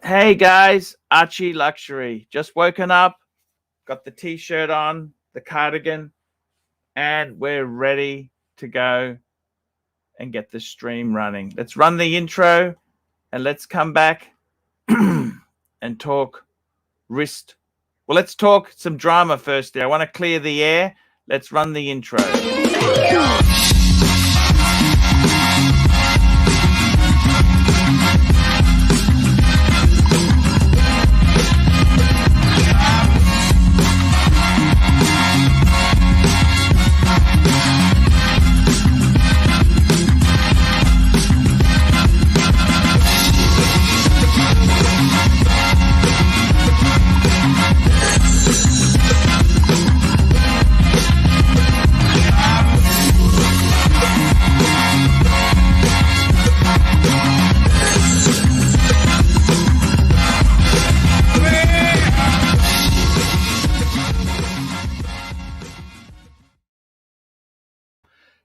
Hey guys, Archie Luxury. Just woken up, got the t-shirt on, the cardigan, and we're ready to go and get the stream running. Let's run the intro and let's come back and talk wrist. Well, let's talk some drama first. I want to clear the air. Let's run the intro.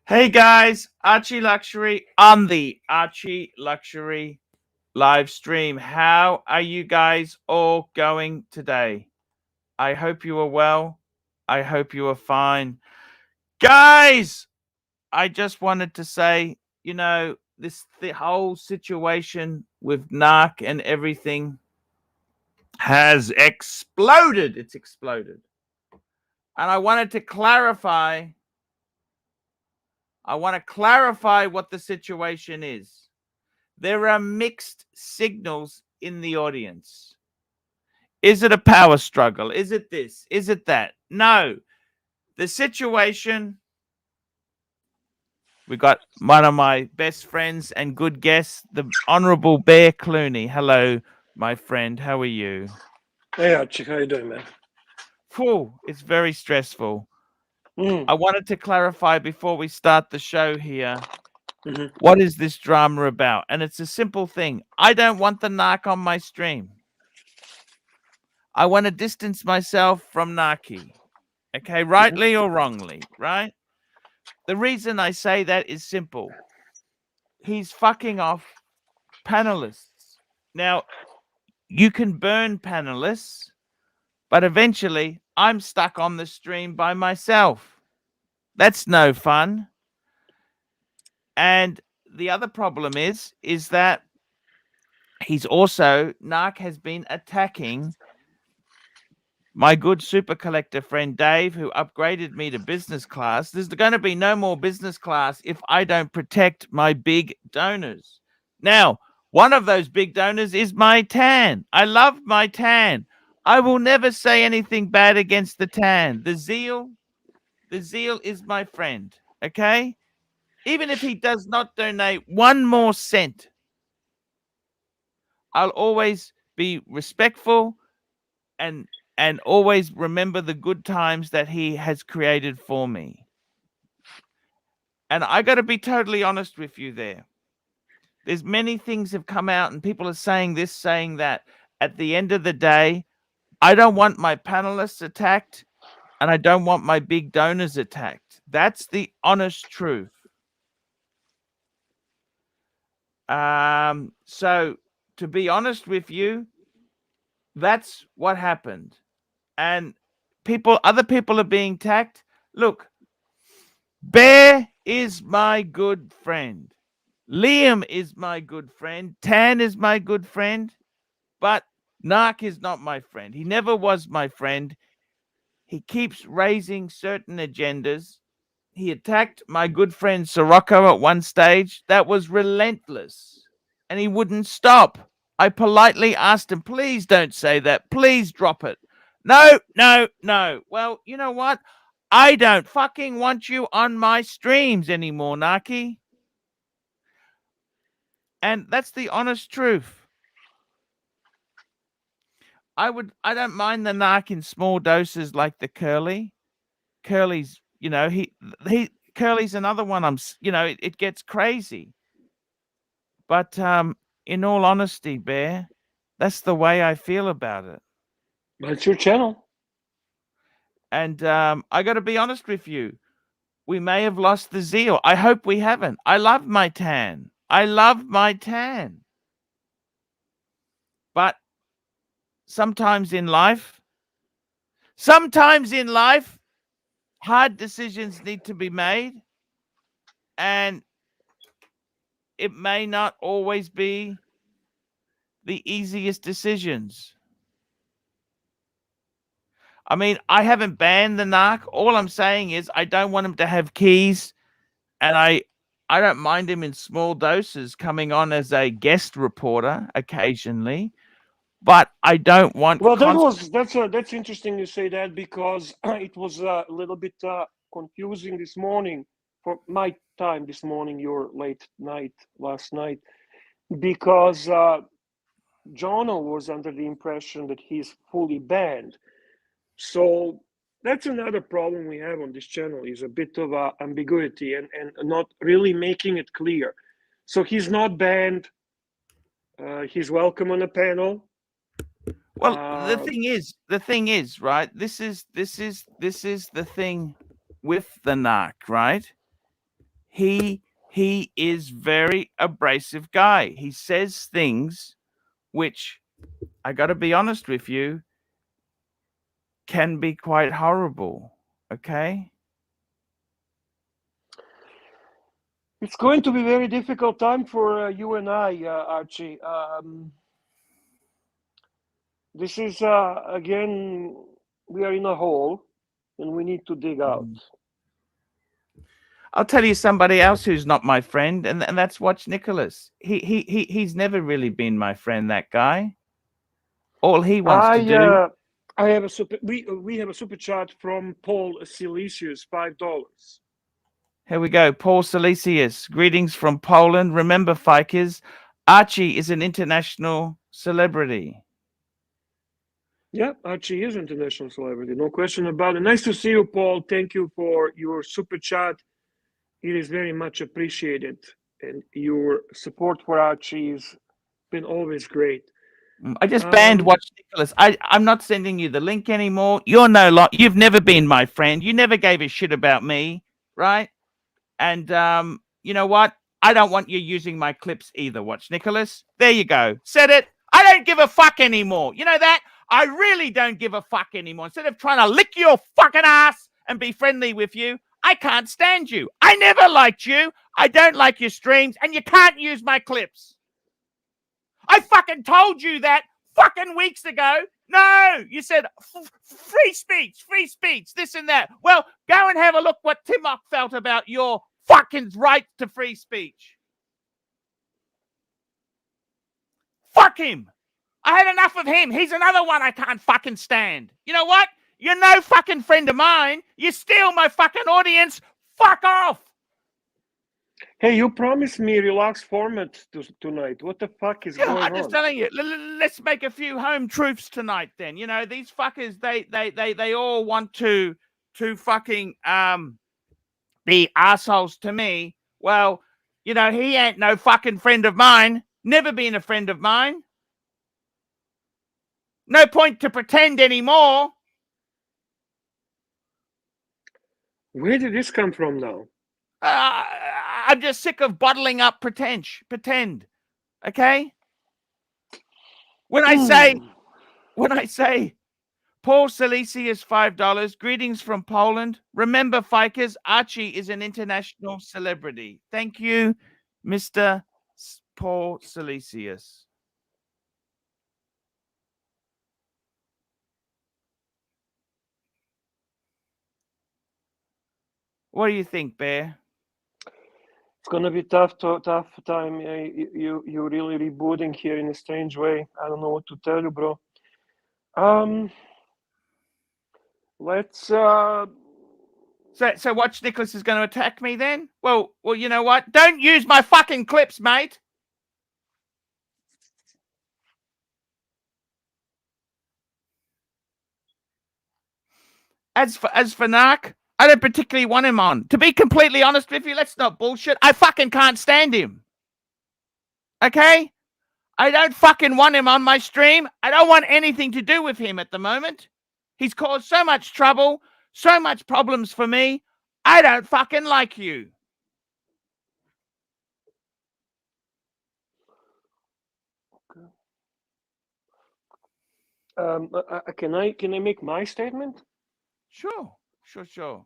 Hey guys, Archie Luxury on the Archie Luxury live stream. How are you guys all going today? I hope you are well. I hope you are fine. Guys, I just wanted to say, the whole situation with NARK and everything has exploded. It's exploded. And I wanted to clarify what the situation is. There are mixed signals in the audience. Is it a power struggle? Is it this? Is it that? No. The situation, we got one of my best friends and good guests, the Honorable Bear Clooney. Hello, my friend. How are you? Hey, Archie. How you doing, man? It's very stressful. I wanted to clarify before we start the show here. What is this drama about? And it's a simple thing. I don't want the NARK on my stream. I want to distance myself from NARKy. Okay, rightly or wrongly, right? The reason I say that is simple. He's fucking off panelists. Now, you can burn panelists, but eventually I'm stuck on the stream by myself. That's no fun. And the other problem is that he's also, NARK has been attacking my good super collector friend Dave, who upgraded me to business class. There's going to be no more business class if I don't protect my big donors. Now, one of those big donors is my tan. I love my tan. I will never say anything bad against the tan. The zeal is my friend, okay? Even if he does not donate one more cent, I'll always be respectful and always remember the good times that he has created for me. And I got to be totally honest with you there. There's many things have come out and people are saying this, saying that. At the end of the day, I don't want my panelists attacked and I don't want my big donors attacked. That's the honest truth. So to be honest with you, that's what happened. And other people are being attacked. Look, Bear is my good friend. Liam is my good friend. Tan is my good friend. But NARK is not my friend. He never was my friend. He keeps raising certain agendas. He attacked my good friend Sirocco at one stage. That was relentless. And he wouldn't stop. I politely asked him, please don't say that. Please drop it. No. Well, you know what? I don't fucking want you on my streams anymore, Naki. And that's the honest truth. I don't mind the NARK in small doses like the Curly. Curly's, Curly's another one. It gets crazy. But in all honesty, Bear, that's the way I feel about it. But it's your channel. And I got to be honest with you. We may have lost the zeal. I hope we haven't. I love my tan. But sometimes in life, hard decisions need to be made, and it may not always be the easiest decisions. I mean, I haven't banned the NARK. All I'm saying is I don't want him to have keys, and I don't mind him in small doses coming on as a guest reporter occasionally, but I don't want Well, that's interesting you say that, because it was a little bit confusing this morning for my time this morning, your late night last night, because Jono was under the impression that he's fully banned. So that's another problem we have on this channel, is a bit of ambiguity and not really making it clear. So he's not banned. He's welcome on a panel. Well, the thing is, right? This is the thing with the NARK, right? He is very abrasive guy. He says things which, I got to be honest with you, can be quite horrible. Okay? It's going to be a very difficult time for you and I, Archie. This is, again, we are in a hole and we need to dig out. I'll tell you somebody else who's not my friend, and that's Watch Nicholas. He's never really been my friend, that guy. All he wants to do. I have a we have a super chat from Paul Silesius, $5. Here we go. Paul Silesius. Greetings from Poland. Remember, Fikers, Archie is an international celebrity. Yeah, Archie is international celebrity, no question about it. Nice to see you, Paul. Thank you for your super chat. It is very much appreciated, and your support for Archie has been always great. I just banned Watch Nicholas. I'm not sending you the link anymore. You're no lot. You've never been my friend. You never gave a shit about me, right? And you know what? I don't want you using my clips either, Watch Nicholas. There you go. Said it. I don't give a fuck anymore. You know that? I really don't give a fuck anymore. Instead of trying to lick your fucking ass and be friendly with you, I can't stand you. I never liked you. I don't like your streams, and you can't use my clips. I fucking told you that fucking weeks ago. No, you said free speech, this and that. Well, go and have a look what Timok felt about your fucking right to free speech. Fuck him. I had enough of him. He's another one I can't fucking stand. You know what? You're no fucking friend of mine. You steal my fucking audience. Fuck off. Hey, you promised me relaxed format tonight. What the fuck is going on? I'm just telling you. Let's make a few home truths tonight. Then, you know, these fuckers, they all want to fucking be assholes to me. Well, you know, he ain't no fucking friend of mine. Never been a friend of mine. No point to pretend anymore. Where did this come from now? I'm just sick of bottling up pretend. Okay? When I say Paul Silesius, $5. Greetings from Poland. Remember, Fikers, Archie is an international celebrity. Thank you, Mr. Paul Silesius. What do you think, Bear? It's gonna be tough time. You really rebooting here in a strange way. I don't know what to tell you, bro. Let's. So Watch Nicholas is going to attack me then? Well, you know what? Don't use my fucking clips, mate. As for NARK, I don't particularly want him on. To be completely honest with you, let's not bullshit. I fucking can't stand him. Okay? I don't fucking want him on my stream. I don't want anything to do with him at the moment. He's caused so much trouble, so much problems for me. I don't fucking like you. Can I make my statement? Sure, sure, sure.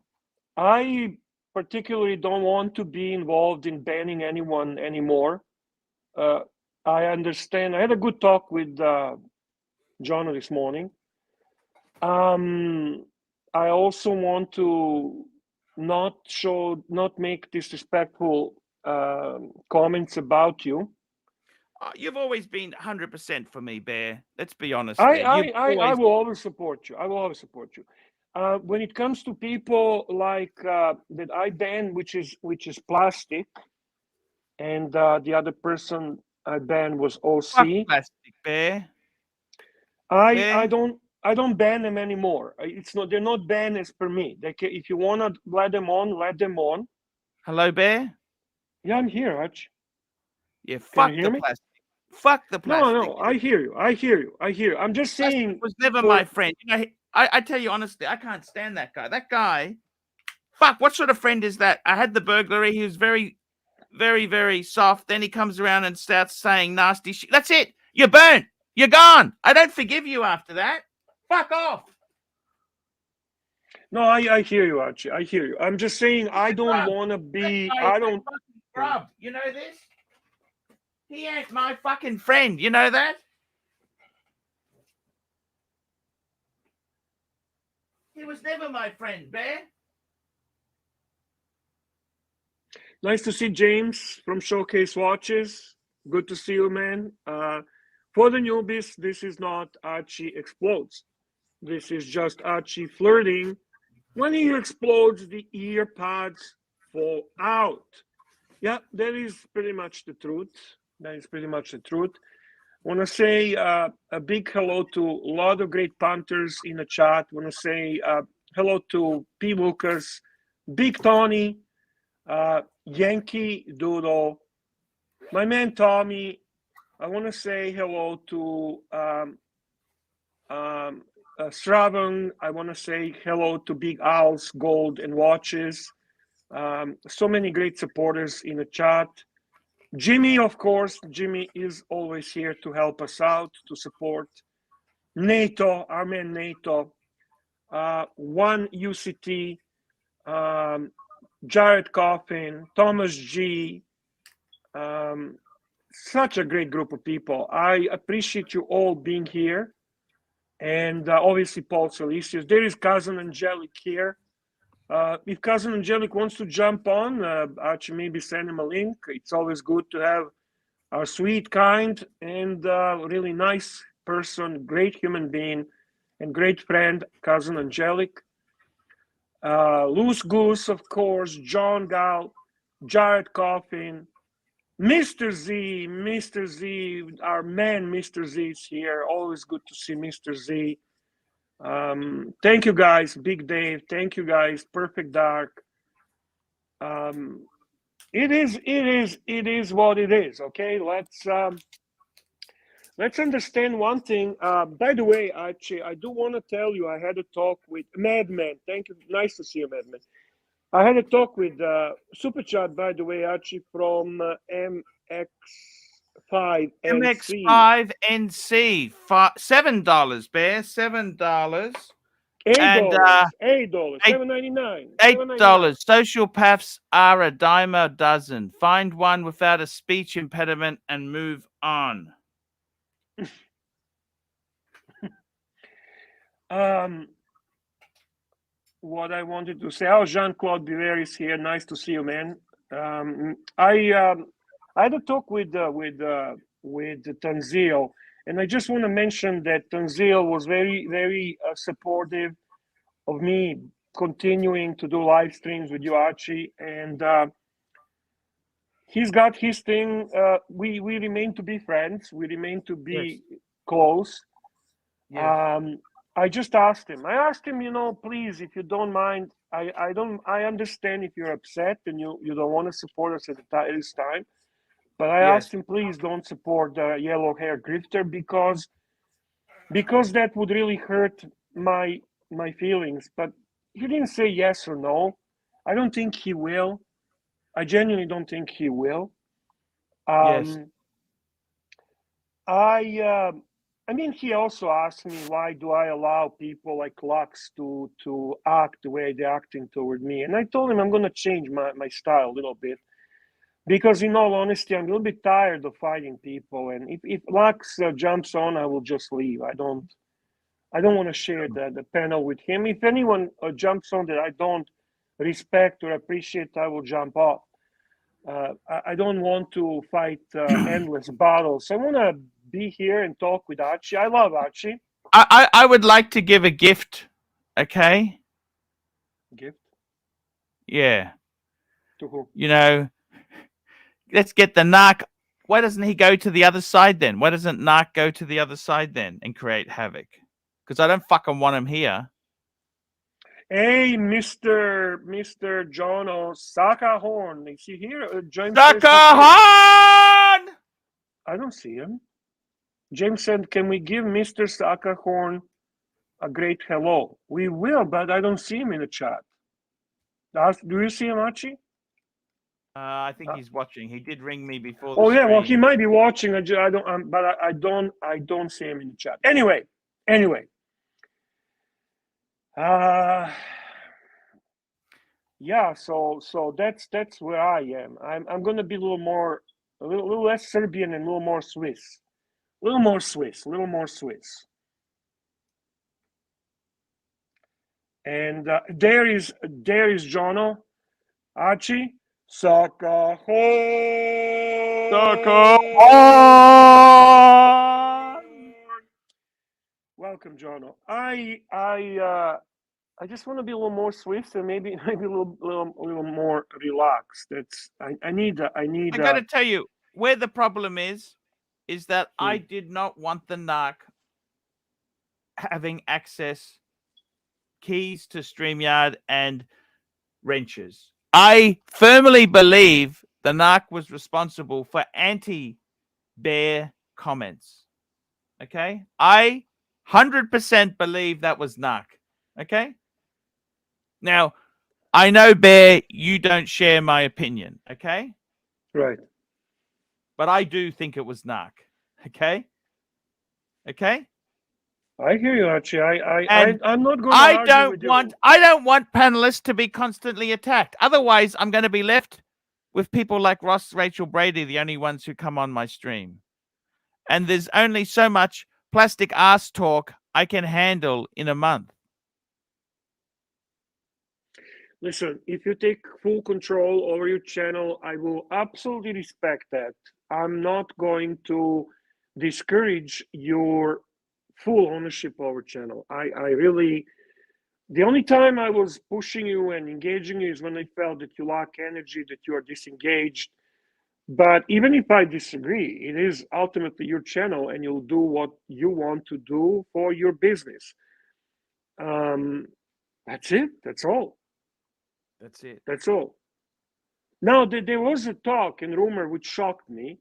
I particularly don't want to be involved in banning anyone anymore. I understand. I had a good talk with John this morning. I also want to not make disrespectful comments about you. You've always been 100% for me, Bear. Let's be honest I there. I You've I, I always. will always support you. I will always support you. When it comes to people like that I ban, which is plastic, and the other person I banned was Fuck OC. plastic, Bear. I Bear. I don't ban them anymore. It's not, they're not banned as per me. If you wanna let them on, let them on. Hello, Bear. Yeah, I'm here, Arch. Yeah, Can you fuck hear the me? plastic. Fuck the No, plastic. no, I hear you. I hear you. I hear you. I'm just Plastic saying was never my for friend. You know, I tell you honestly, I can't stand that guy. That guy. Fuck. What sort of friend is that? I had the burglary. He was very, very, very soft. Then he comes around and starts saying nasty shit. That's it. You're burnt. You're gone. I don't forgive you after that. Fuck off. no, I hear you, Archie. I hear you. I'm just saying I don't Scrub. want to That be. guy is I a don't. fucking scrub. You know this? He ain't my fucking friend. You know that? He was never my friend, Bear. Nice to see James from Showcase Watches. Good to see you, man. For the newbies, this is not Archie Explodes. This is just Archie flirting. When he explodes, the ear pods fall out. Yeah, that is pretty much the truth. That is pretty much the truth. I want to say a big hello to a lot of great punters in the chat. I want to say hello to P. Lucas, Big Tony, Yankee Doodle, my man Tommy. I want to say hello to Straven. I want to say hello to Big Owls, Gold, and Watches. So many great supporters in the chat. Jimmy, of course, Jimmy is always here to help us out, to support. NATO, our man NATO, One UCT, Jared Coffin, Thomas G. Such a great group of people. I appreciate you all being here. And obviously, Paul Salicius. There is Cousin Angelic here. If Cousin Angelic wants to jump on, Archie maybe send him a link. It's always good to have a sweet, kind, and really nice person, great human being, and great friend, Cousin Angelic. Loose Goose, of course, John Gal, Jared Coffin, Mr. Z, our man, Mr. Z is here. Always good to see Mr. Z. Thank you guys, Big Dave. Thank you guys, Perfect Dark. It is what it is. Okay, let's understand one thing. By the way, Archie, I do want to tell you, I had a talk with Madman. Thank you. Nice to see you, Madman. I had a talk with Super Chat, by the way, Archie, from MX5NC. MX5NC, $7, Bear, $7. And $8, eight $7.99, $8. Sociopaths are a dime a dozen. Find one without a speech impediment and move on. What I wanted to say. Oh, Jean-Claude Biver is here. Nice to see you, man. I had a talk with Tanzil, and I just want to mention that Tanzil was very, very supportive of me continuing to do live streams with you, Archie, and he's got his thing. We remain to be friends. We remain to be close. Yes. I just asked him. I asked him, please, if you don't mind. I understand if you're upset and you don't want to support us at this time. But I Yes. asked him, please don't support the yellow hair grifter because that would really hurt my feelings. But he didn't say yes or no. I don't think he will. I genuinely don't think he will. Yes. I I mean, he also asked me why do I allow people like Lux to act the way they're acting toward me, and I told him I'm going to change my style a little bit because, in all honesty, I'm a little bit tired of fighting people, and if Lux jumps on, I will just leave. I don't want to share the panel with him. If anyone jumps on that I don't respect or appreciate, I will jump off. I don't want to fight endless battles. I want to be here and talk with Archie. I love Archie. I would like to give a gift. Okay. Gift Yeah. to who? You know, let's get the NARK. Why doesn't he go to the other side then? Why doesn't NARK go to the other side then and create havoc? Because I don't fucking want him here. Hey, Mr. John Sakahorn. Is he here? James Sakahorn! I don't see him. James said, can we give Mr. Sakahorn a great hello? We will, but I don't see him in the chat. Do you see him, Archie? I think he's watching. He did ring me before. Oh yeah, well he might be watching. I don't, but I don't see him in the chat. Anyway. Yeah. So that's where I am. I'm gonna be a little less Serbian and a little more Swiss. A little more Swiss. And there is Jono, Archie, Sakahorn. Welcome, Jono. I just want to be a little more Swiss and maybe a little more relaxed. I need. I got to tell you where the problem is that I did not want the NARK having access keys to StreamYard and wrenches. I firmly believe the NARK was responsible for anti-bear comments. Okay? I 100% believe that was NARK. Okay? Now, I know, Bear, you don't share my opinion. Okay? Right. But I do think it was NARK. Okay? Okay? I hear you, Archie. I'm not going to argue with you. I don't want panelists to be constantly attacked. Otherwise, I'm going to be left with people like Ross, Rachel, Brady, the only ones who come on my stream. And there's only so much plastic ass talk I can handle in a month. Listen, if you take full control over your channel, I will absolutely respect that. I'm not going to discourage your full ownership over channel. I really, the only time I was pushing you and engaging you is when I felt that you lack energy, that you are disengaged. But even if I disagree, it is ultimately your channel and you'll do what you want to do for your business. That's it. That's all. That's all. Now, there was a talk and rumor which shocked me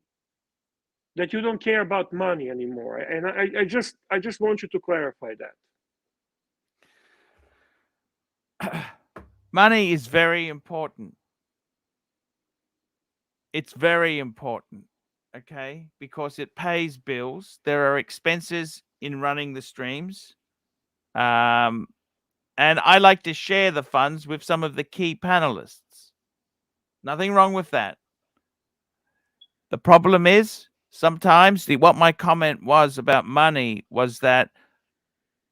that you don't care about money anymore, and I just want you to clarify that. Money is very important. It's very important, okay? Because it pays bills. There are expenses in running the streams. And I like to share the funds with some of the key panelists. Nothing wrong with that. The problem is sometimes what my comment was about money was that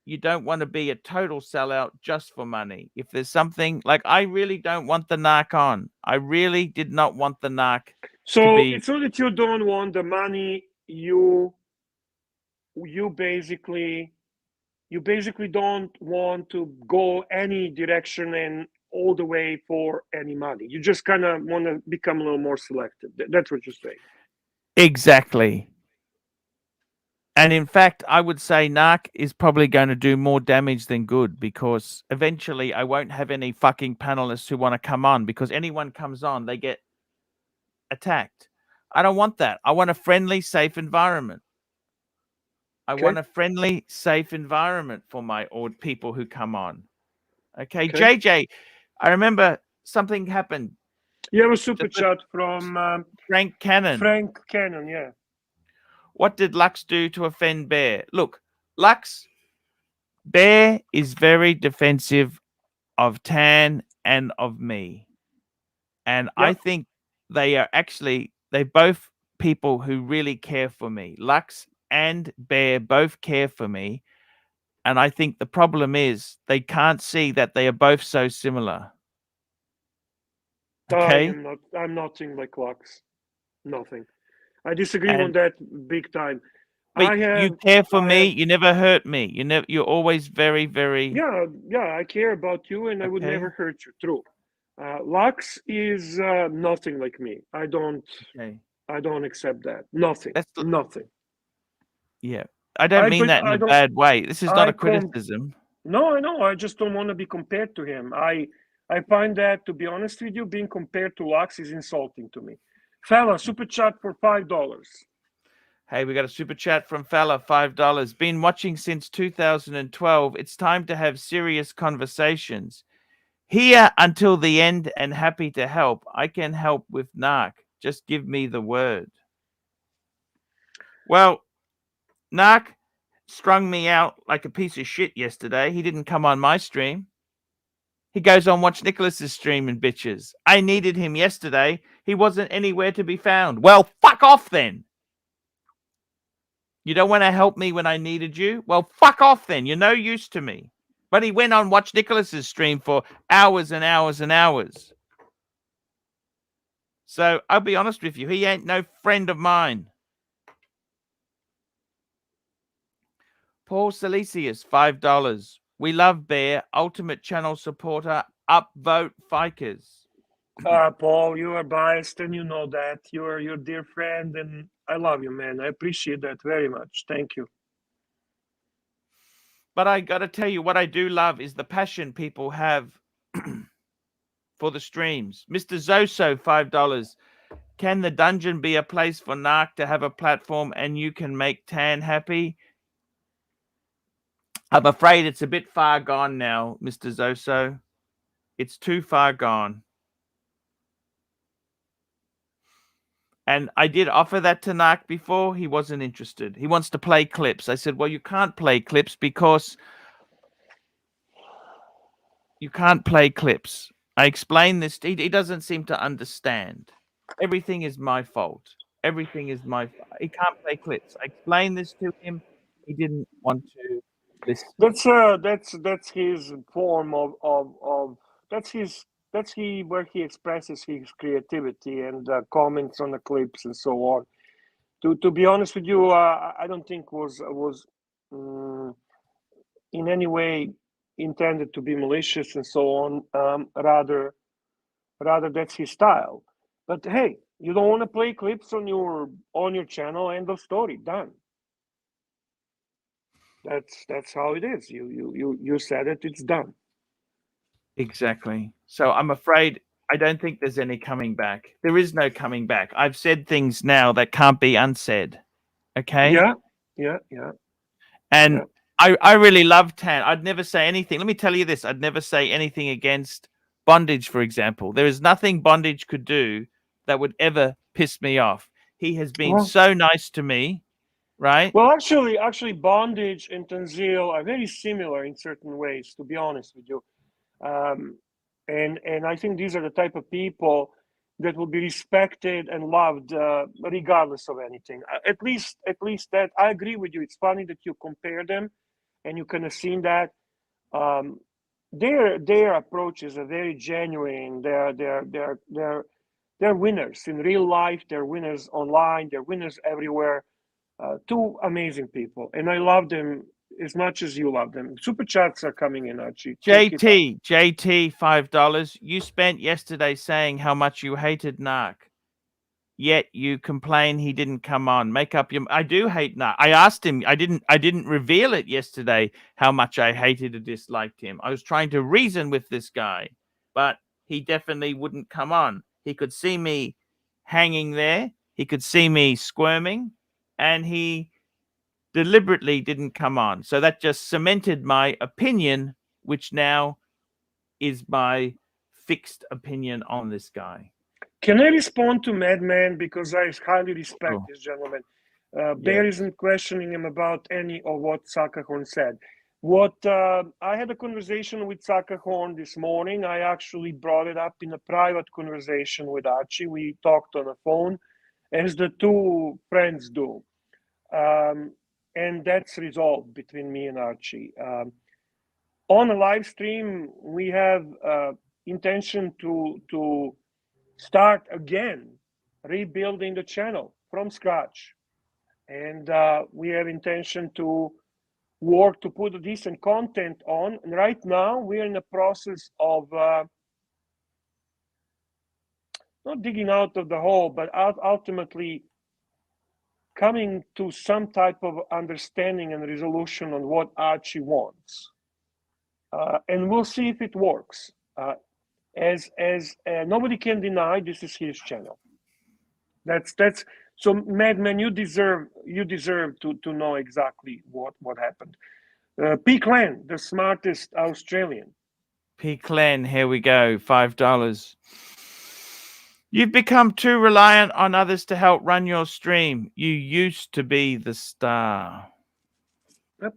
you don't want to be a total sellout just for money. If there's something like, I really don't want the NARK on. I really did not want the NARK. So it's not that you don't want the money. You basically don't want to go any direction and all the way for any money. You just kind of want to become a little more selective. That's what you're saying. Exactly. And in fact, I would say NARK is probably going to do more damage than good, because eventually I won't have any fucking panelists who want to come on, because anyone comes on, they get attacked. I don't want that. I want a friendly, safe environment. I want a friendly, safe environment for my people who come on. Okay. JJ, I remember something happened. You have a super chat from Frank Cannon. Frank Cannon, yeah. What did Lux do to offend Bear? Look, Lux, Bear is very defensive of Tan and of me. And Yeah. I think they both people who really care for me. Lux and Bear both care for me. And I think the problem is they can't see that they are both so similar. Okay? I'm nothing like Lux. Nothing. I disagree on And that big time. but I you have, care for I me. have, You never hurt me. You're always very, very yeah, I care about you, and I would okay. never hurt you. True. Lux is nothing like me. Okay. I don't accept that. Nothing. That's Nothing. yeah. I don't mean that in I a don't. bad way. This is not I a com. criticism. No, I know. I just don't want to be compared to him. I find that, to be honest with you, being compared to Lux is insulting to me. Fella, super chat for $5. Hey, we got a super chat from Fella, $5. Been watching since 2012. It's time to have serious conversations. Here until the end and happy to help. I can help with NARK. Just give me the word. Well, NARK strung me out like a piece of shit yesterday. He didn't come on my stream. He goes on watch Nicholas's stream and bitches. I needed him yesterday. He wasn't anywhere to be found. Well, fuck off then. You don't want to help me when I needed you? Well, fuck off then. You're no use to me. But he went on watch Nicholas's stream for hours and hours and hours. So I'll be honest with you. He ain't no friend of mine. Paul Salesius, $5. We love Bear, ultimate channel supporter, upvote Fikers. Paul, you are biased, and you know that. You are your dear friend, and I love you, man. I appreciate that very much. Thank you. But I got to tell you, what I do love is the passion people have for the streams. Mr. Zoso, $5. Can the dungeon be a place for NARK to have a platform and you can make Tan happy? I'm afraid it's a bit far gone now, Mr. Zoso. It's too far gone. And I did offer that to NARK before. He wasn't interested. He wants to play clips. I said, well, you can't play clips because you can't play clips. I explained this. He doesn't seem to understand. Everything is my fault. Everything is my fault. He can't play clips. I explained this to him. He didn't want to listen. That's his form of that's where he expresses his creativity and comments on the clips and so on. To be honest with you, I don't think was in any way intended to be malicious and so on. Rather that's his style. But hey, you don't want to play clips on your channel. End of story. Done. That's how it is. You said it. It's done. Exactly. So I'm afraid I don't think there's any coming back. There is no coming back. I've said things now that can't be unsaid. Okay? Yeah. And I really love Tan. I'd never say anything. Let me tell you this. I'd never say anything against Bondage, for example. There is nothing Bondage could do that would ever piss me off. He has been so nice to me, right? Well, actually, Bondage and Tanzil are very similar in certain ways. To be honest with you, and I think these are the type of people that will be respected and loved regardless of anything. At least that I agree with you. It's funny that you compare them, and you kind of seen that. Their approaches are very genuine. They're winners in real life. They're winners online. They're winners everywhere. Two amazing people, and I love them as much as you love them. Super chats are coming in, Archie. JT, $5. You spent yesterday saying how much you hated NARK. Yet you complain he didn't come on. Make up your. I do hate NARK. I asked him. I didn't reveal it yesterday how much I hated or disliked him. I was trying to reason with this guy, but he definitely wouldn't come on. He could see me hanging there. He could see me squirming, and he deliberately didn't come on. So that just cemented my opinion, which now is my fixed opinion on this guy. Can I respond to Madman, because I highly respect this gentleman? Bear isn't questioning him about any of what Sakahorn said. What I had a conversation with Sakahorn this morning. I actually brought it up in a private conversation with Archie. We talked on the phone, as the two friends do. And that's resolved between me and Archie. On a live stream, we have intention to start again, rebuilding the channel from scratch. And we have intention to work to put decent content on. And right now, we're in the process of not digging out of the hole, but ultimately coming to some type of understanding and resolution on what Archie wants. And we'll see if it works. As nobody can deny, this is his channel. That's so, Madman. You deserve to know exactly what happened. P. Clan, the smartest Australian. P. Clan, here we go. $5. You've become too reliant on others to help run your stream. You used to be the star.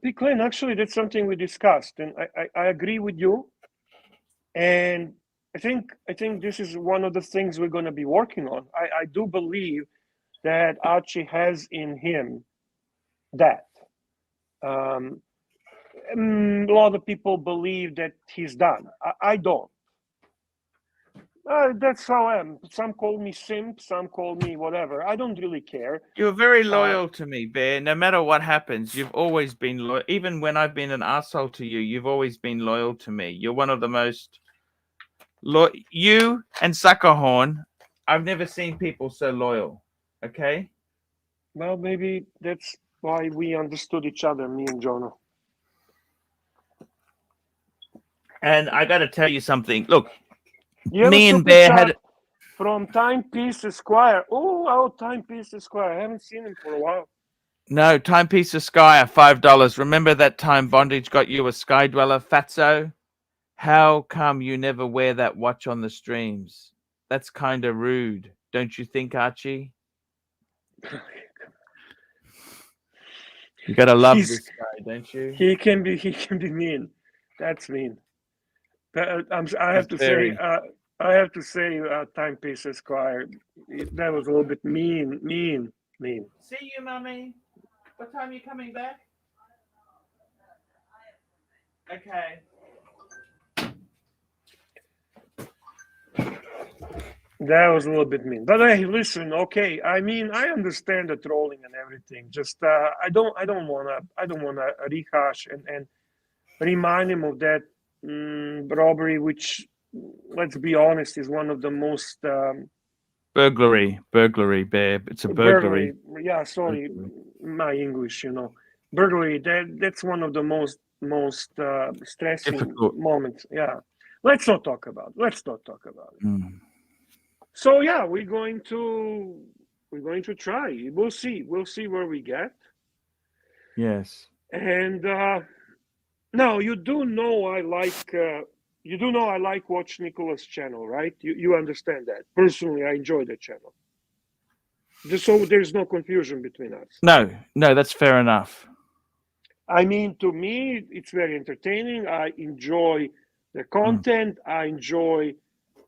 P. Clan, actually, that's something we discussed, and I agree with you. And I think this is one of the things we're going to be working on. I do believe that Archie has in him that. A lot of people believe that he's done. I don't. That's how I am. Some call me simp, some call me whatever. I don't really care. You're very loyal to me, Bear. No matter what happens, you've always been loyal. Even when I've been an asshole to you, you've always been loyal to me. You're one of the most you and Suckerhorn. I've never seen people so loyal. Okay. Well, maybe that's why we understood each other, me and Jono. And I got to tell you something. Look, you me and Bear had from Timepiece Esquire. Oh, Timepiece Esquire. I haven't seen him for a while. No, Timepiece Esquire, $5. Remember that time Bondage got you a Sky Dweller, Fatso? How come you never wear that watch on the streams? That's kind of rude, don't you think, Archie? You gotta love this guy, don't you? He can be mean. That's mean. I have to say, Timepiece Esquire. That was a little bit mean. See you, mummy. What time are you coming back? Okay. That was a little bit mean, but hey, listen, okay. I mean, I understand the trolling and everything. Just I don't wanna rehash and remind him of that robbery, which, let's be honest, is one of the most burglary, Bear. It's a burglary. Yeah, sorry, my English, burglary. That's one of the most stressing difficult moments. Yeah, let's not talk about it. So yeah, we're going to try. We'll see where we get. Yes. And now you do know I like watch Nicholas' channel, right? You understand that. Personally, I enjoy the channel. Just so there's no confusion between us. No, that's fair enough. I mean, to me, it's very entertaining. I enjoy the content. I enjoy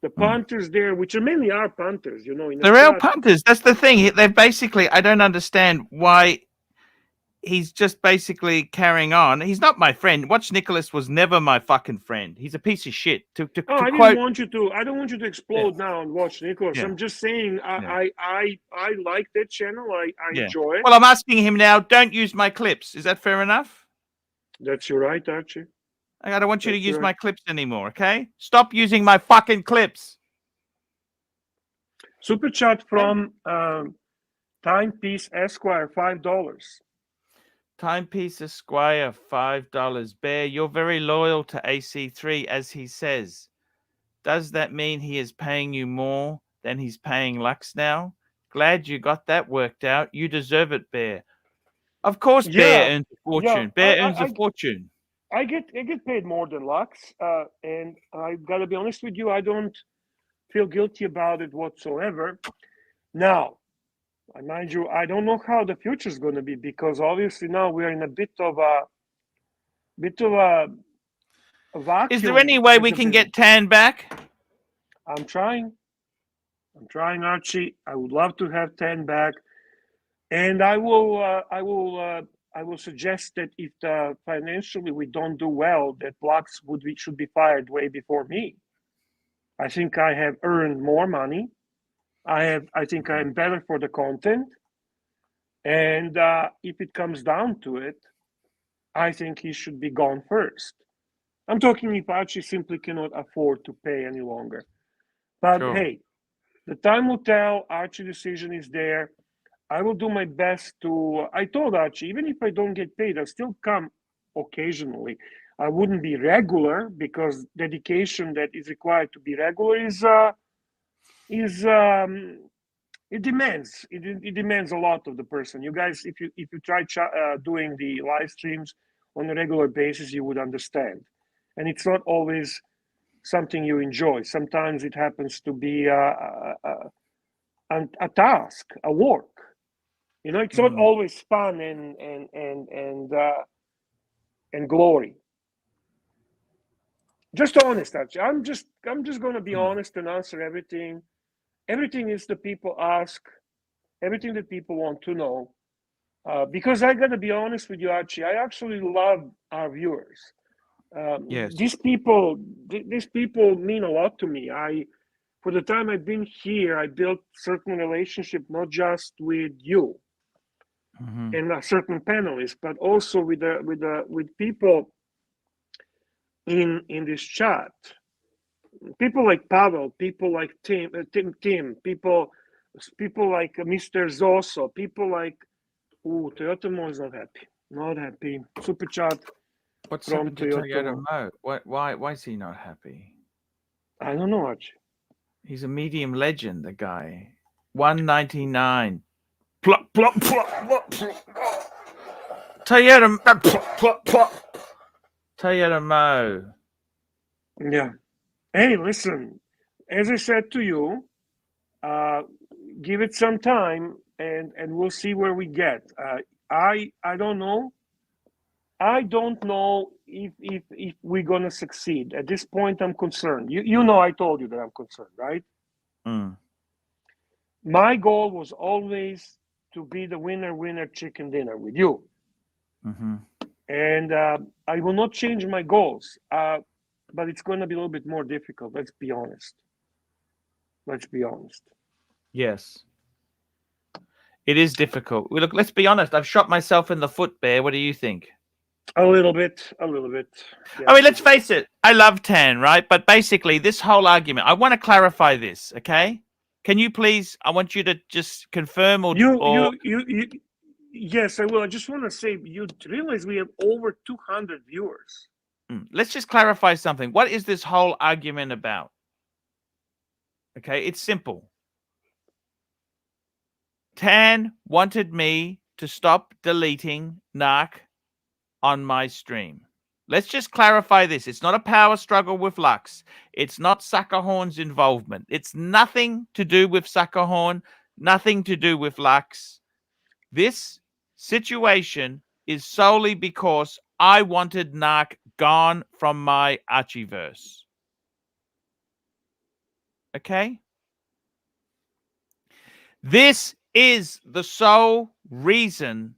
the punters there, which mainly are punters, They're real punters. That's the thing. They're basically, I don't understand why he's just basically carrying on. He's not my friend. Watch Nicholas was never my fucking friend. He's a piece of shit. I don't want you to explode now and watch Nicholas. I'm just saying I like that channel. I enjoy it. Well, I'm asking him now, don't use my clips. Is that fair enough? That's your right, Archie. I don't want you to use my clips anymore, okay? Stop using my fucking clips. Super chat from Timepiece Esquire, $5. Timepiece Esquire, $5. Bear, you're very loyal to AC3, as he says. Does that mean he is paying you more than he's paying Lux now? Glad you got that worked out. You deserve it, Bear. Of course, Bear earns a fortune. Bear earns a fortune. I get paid more than Lux, and I gotta be honest with you, I don't feel guilty about it whatsoever. Now, I mind you, I don't know how the future is going to be, because obviously now we're in a bit of a Is there any vacuum way as we a can business. get tan back? I'm trying. I'm trying, Archie. I would love to have 10 back, and I will suggest that if financially we don't do well, that Lux should be fired way before me. I think I have earned more money. I think I'm better for the content, and if it comes down to it, I think he should be gone first. I'm talking if Archie simply cannot afford to pay any longer. But Sure. hey, the time will tell. Archie decision is there. I will do my best to. I told Archie, even if I don't get paid, I'll still come occasionally. I wouldn't be regular, because dedication that is required to be regular is it demands a lot of the person. You guys, if you try doing the live streams on a regular basis, you would understand. And it's not always something you enjoy. Sometimes it happens to be a task, a work. You know, it's not always fun and glory. Just honest, actually. I'm just going to be honest and answer everything. Everything is the people ask. Everything that people want to know. Because I got to be honest with you, Archie. I actually love our viewers. Yes. These people mean a lot to me. For the time I've been here, I built certain relationship, not just with you and a certain panelists, but also with people in this chat. People like Pavel, people like Tim, people like Mr. Zoso, people like Toyota Mo is not happy. Not happy. Super chat What's from happened to Toyota Toyota Mo. Mo? Why is he not happy? I don't know, Archie. He's a medium legend, the guy. 199. Plop, plop, plop, plop, plop. Toyota, plop, plop, plop. Toyota Mo. Yeah. Hey, listen. As I said to you, uh, give it some time, and we'll see where we get. I don't know. I don't know if we're gonna succeed. At this point, I'm concerned. You know, I told you that I'm concerned, right? Mm. My goal was always to be the winner chicken dinner with you, Mm-hmm. and I will not change my goals. But it's going to be a little bit more difficult. Let's be honest. Let's be honest. Yes. It is difficult. Well, look, let's be honest. I've shot myself in the foot, Bear. What do you think? A little bit, a little bit. I Yes, mean, you let's do. face it. I love tan, right? But basically, this whole argument, I want to clarify this, okay? Can you please, I want you to just confirm or You. Yes, I will. I just want to say, you realize we have over 200 viewers. let's just clarify something. What is this whole argument about? Okay, it's simple. Tan wanted me to stop deleting NARK on my stream. Let's just clarify this. It's not a power struggle with Lux. It's not Suckerhorn's involvement. It's nothing to do with Suckerhorn, nothing to do with Lux. This situation is solely because I wanted NARK gone from my Archieverse. Okay? This is the sole reason.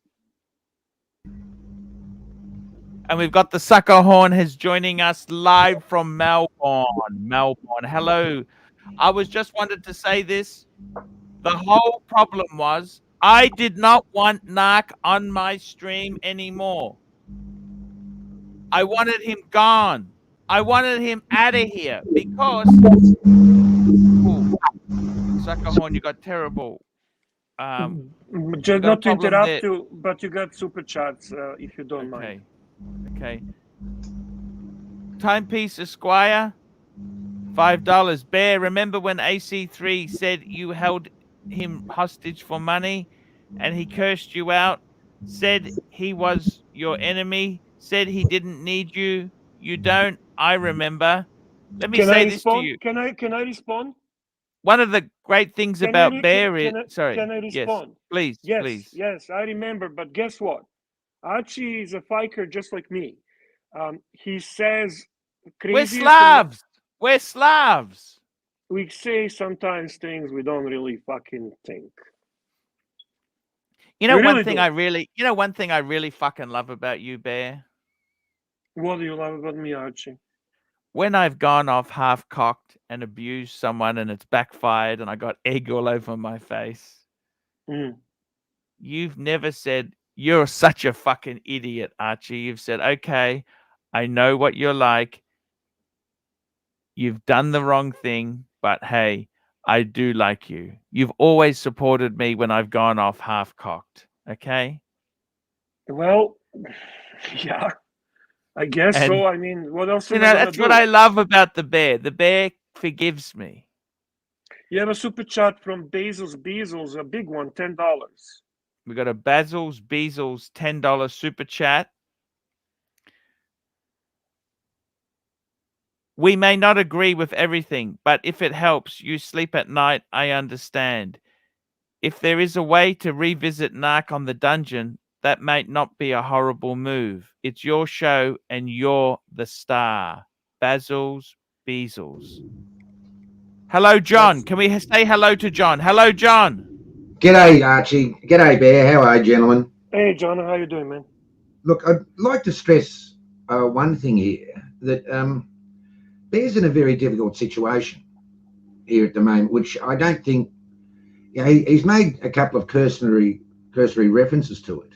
And we've got the sucker horn has joining us live from Melbourne. Melbourne. Hello. I was just wanted to say this. The whole problem was I did not want NARK on my stream anymore. I wanted him gone. I wanted him out of here because sucker horn, you got terrible. You Just got a not to problem interrupt there. you, but you got super chats if you don't mind. Okay. Okay. Timepiece Esquire, $5. Bear, remember when AC3 said you held him hostage for money and he cursed you out, said he was your enemy, said he didn't need you? You don't? I remember. Let me Can I say this to respond? you. Can I respond? one of the great things about Bear is sorry. can I Yes, respond? please, Yes, please. yes, I remember. But guess what? Archie is a fiker just like me. He says We're craziest and Slavs. We're Slavs. we say sometimes things we don't really fucking think. You know We one really thing do. one thing I really fucking love about you, Bear? What do you love about me, Archie? When I've gone off half cocked and abused someone and it's backfired and I got egg all over my face, Mm. you've never said, "You're such a fucking idiot, Archie." You've said, "Okay, I know what you're like. You've done the wrong thing, but hey, I do like you." You've always supported me when I've gone off half cocked. Okay? Well, yeah, I guess And so. I mean, what else you am I know, gonna that's what do? I love about the Bear. The Bear forgives me. You have a super chat from Bezos, a big one, $10. We got a Basil's Beazles $10 super chat. We may not agree with everything, but if it helps you sleep at night, I understand. If there is a way to revisit NARK on the dungeon, that might not be a horrible move. It's your show and you're the star. Basil's Beazles. Hello, John. That's Can we say hello to John? Hello, John. G'day, Archie. G'day, Bear. How are you, gentlemen? hey, John, how you doing, man? Look, I'd like to stress one thing here, that Bear's in a very difficult situation here at the moment, which I don't think, you know, he's made a couple of cursory references to it,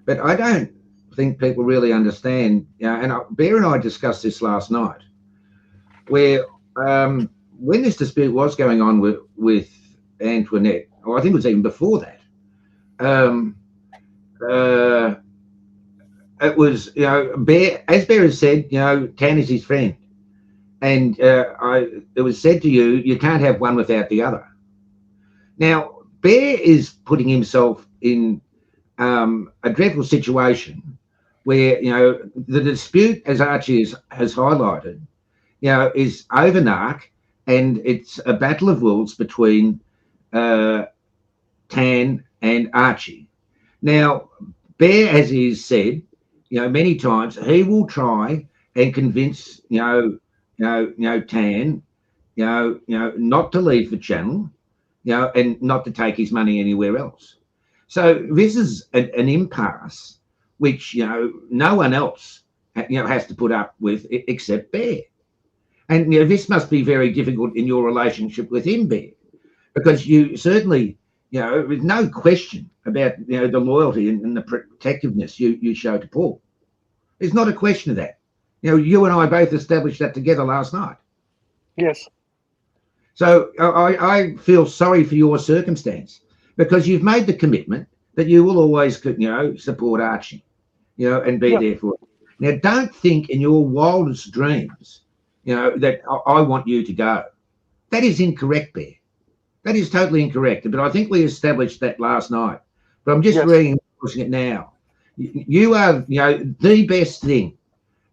but I don't think people really understand. You know, and Bear and I discussed this last night, where when this dispute was going on with Antoinette, or I think it was even before that, it was, you know, Bear, as Bear has said, you know, Tan is his friend. And it was said to you, you can't have one without the other. Now, Bear is putting himself in a dreadful situation where, you know, the dispute, as Archie has highlighted, you know, is over NARK, and it's a battle of wills between Tan and Archie. Now, Bear, as he has said, you know, many times, he will try and convince, Tan, not to leave the channel, you know, and not to take his money anywhere else. So this is an impasse which, you know, no one else, you know, has to put up with except Bear. And, you know, this must be very difficult in your relationship with him, Bear, because you certainly, you know, with no question about, you know, the loyalty and the protectiveness you show to Paul. There's not a question of that. You know, you and I both established that together last night. Yes. So I feel sorry for your circumstance, because you've made the commitment that you will always, you know, support Archie, you know, and be there for it. Now, don't think in your wildest dreams, you know, that I want you to go. That is incorrect, Bear. That is totally incorrect. But I think we established that last night. But I'm just reinforcing it now. You are, you know, the best thing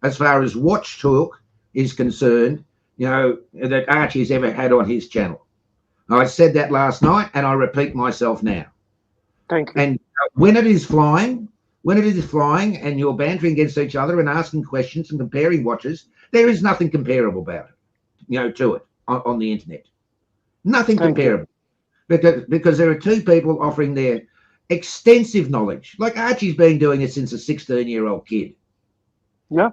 as far as watch talk is concerned, you know, that Archie's ever had on his channel. I said that last night, and I repeat myself now. Thank you. And when it is flying, and you're bantering against each other and asking questions and comparing watches, there is nothing comparable about it, you know, to it on the internet. Nothing comparable. Because there are two people offering their extensive knowledge. Like Archie's been doing it since a 16-year-old kid. Yeah.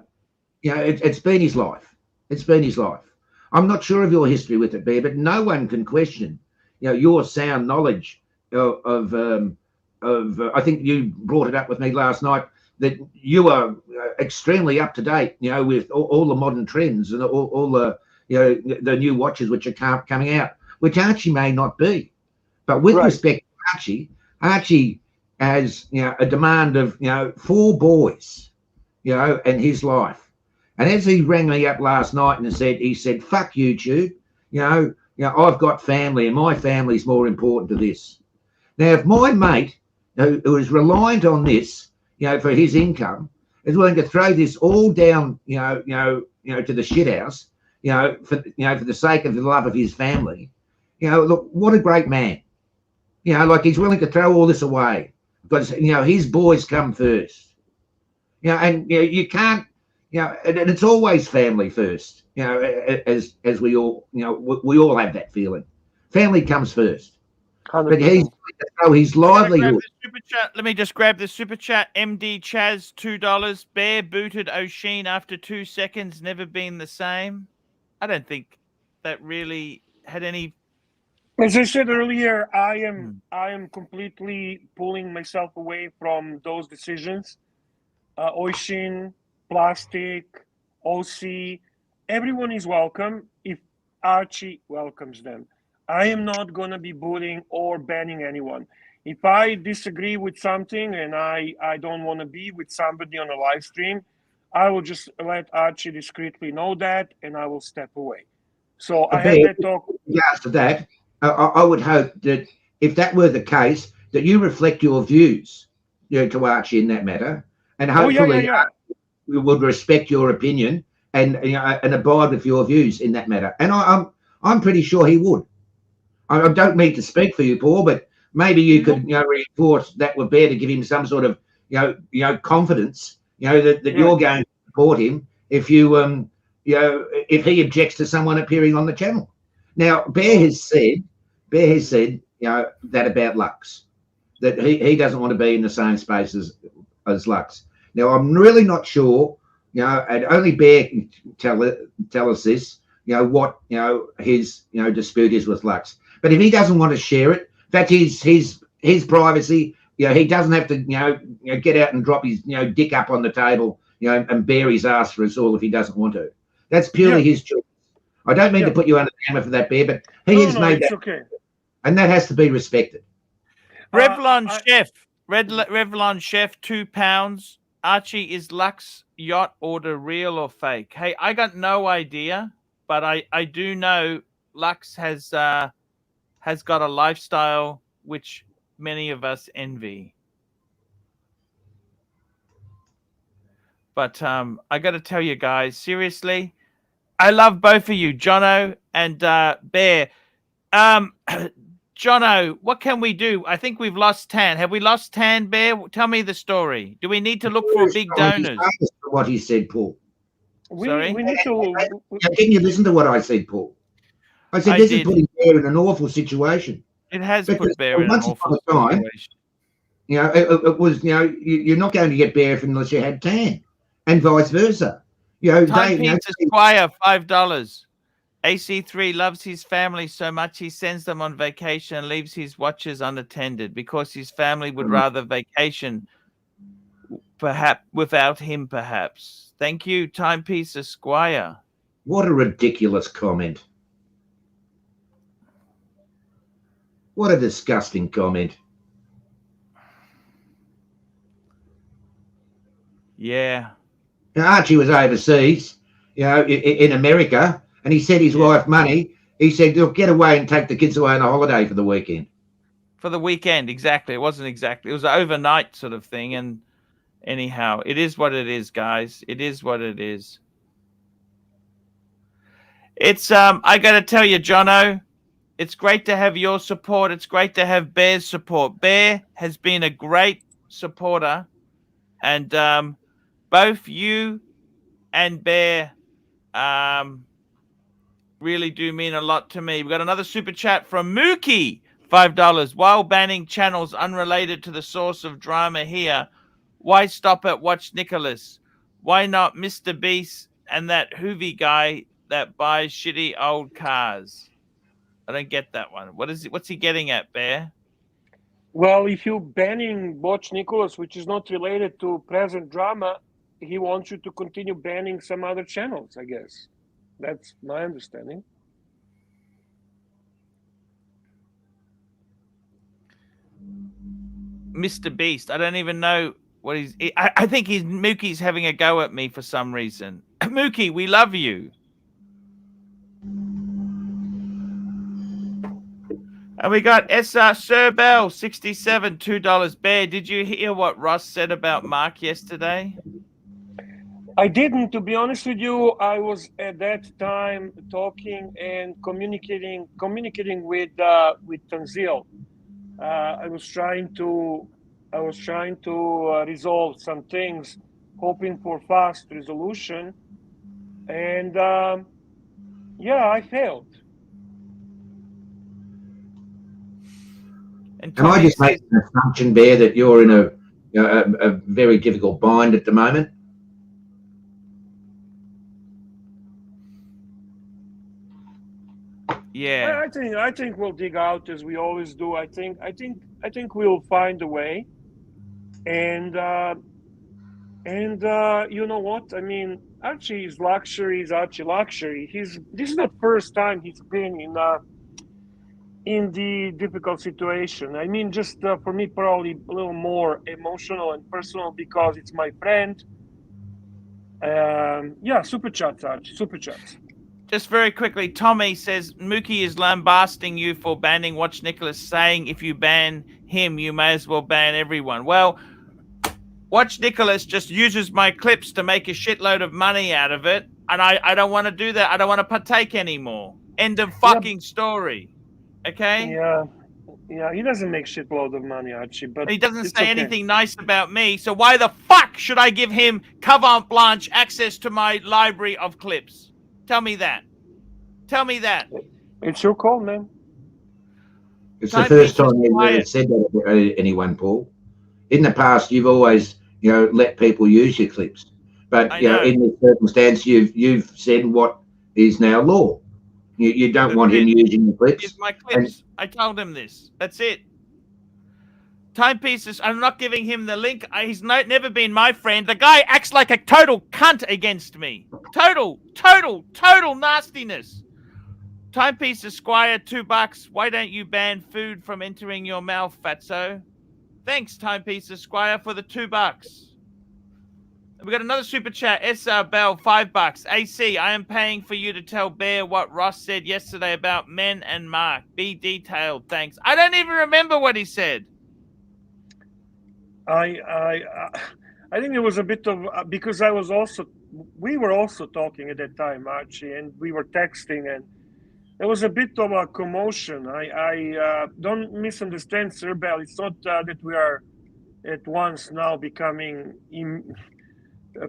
You know, it's been his life. It's been his life. I'm not sure of your history with it, Bear, but no one can question, you know, your sound knowledge of I think you brought it up with me last night, that you are extremely up to date, you know, with all the modern trends and all the, you know, the new watches which are coming out, which Archie may not be. But with respect to Archie has, you know, a demand of, you know, 4 boys, you know, in his life. And as he rang me up last night and he said, fuck YouTube, you know, I've got family and my family's more important to this. Now, if my mate, who is reliant on this, you know, for his income, is willing to throw this all down, you know, to the shithouse, for the sake of the love of his family, You know, look, what a great man. You know, like he's willing to throw all this away because, you know, his boys come first. You know, and you know, you can't, you know, and it's always family first. You know, as we all, you know, we all have that feeling. Family comes first. But he's 100%. his I gotta grab livelihood. the super chat. Let me just grab the super chat. MD Chaz, $2. Bear booted O'Sheen after 2 seconds. Never been the same. I don't think that really had any. As I said earlier, I am completely pulling myself away from those decisions. Oishin, Plastic, OC, everyone is welcome if Archie welcomes them. I am not going to be bullying or banning anyone. If I disagree with something and I don't want to be with somebody on a live stream, I will just let Archie discreetly know that and I will step away. So I had that talk. After that, I would hope that if that were the case, that you reflect your views, you know, to Archie in that matter, and hopefully we would respect your opinion and, you know, and abide with your views in that matter. And I'm pretty sure he would. I don't mean to speak for you, Paul, but maybe you could, you know, reinforce that with Bear to give him some sort of, you know, confidence, you know, that you're going to support him if you, you know, if he objects to someone appearing on the channel. Now, Bear has said, you know, that about Lux, that he doesn't want to be in the same space as Lux. Now, I'm really not sure, you know, and only Bear can tell us this, you know, what, you know, his, you know, dispute is with Lux. But if he doesn't want to share it, that's his privacy. You know, he doesn't have to, you know, get out and drop his, you know, dick up on the table, you know, and bare his ass for us all if he doesn't want to. That's purely his choice. I don't mean to put you under the hammer for that, Bear, but he has made that, okay. and that has to be respected. Revlon Chef, £2. Archie, is Lux yacht order real or fake? Hey, I got no idea, but I do know Lux has got a lifestyle which many of us envy. But I got to tell you guys, seriously, I love both of you, Jono and Bear. Jono, what can we do? I think we've lost Tan. Have we lost Tan, Bear? Tell me the story. Do we need to look for big donors? What he said, Paul. Sorry? We need to. Didn't you listen to what I said, Paul? I said this is putting Bear in an awful situation. It has put Bear in an awful situation. You know, it was, you know, you're not going to get Bear unless you had Tan, and vice versa. You know, Timepiece Esquire, $5. AC3 loves his family so much he sends them on vacation and leaves his watches unattended because his family would rather vacation perhaps without him, perhaps. Thank you, Timepiece Esquire. What a ridiculous comment. What a disgusting comment. Yeah. Now, Archie was overseas, you know, in America, and he sent his wife money. He said, look, get away and take the kids away on a holiday for the weekend. For the weekend, exactly. It wasn't exactly. It was an overnight sort of thing. And anyhow, it is what it is, guys. It is what it is. It's, I got to tell you, Jono, it's great to have your support. It's great to have Bear's support. Bear has been a great supporter. And both you and Bear really do mean a lot to me. We've got another super chat from Mookie, $5. While banning channels unrelated to the source of drama here, why stop at Watch Nicholas? Why not Mr. Beast and that Hoovy guy that buys shitty old cars? I don't get that one. What's he getting at, Bear? Well, if you're banning Watch Nicholas, which is not related to present drama, he wants you to continue banning some other channels, I guess. That's my understanding. Mr. Beast. I don't even know what he's. I think Mookie's having a go at me for some reason. Mookie, we love you. And we got SR Sir Bell, 67, $2. Bear, did you hear what Ross said about Mark yesterday? I didn't, to be honest with you. I was at that time talking and communicating with Tanzil. I was trying to resolve some things, hoping for fast resolution, and yeah, I failed. And Can I Tommy just make says, an assumption, Bear, that you're in a very difficult bind at the moment? yeah. I think we'll dig out as we always do. I think we'll find a way, and you know what? I mean, Archie's luxury is ArchieLuxury. This is not first time he's been in the difficult situation. I mean, just for me, probably a little more emotional and personal because it's my friend. Yeah, super chats, Archie, super chats. Just very quickly, Tommy says Mookie is lambasting you for banning Watch Nicholas, saying if you ban him, you may as well ban everyone. Well, Watch Nicholas just uses my clips to make a shitload of money out of it, and I don't want to do that. I don't want to partake anymore. End of fucking story. Okay? Yeah, he doesn't make shitload of money, Archie, but He doesn't it's say okay. anything nice about me, so why the fuck should I give him carte blanche access to my library of clips? Tell me that. Tell me that. It's your call, man. It's the first time you've ever quiet. said that about anyone, Paul. In the past, you've always, let people use your clips, but in this circumstance, you've said what is now law. You don't want him using the clips. Here's my clips. I told him this. That's it. Timepieces. I'm not giving him the link. He's never been my friend. The guy acts like a total cunt against me. Total nastiness. Timepieces, Squire, $2. Why don't you ban food from entering your mouth, fatso? Thanks, Timepieces, Squire, for the $2. We got another super chat. SR Bell, $5. AC, I am paying for you to tell Bear what Ross said yesterday about men and Mark. Be detailed, thanks. I don't even remember what he said. I think it was a bit of because we were also talking at that time, Archie, and we were texting, and there was a bit of a commotion. I don't misunderstand, Sir Bell. It's not that we are at once now becoming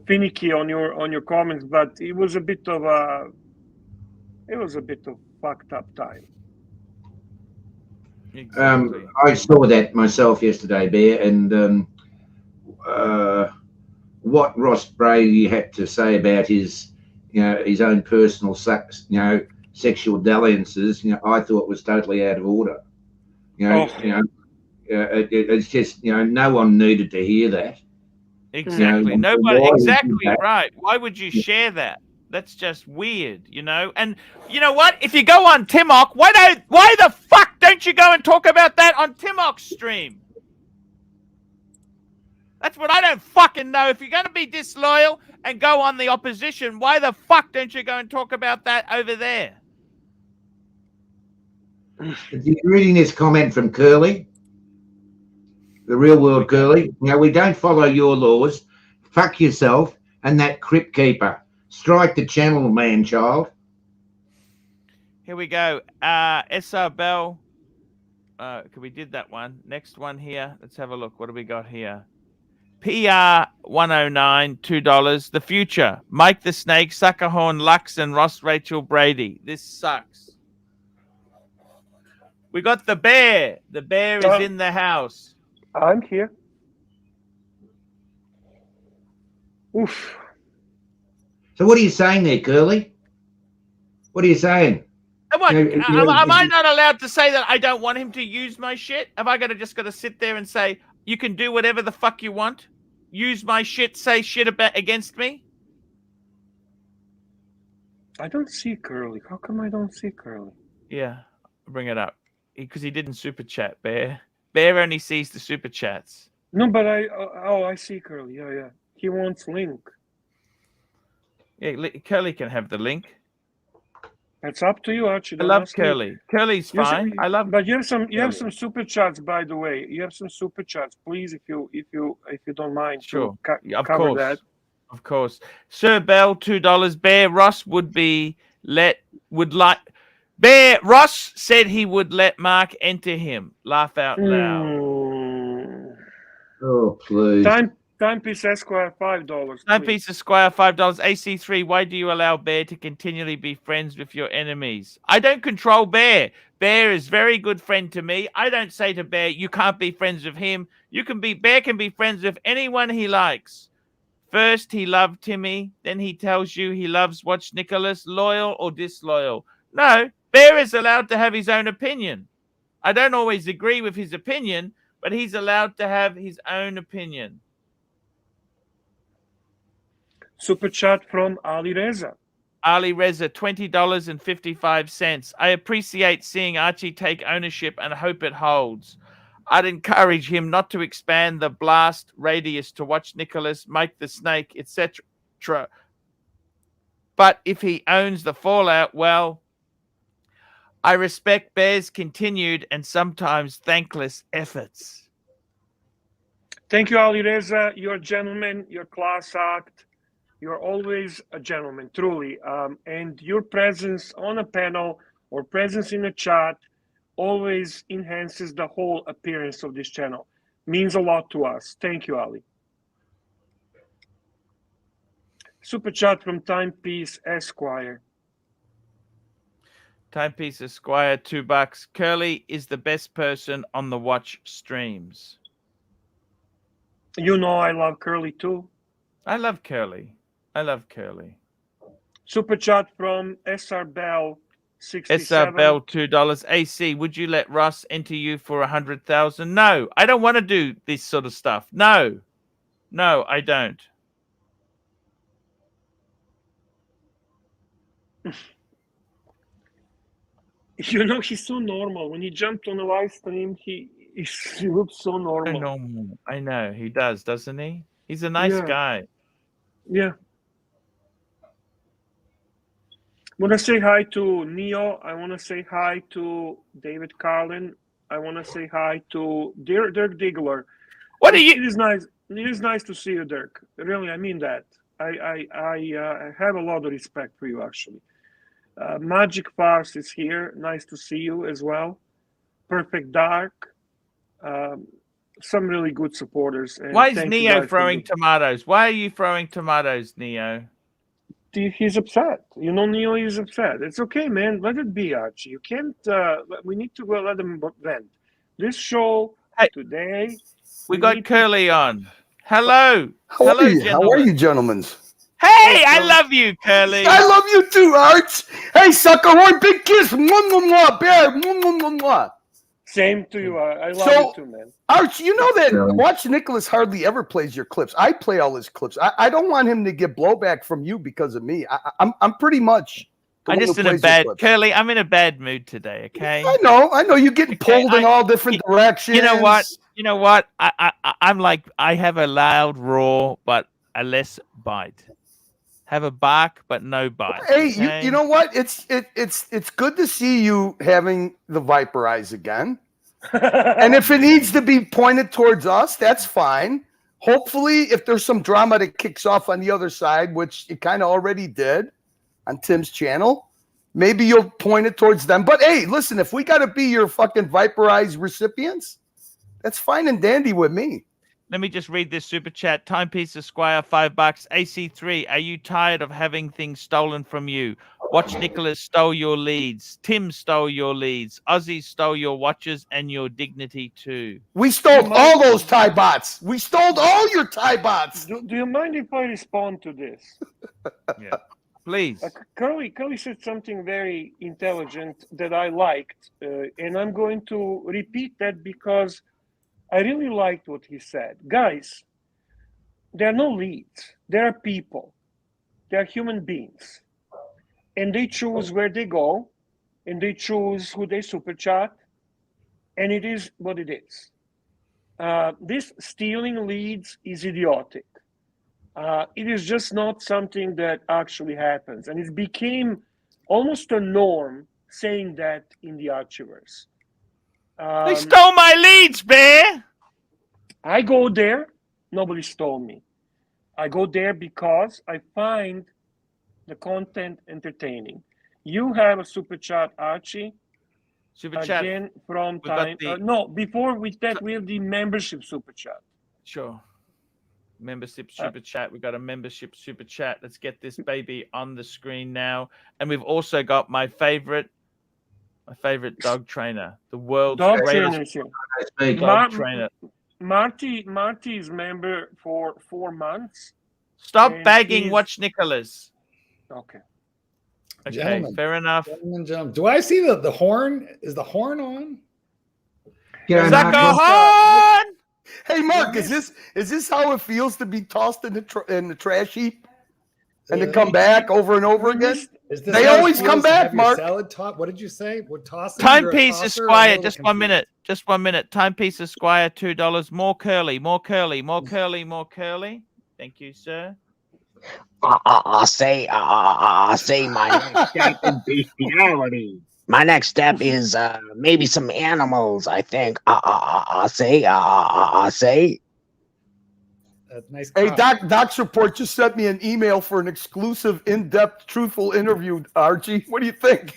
finicky on your comments, but it was a bit of fucked up time. Exactly. I saw that myself yesterday, Bear, and what Ross Brady had to say about his own personal sexual dalliances, I thought was totally out of order. It's just no one needed to hear that. Exactly. Nobody. Exactly right. Why would you share that? That's just weird, And you know what? If you go on Timok, why the fuck don't you go and talk about that on Timok's stream? That's what I don't fucking know. If you're going to be disloyal and go on the opposition, why the fuck don't you go and talk about that over there? You're reading this comment from Curly, the real world Curly. We don't follow your laws. Fuck yourself and that crypt keeper. Strike the channel, man, child. Here we go. SR Bell. We did that one. Next one here. Let's have a look. What do we got here? PR 109, $2. The future. Mike the Snake, Suckerhorn, Lux, and Ross Rachel Brady. This sucks. We got the bear. The bear is in the house. I'm here. Oof. So what are you saying there, Curly? What are you saying? Am I not allowed to say that I don't want him to use my shit? Have I got to sit there and say, you can do whatever the fuck you want? Use my shit, say shit against me? I don't see Curly. How come I don't see Curly? Yeah, bring it up. Because he didn't super chat, Bear. Bear only sees the super chats. No, but I see Curly. Yeah. He wants link. Yeah, Curly can have the link. It's up to you, Archie. I love Curly. Curly's fine. I love. But you have some super chats, by the way. You have some super chats, please, if you don't mind. Sure. Cover that. Of course. Sir Bell, $2. Bear Ross Bear Ross said he would let Mark enter him. Laugh out loud. Oh, please. Timepiece Esquire, $5. Timepiece Esquire, $5. AC3, why do you allow Bear to continually be friends with your enemies? I don't control Bear. Bear is very good friend to me. I don't say to Bear, you can't be friends with him. Bear can be friends with anyone he likes. First, he loved Timmy. Then he tells you he loves Watch Nicholas, loyal or disloyal. No, Bear is allowed to have his own opinion. I don't always agree with his opinion, but he's allowed to have his own opinion. Super chat from Ali Reza. Ali Reza, $20.55. I appreciate seeing Archie take ownership and hope it holds. I'd encourage him not to expand the blast radius to Watch Nicholas, Mike the Snake, etc. But if he owns the Fallout, well, I respect Bear's continued and sometimes thankless efforts. Thank you, Ali Reza. You're a gentleman. You're class act. You're always a gentleman, truly. And your presence on a panel or presence in a chat always enhances the whole appearance of this channel. Means a lot to us. Thank you, Ali. Super chat from Timepiece Esquire. Timepiece Esquire, $2. Curly is the best person on the watch streams. You know I love Curly too. I love Curly. Super chat from SR Bell, 67. SR Bell, $2. AC, would you let Russ enter you for 100,000? No, I don't want to do this sort of stuff. No, I don't. You know, he's so normal. When he jumped on the live stream, he looks so normal. Normal. I know, he does, doesn't he? He's a nice guy. Yeah. I want to say hi to Neo. I want to say hi to David Carlin. I want to say hi to Dirk Diggler. What are you? It is nice. It is nice to see you, Dirk. Really, I mean that. I have a lot of respect for you, actually. Magic Farce is here. Nice to see you as well. Perfect Dark. Some really good supporters. And why is Neo throwing tomatoes? Why are you throwing tomatoes, Neo? He's upset. You know, Neo is upset. It's okay, man. Let it be, Archie. You can't. We need to let him vent. This show today. We got Curly on. Hello. How are you, gentlemen? Hey, I love you, Curly. I love you too, Arch. Hey, sucker horn, big kiss. Mwah, mwah, mwah, bear. Mwah, mwah, mwah, mwah. Same to you. I love you too, man. Arch, you know that Watch Nicholas hardly ever plays your clips. I play all his clips. I don't want him to get blowback from you because of me. I'm pretty much. I'm just in a bad Curly. I'm in a bad mood today. Okay. I know. You're getting pulled in all different directions. You know what? I'm like I have a loud roar, but a less bite. Have a bark, but no bite. Hey, okay? you know what? It's good to see you having the viper eyes again. And if it needs to be pointed towards us, that's fine. Hopefully, if there's some drama that kicks off on the other side, which it kind of already did on Tim's channel, maybe you'll point it towards them. But hey, listen, if we got to be your fucking viper eyes recipients, that's fine and dandy with me. Let me just read this super chat. Timepiece Esquire, $5. AC3, are you tired of having things stolen from you? Watch Nicholas stole your leads. Tim stole your leads. Ozzy stole your watches and your dignity too. We stole all those tie bots. We stole all your tie bots. Do you mind if I respond to this? Yeah, please. Curly said something very intelligent that I liked, and I'm going to repeat that because I really liked what he said. Guys, there are no leads. There are people. They are human beings. And they choose where they go, and they choose who they super chat, and it is what it is. This stealing leads is idiotic. It is just not something that actually happens. And it became almost a norm saying that in the Archieverse. They stole my leads, Bear. I go there. Nobody stole me. I go there because I find the content entertaining. You have a super chat, Archie. Super chat. Again from We've got time. the- No, before with that, we have the membership super chat. Sure. Membership super chat. We've got a membership super chat. Let's get this baby on the screen now. And we've also got my favorite dog trainer, the world's Dog greatest trainers, Speak. dog trainer. Marty is member for 4 months. Stop And bagging he's- Watch Nicholas. Okay. Okay, Gentlemen. fair enough. Gentlemen. Do I see the horn? Is the horn on? G'day, Sucker Mark. horn! Hey, Mark, is this how it feels to be tossed in the trash heap and to come back over and over again? Is this They how it always feels come to back, have your Mark. Salad top. What did you say? What tossing? You're a Timepiece tosser? I'm a Esquire, little just 1 confused. minute. Just 1 minute. Timepiece Esquire, $2. More curly, more curly, more curly, more curly. Thank you, sir. I say my next step is bestiality. My next step is maybe some animals. I think. I say. Nice. Hey, cock. Doc's Report just sent me an email for an exclusive, in-depth, truthful interview, Archie. What do you think?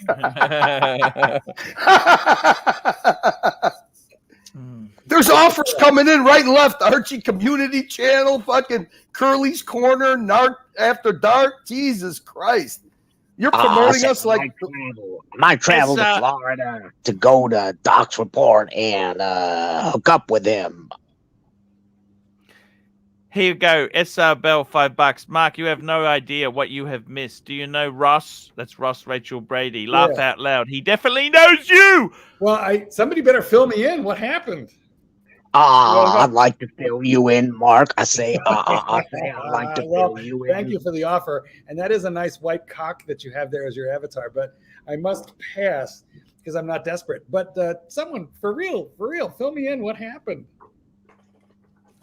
There's offers coming in right and left. Archie Community Channel, fucking Curly's Corner, NARK After Dark. Jesus Christ. You're promoting us like... I might travel It's, to Florida to go to Doc's Report and hook up with him. Here you go. SR Bell, $5. Mark, you have no idea what you have missed. Do you know Ross? That's Ross Rachel Brady. Laugh out loud. He definitely knows you. Well, somebody better fill me in. What happened? I'd like to fill you in, Mark. I say, I'd like to fill you in. Thank you for the offer. And that is a nice white cock that you have there as your avatar. But I must pass because I'm not desperate. But someone, for real, fill me in. What happened?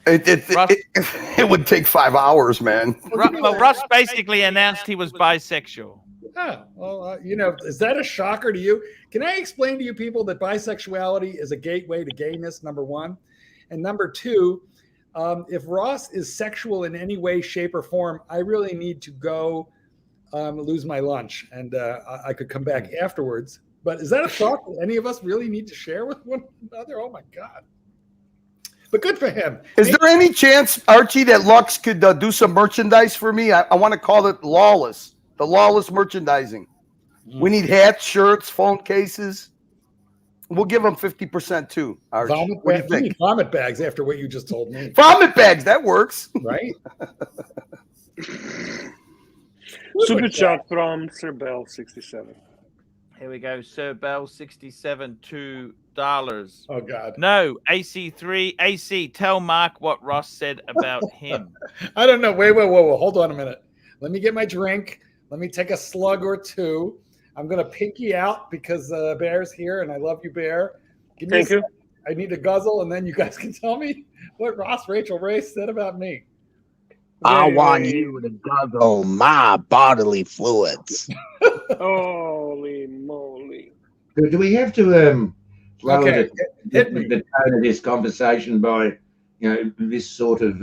It would take 5 hours, man. Well, Ross basically announced he was bisexual. Ah, well, is that a shocker to you? Can I explain to you people that bisexuality is a gateway to gayness, number one? And number two, if Ross is sexual in any way, shape, or form, I really need to go lose my lunch, and I could come back afterwards. But is that a thought that any of us really need to share with one another? Oh, my God. But good for him. Is there any chance, Archie, that Lux could do some merchandise for me? I want to call it Lawless, the Lawless merchandising. We need hats, shirts, phone cases. We'll give them 50% too, Archie. Vomit, you need vomit bags after what you just told me. Vomit bags, that works. Right? Super chat from Sir Bell 67. Here we go. Sir Bell, 67, $2. Oh, God. No, AC3. AC, tell Mark what Ross said about him. I don't know. Wait. Hold on a minute. Let me get my drink. Let me take a slug or two. I'm going to pinky out because Bear's here, and I love you, Bear. Thank you. I need to guzzle, and then you guys can tell me what Ross Rachel Ray said about me. I want you to guzzle my bodily fluids. Holy moly. Do we have to lower Okay, hit me. the tone of this conversation by, this sort of,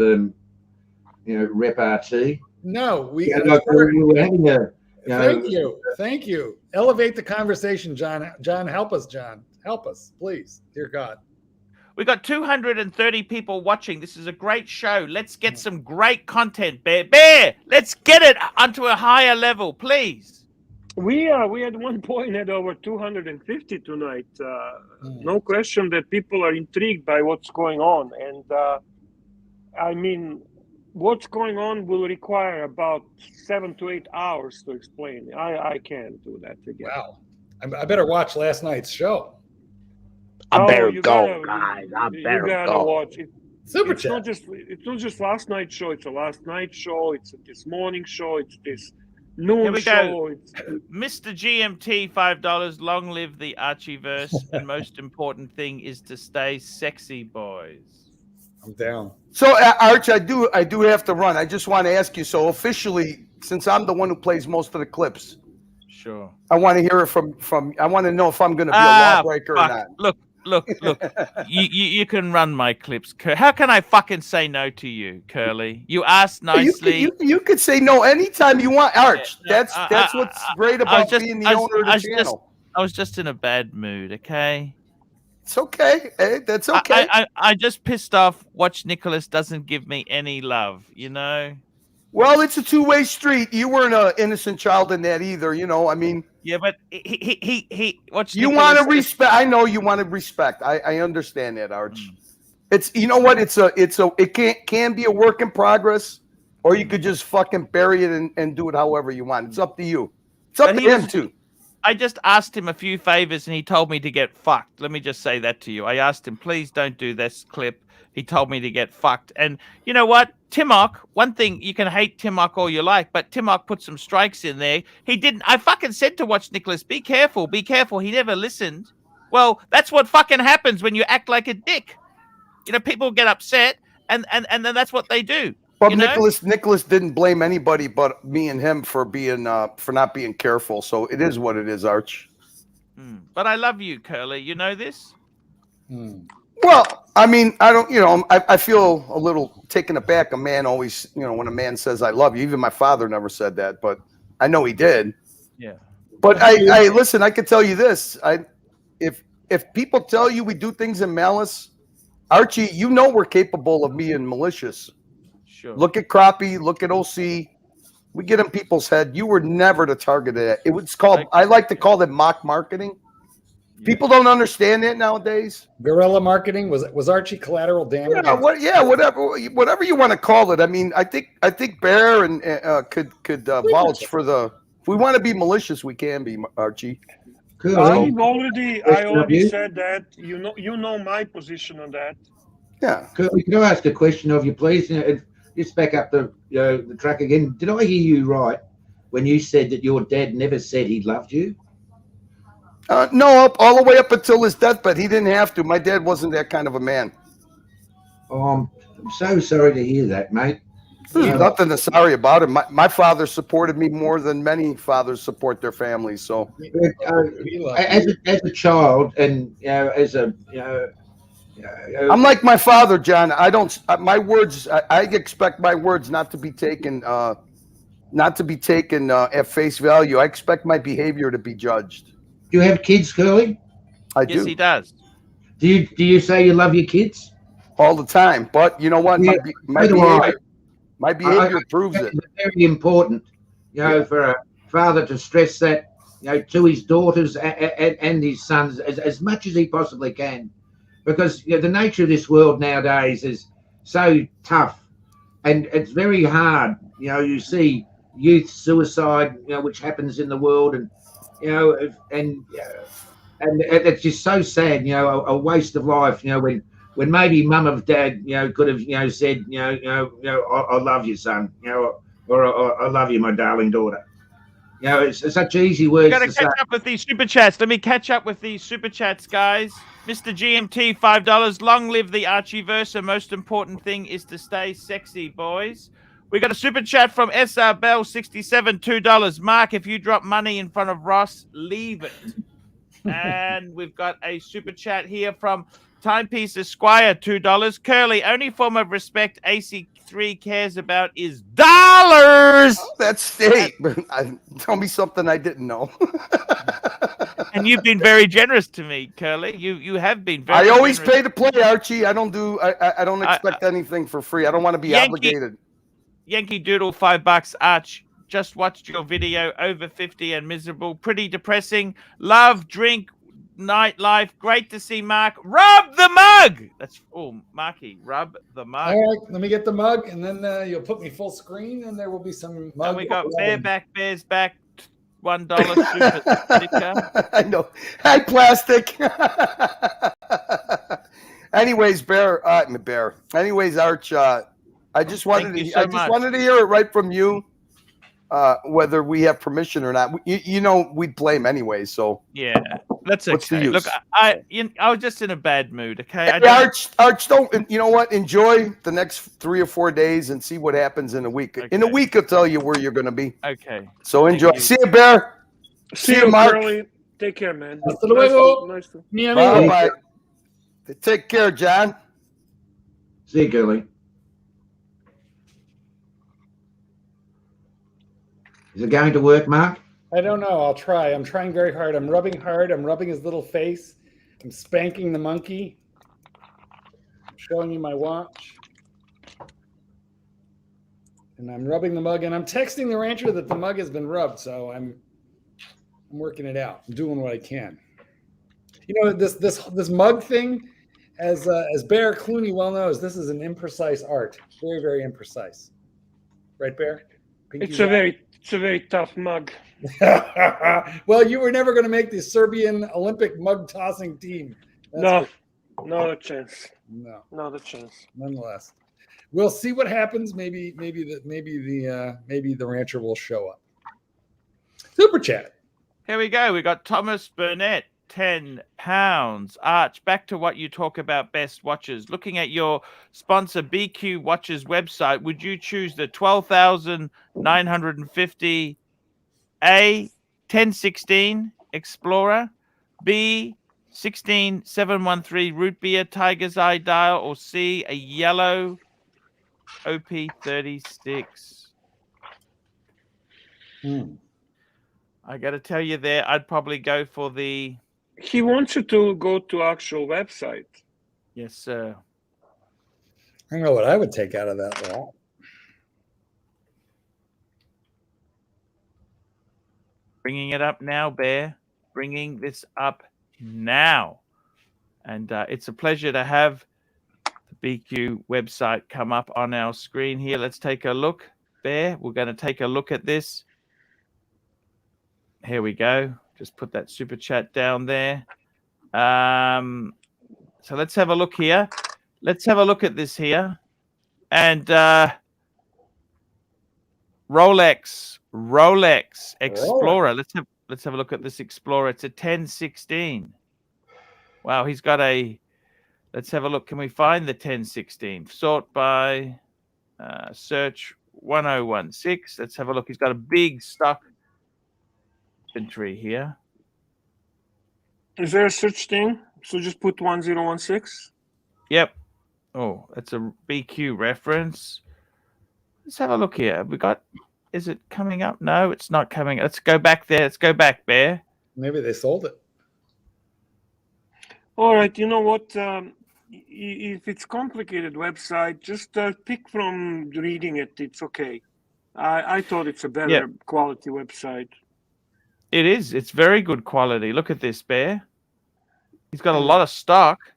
repartee? No, we. Like we were having a. Thank you. Elevate the conversation, John. John, help us, John. Help us, please. Dear God. We got 230 people watching. This is a great show. Let's get some great content, Bear. Bear, let's get it onto a higher level, please. We at one point had over 250 tonight. No question that people are intrigued by what's going on. And I mean, what's going on will require about 7 to 8 hours to explain. I can't do that again. Wow. I better watch last night's show. I better you go, gotta- guys. I You better gotta go. watch it. Super It's chat. not just last night's show. It's a last night show. It's this morning show. It's this Here noon we show. go. It's, Mr. GMT, $5. Long live the Archieverse. And most important thing is to stay sexy, boys. I'm down. So, Arch, I do have to run. I just want to ask you. So, officially, since I'm the one who plays most of the clips, Sure. I want to hear it from. I want to know if I'm going to be a lawbreaker or fuck. not. Look, look. You can run my clips. How can I fucking say no to you, Curly? You asked nicely. You could say no anytime you want, Arch. Yeah, That's what's great about being the owner of the channel. I was just in a bad mood. Okay. It's okay. Hey, that's okay. I just pissed off. Watch Nicholas doesn't give me any love. You know. Well, it's a two-way street. You weren't an innocent child in that either. You know, I mean. Yeah, but he watch. You want to respect. I know you want to respect. I understand that, Arch. It's, you know what? It can be a work in progress, or you could just fucking bury it and do it however you want. It's up to you. It's up to him too. I just asked him a few favors and he told me to get fucked. Let me just say that to you. I asked him, please don't do this clip. He told me to get fucked. And you know what? Timok, one thing, you can hate Timok all you like, but Timok put some strikes in there. He didn't. I fucking said to Watch Nicholas, be careful, be careful. He never listened. Well, that's what fucking happens when you act like a dick. You know, people get upset and then that's what they do. But Nicholas didn't blame anybody but me and him for not being careful. So it is what it is, Arch. But I love you, Curly. You know this? Well, I mean, I don't, I feel a little taken aback. A man always, when a man says I love you, even my father never said that, but I know he did. Yeah. But I listen, I can tell you this. If people tell you we do things in malice, Archie, we're capable of being malicious. Sure. Look at Crappie, look at OC. We get in people's head. You were never the target of that. It was called, I like to call it mock marketing. People don't understand that nowadays. Guerrilla marketing, was Archie collateral damage? Yeah, whatever you want to call it. I mean, I think Bear and could vouch for the. If we want to be malicious, we can be, Archie. Cool. I already said that. You know my position on that. Yeah. Could I ask a question of you, please? Just back up the track again. Did I hear you right when you said that your dad never said he loved you? No, all the way up until his deathbed. He didn't have to. My dad wasn't that kind of a man. Oh, I'm so sorry to hear that, mate. There's nothing to sorry about it. My father supported me more than many fathers support their families. So, as a child, and I'm like my father, John. I don't. My words. I expect my words not to be taken. At face value. I expect my behavior to be judged. Do you have kids, Curly? I do. Yes, he does. Do you say you love your kids? All the time. But you know what? Yeah, my behavior proves it. It's very important, for a father to stress that, to his daughters and his sons as much as he possibly can, because the nature of this world nowadays is so tough, and it's very hard. You see youth suicide, which happens in the world, and and it's just so sad. A waste of life. When maybe mum or dad, could have, said, I love you, son, or I love you, my darling daughter. It's such easy words. Got to catch up with these super chats. Let me catch up with these super chats, guys. Mr. GMT, $5. Long live the Archieverse. The most important thing is to stay sexy, boys. We got a super chat from SR Bell, 67, $2. Mark, if you drop money in front of Ross, leave it. And we've got a super chat here from Timepiece Esquire, $2. Curly, only form of respect AC3 cares about is dollars. Oh, that's state. Tell me something I didn't know. And you've been very generous to me, Curly. You have been very I always generous. pay to play, Archie. I don't expect anything for free. I don't want to be obligated. Yankee Doodle, $5. Arch, just watched your video, over 50 and miserable. Pretty depressing. Love, drink, nightlife. Great to see Mark. Rub the mug. That's Marky. Rub the mug. All right, let me get the mug, and then you'll put me full screen, and there will be some mug. And we got Bareback, Bears Back, $1 super sticker. I know. Hi, plastic. Anyways, Bear. Anyways, Arch. I just wanted to hear it right from you. Whether we have permission or not, we'd blame anyway. So yeah, that's okay. What's the use? Look, I was just in a bad mood. Okay, Arch, don't. You know what? Enjoy the next 3 or 4 days and see what happens in a week. Okay. In a week, I'll tell you where you're going to be. Okay. So enjoy. See you, Bear. See you, Mark. Take care, man. Hasta luego. Nice to. Bye. Take care, John. See you, Gurley. Is it going to work, Mark? I don't know. I'll try. I'm trying very hard. I'm rubbing hard. I'm rubbing his little face. I'm spanking the monkey. I'm showing you my watch. And I'm rubbing the mug. And I'm texting the rancher that the mug has been rubbed. So I'm working it out. I'm doing what I can. You know, this mug thing, as Bear Clooney well knows, this is an imprecise art. Very, very imprecise. Right, Bear? It's a very tough mug. Well, you were never going to make the Serbian Olympic mug tossing team. No, not a chance. No, not a chance. Nonetheless, we'll see what happens. Maybe the rancher will show up. Super chat. Here we go. We got Thomas Burnett, £10. Arch, back to what you talk about best watches. Looking at your sponsor BQ Watches website, would you choose the 12,950 A 1016 Explorer, B 16713 Root Beer Tiger's Eye Dial, or C a yellow OP36? I got to tell you there, I'd probably go for the... He wants you to go to actual website. Yes, sir. I don't know what I would take out of that though. Bringing it up now, Bear. Bringing this up now. And it's a pleasure to have the BQ website come up on our screen here. Let's take a look, Bear. We're going to take a look at this. Here we go. Just put that super chat down there. So let's have a look here. Let's have a look at this here. And Rolex Explorer. Let's have a look at this Explorer. It's a 1016. Wow, he's got a... Let's have a look. Can we find the 1016? Sort by search 1016. Let's have a look. He's got a big stock inventory here. Is there a such thing? So just put 1016. Yep. Oh, that's a BQ reference. Let's have a look here. We got... Is it coming up? No, it's not coming. Let's go back there. Let's go back, Bear. Maybe they sold it. All right. You know what? If it's complicated website, just pick from reading it. It's okay. I thought it's a better quality website. It is. It's very good quality. Look at this, Bear. He's got a lot of stock.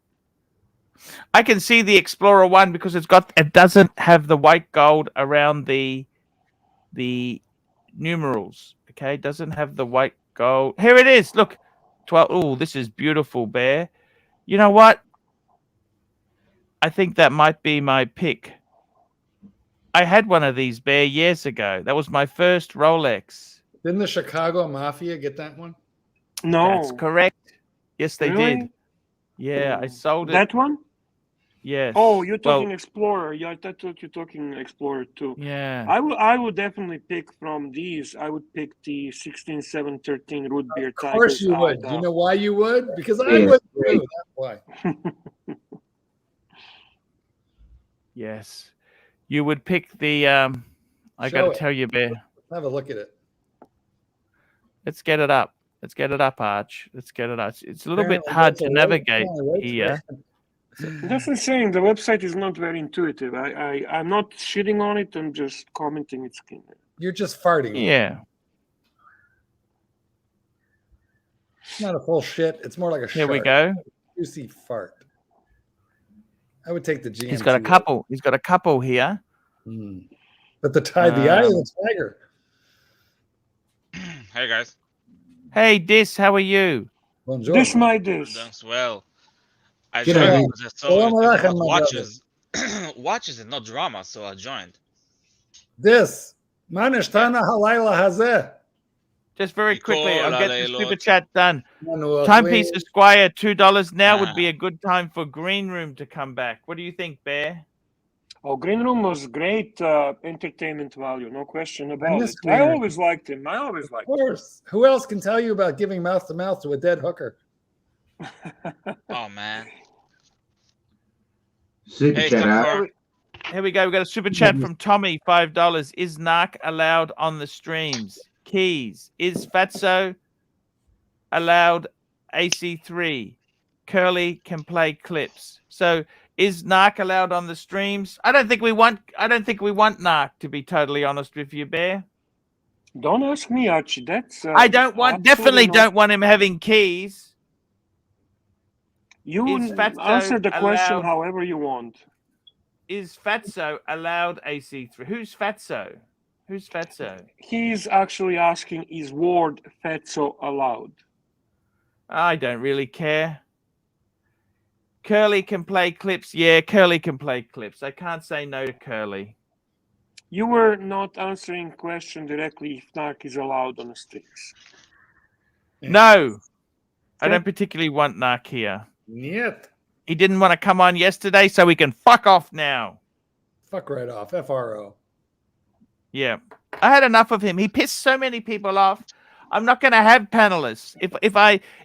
I can see the Explorer 1 because it doesn't have the white gold around the numerals. Okay, doesn't have the white gold. Here it is. Look, 12. Oh, this is beautiful, Bear. You know what? I think that might be my pick. I had one of these, Bear, years ago. That was my first Rolex. Didn't the Chicago Mafia get that one? No, that's correct. Yes, they did. Yeah, I sold it. That one? Yes. Oh, you're talking Explorer. Yeah, I thought you're talking Explorer too. Yeah. I would definitely pick from these. I would pick the 16713 Root Beer Tiger. Of course you would. You know why you would? Because I would too. That's why. Yes. You would pick the I got to tell you, Bear. Have a look at it. Let's get it up. Let's get it up, Arch. Let's get it up. It's a little bit hard to navigate here. That's the saying. The website is not very intuitive. I'm not shitting on it. I'm just commenting its skin. You're just farting. Yeah. It's not a full shit. It's more like a Here we go. Juicy fart. I would take the GMT. He's got a couple. He's got a couple here. But the eye of the tiger. Hey guys. Hey, Dis, how are you? Bonjour. This my this. Thanks. Well, I Good joined idea. because I saw watches, watches and not drama, so I joined. This manishtana halayla hazeh. Just very quickly, I'll get the Nicola super chat done. Manuel, Timepiece please. Esquire, $2. Now would be a good time for Green Room to come back. What do you think, Bear? Oh, Green Room was great entertainment value, no question about it. Green I Room. always liked him. I always liked Of course. Who else can tell you about giving mouth to mouth to a dead hooker? Oh man. Super Hey, chat. Sakura. Here we go. We got a super chat from Tommy, $5. Is NARK allowed on the streams? Keys. Is Fatso allowed AC3? Curly can play clips. So is NARK allowed on the streams? I don't think we want NARK, to be totally honest with you, Bear. Don't ask me, Archie. That's I don't want definitely not... don't want him having keys. You Is Fatso answer the question allowed? however you want. Is Fatso allowed AC3? Who's Fatso? Who's Fatso? He's actually asking, is word Fatso allowed? I don't really care. Curly can play clips. Yeah, Curly can play clips. I can't say no to Curly. You were not answering question directly if NARK is allowed on the streams. No, I don't particularly want NARK here. Yet. He didn't want to come on yesterday, so we can fuck off now. Fuck right off. FRO. Yeah, I had enough of him. He pissed so many people off. I'm not going to have panelists.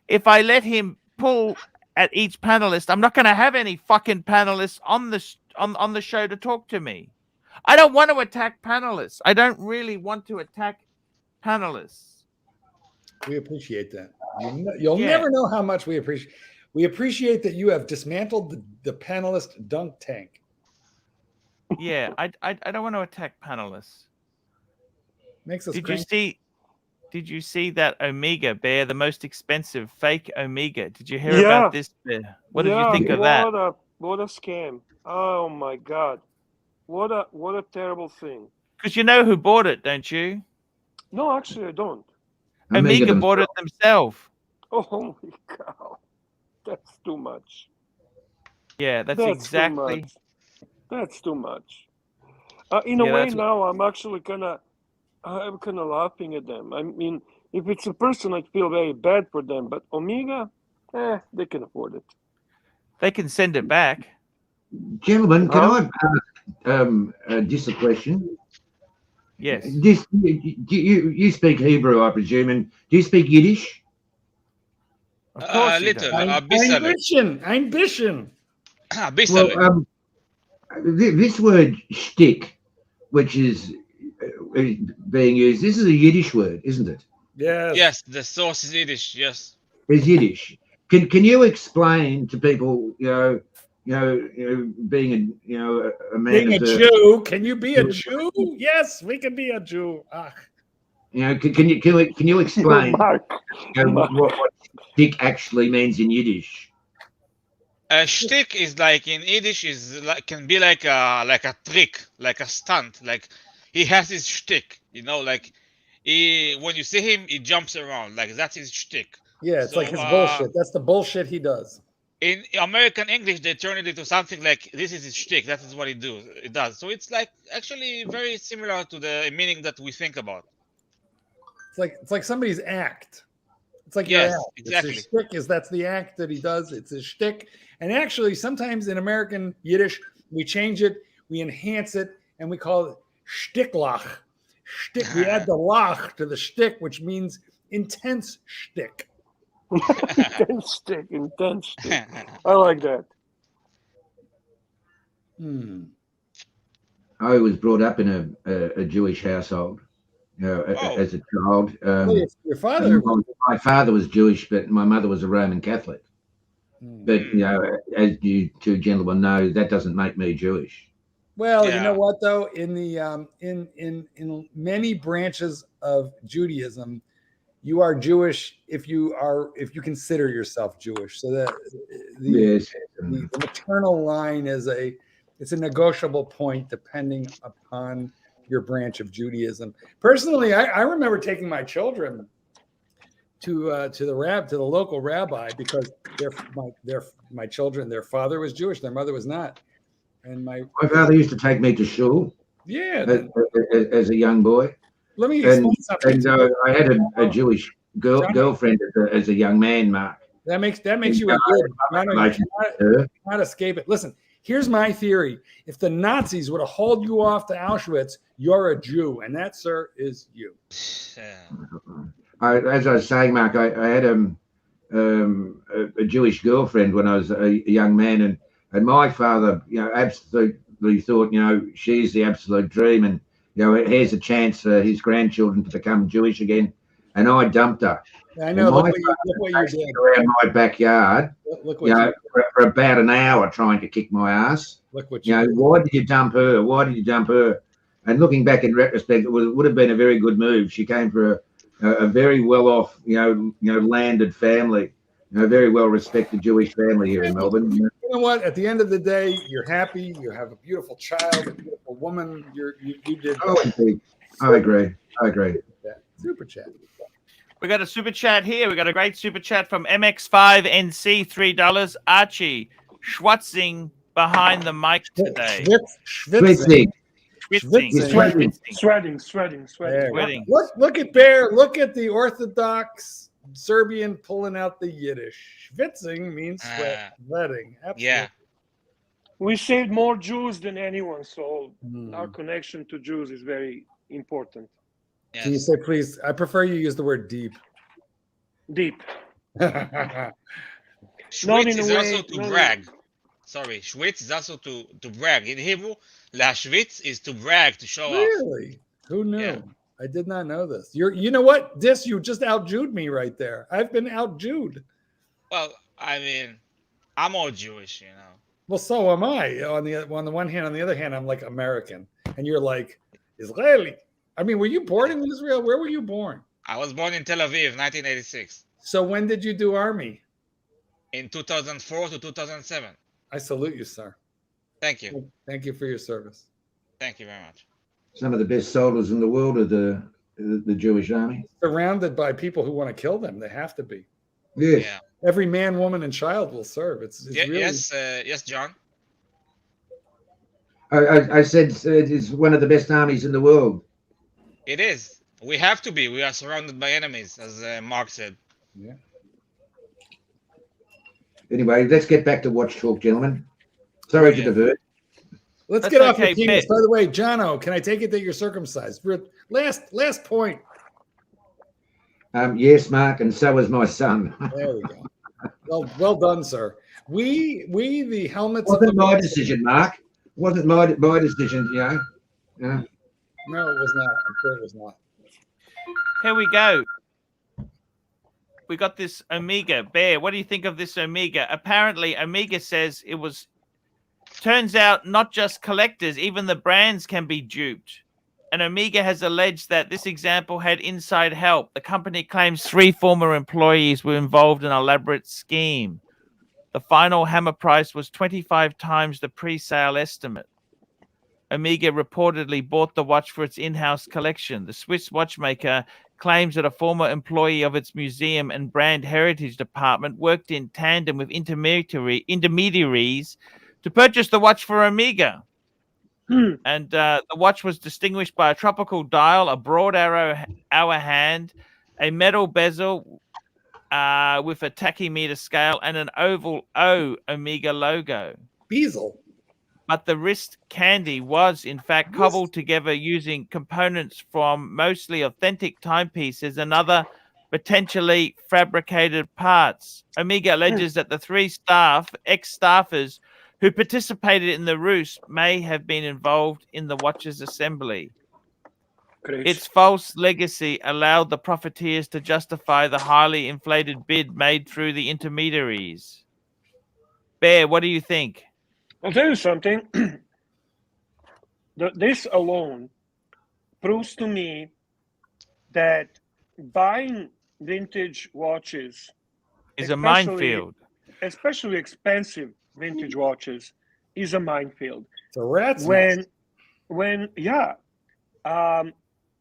If I let him pull at each panelist, I'm not going to have any fucking panelists on the show to talk to me. I don't want to attack panelists. I don't really want to attack panelists. We appreciate that. You'll never know how much we appreciate. We appreciate that you have dismantled the panelist dunk tank. Yeah, I don't want to attack panelists. Makes us. Did you see that Omega, Bear, the most expensive fake Omega? Did you hear about this, Bear? What did you think of that? What a scam! Oh my god, what a terrible thing. Because you know who bought it, don't you? No, actually, I don't. Omega bought it themselves. Oh my god, that's too much. Yeah, that's exactly. That's too much. In a way, now I'm actually kind of laughing at them. I mean, if it's a person, I feel very bad for them. But Omega, they can afford it. They can send it back. Gentlemen, can I ask just a question? Yes. You speak Hebrew, I presume, and do you speak Yiddish? Of course, little. Ein bisschen. Well, this word shtick, which is being used, this is a Yiddish word, isn't it? Yes. Yes, the source is Yiddish. Yes. It's Yiddish. Can you explain to people, being a man, being a Jew? Can you be a Jew? Yes, we can be a Jew. Can you explain what shtick actually means in Yiddish? A shtick is like in Yiddish can be like a trick, like a stunt. Like he has his shtick, like when you see him, he jumps around. Like that's his shtick. Yeah, it's like his bullshit. That's the bullshit he does. In American English, they turn it into something like this is his shtick. That is what he does. So it's like actually very similar to the meaning that we think about. It's like somebody's act. It's like yes, your act. exactly. It's his shtick. That's the act that he does. It's his shtick. And actually, sometimes in American Yiddish, we change it, we enhance it, and we call it shticklach. Shtick. We add the lach to the shtick, which means intense shtick. intense shtick. I like that. I was brought up in a Jewish household, as a child. Your father? My father was Jewish, but my mother was a Roman Catholic. But as you two gentlemen know, that doesn't make me Jewish. Well, you know what though? In the in many branches of Judaism, you are Jewish if you consider yourself Jewish. So that the maternal line is it's a negotiable point depending upon your branch of Judaism. Personally, I remember taking my children to the local rabbi because my children, their father was Jewish, their mother was not. And my father used to take me to shul. Yeah, as a young boy. Let me explain something. And I had a Jewish girlfriend as a young man, Mark. That makes you a good. Not escape it. Listen, here's my theory. If the Nazis would have hauled you off to Auschwitz, you're a Jew, and that, sir, is you. As I was saying, Mark, I had a Jewish girlfriend when I was a young man, And my father, absolutely thought, she's the absolute dream, and here's a chance for his grandchildren to become Jewish again. And I dumped her. I know. Look what you did around my backyard. Look what you for about an hour trying to kick my ass. Look what you did. Why did you dump her? Why did you dump her? And looking back in retrospect, it would have been a very good move. She came from a very well-off, landed family, very well-respected Jewish family here in Melbourne. You know what? At the end of the day, you're happy. You have a beautiful child, a beautiful woman. You did. Oh, indeed. I agree. Super chat. We got a super chat here. We got a great super chat from MX5NC, $3. Archie Schwatzing behind the mic today. Schwitzing. Sweating. Look at Bear. Look at the Orthodox Serbian pulling out the Yiddish. Schwitzing means sweating. Absolutely. Yeah. We saved more Jews than anyone, so our connection to Jews is very important. Yes. Can you say, please? I prefer you use the word deep. Deep. Schwitz is also to brag. Sorry, Schwitz is also to brag. In Hebrew, Lashwitz is to brag, to show off. Really? Who knew? Yeah. I did not know this. You know what? You just out-Jewed me right there. I've been out-Jewed. Well, I mean, I'm all Jewish, Well, so am I. On the one hand, on the other hand, I'm like American, and you're like Israeli. I mean, were you born in Israel? Where were you born? I was born in Tel Aviv, 1986. So when did you do Army? In 2004 to 2007. I salute you, sir. Thank you. Thank you for your service. Thank you very much. Some of the best soldiers in the world are the Jewish army. Surrounded by people who want to kill them. They have to be. Yes. Yeah. Every man, woman, and child will serve. It's really... Yes, John. I said it's one of the best armies in the world. It is. We have to be. We are surrounded by enemies, as Mark said. Yeah. Anyway, let's get back to watch talk, gentlemen. Sorry to divert. Let's That's get off okay, the penis. By the way, Jono, can I take it that you're circumcised? Last point. Yes, Mark, and so is my son. There we go. Well done, sir. We the helmets. Wasn't my decision, Mark. Wasn't my decision, Yeah. No, it was not. I'm sure it was not. Here we go. We got this Omega. Bear, what do you think of this Omega? Apparently, Omega says turns out not just collectors, even the brands can be duped. And Omega has alleged that this example had inside help. The company claims 3 former employees were involved in an elaborate scheme. The final hammer price was 25 times the pre-sale estimate. Omega reportedly bought the watch for its in-house collection. The Swiss watchmaker claims that a former employee of its museum and brand heritage department worked in tandem with intermediaries to purchase the watch for Omega. And the watch was distinguished by a tropical dial, a broad hour hand, a metal bezel with a tachymeter scale, and an oval O Omega logo. Bezel. But the wrist candy was, in fact, cobbled together using components from mostly authentic timepieces and other potentially fabricated parts. Omega alleges that the 3 ex-staffers who participated in the ruse may have been involved in the watch's assembly. Great. Its false legacy allowed the profiteers to justify the highly inflated bid made through the intermediaries. Bear, what do you think? I'll tell you something. This alone proves to me that buying vintage watches Is a minefield. Especially expensive vintage watches, is a minefield. It's a rat's When nest. On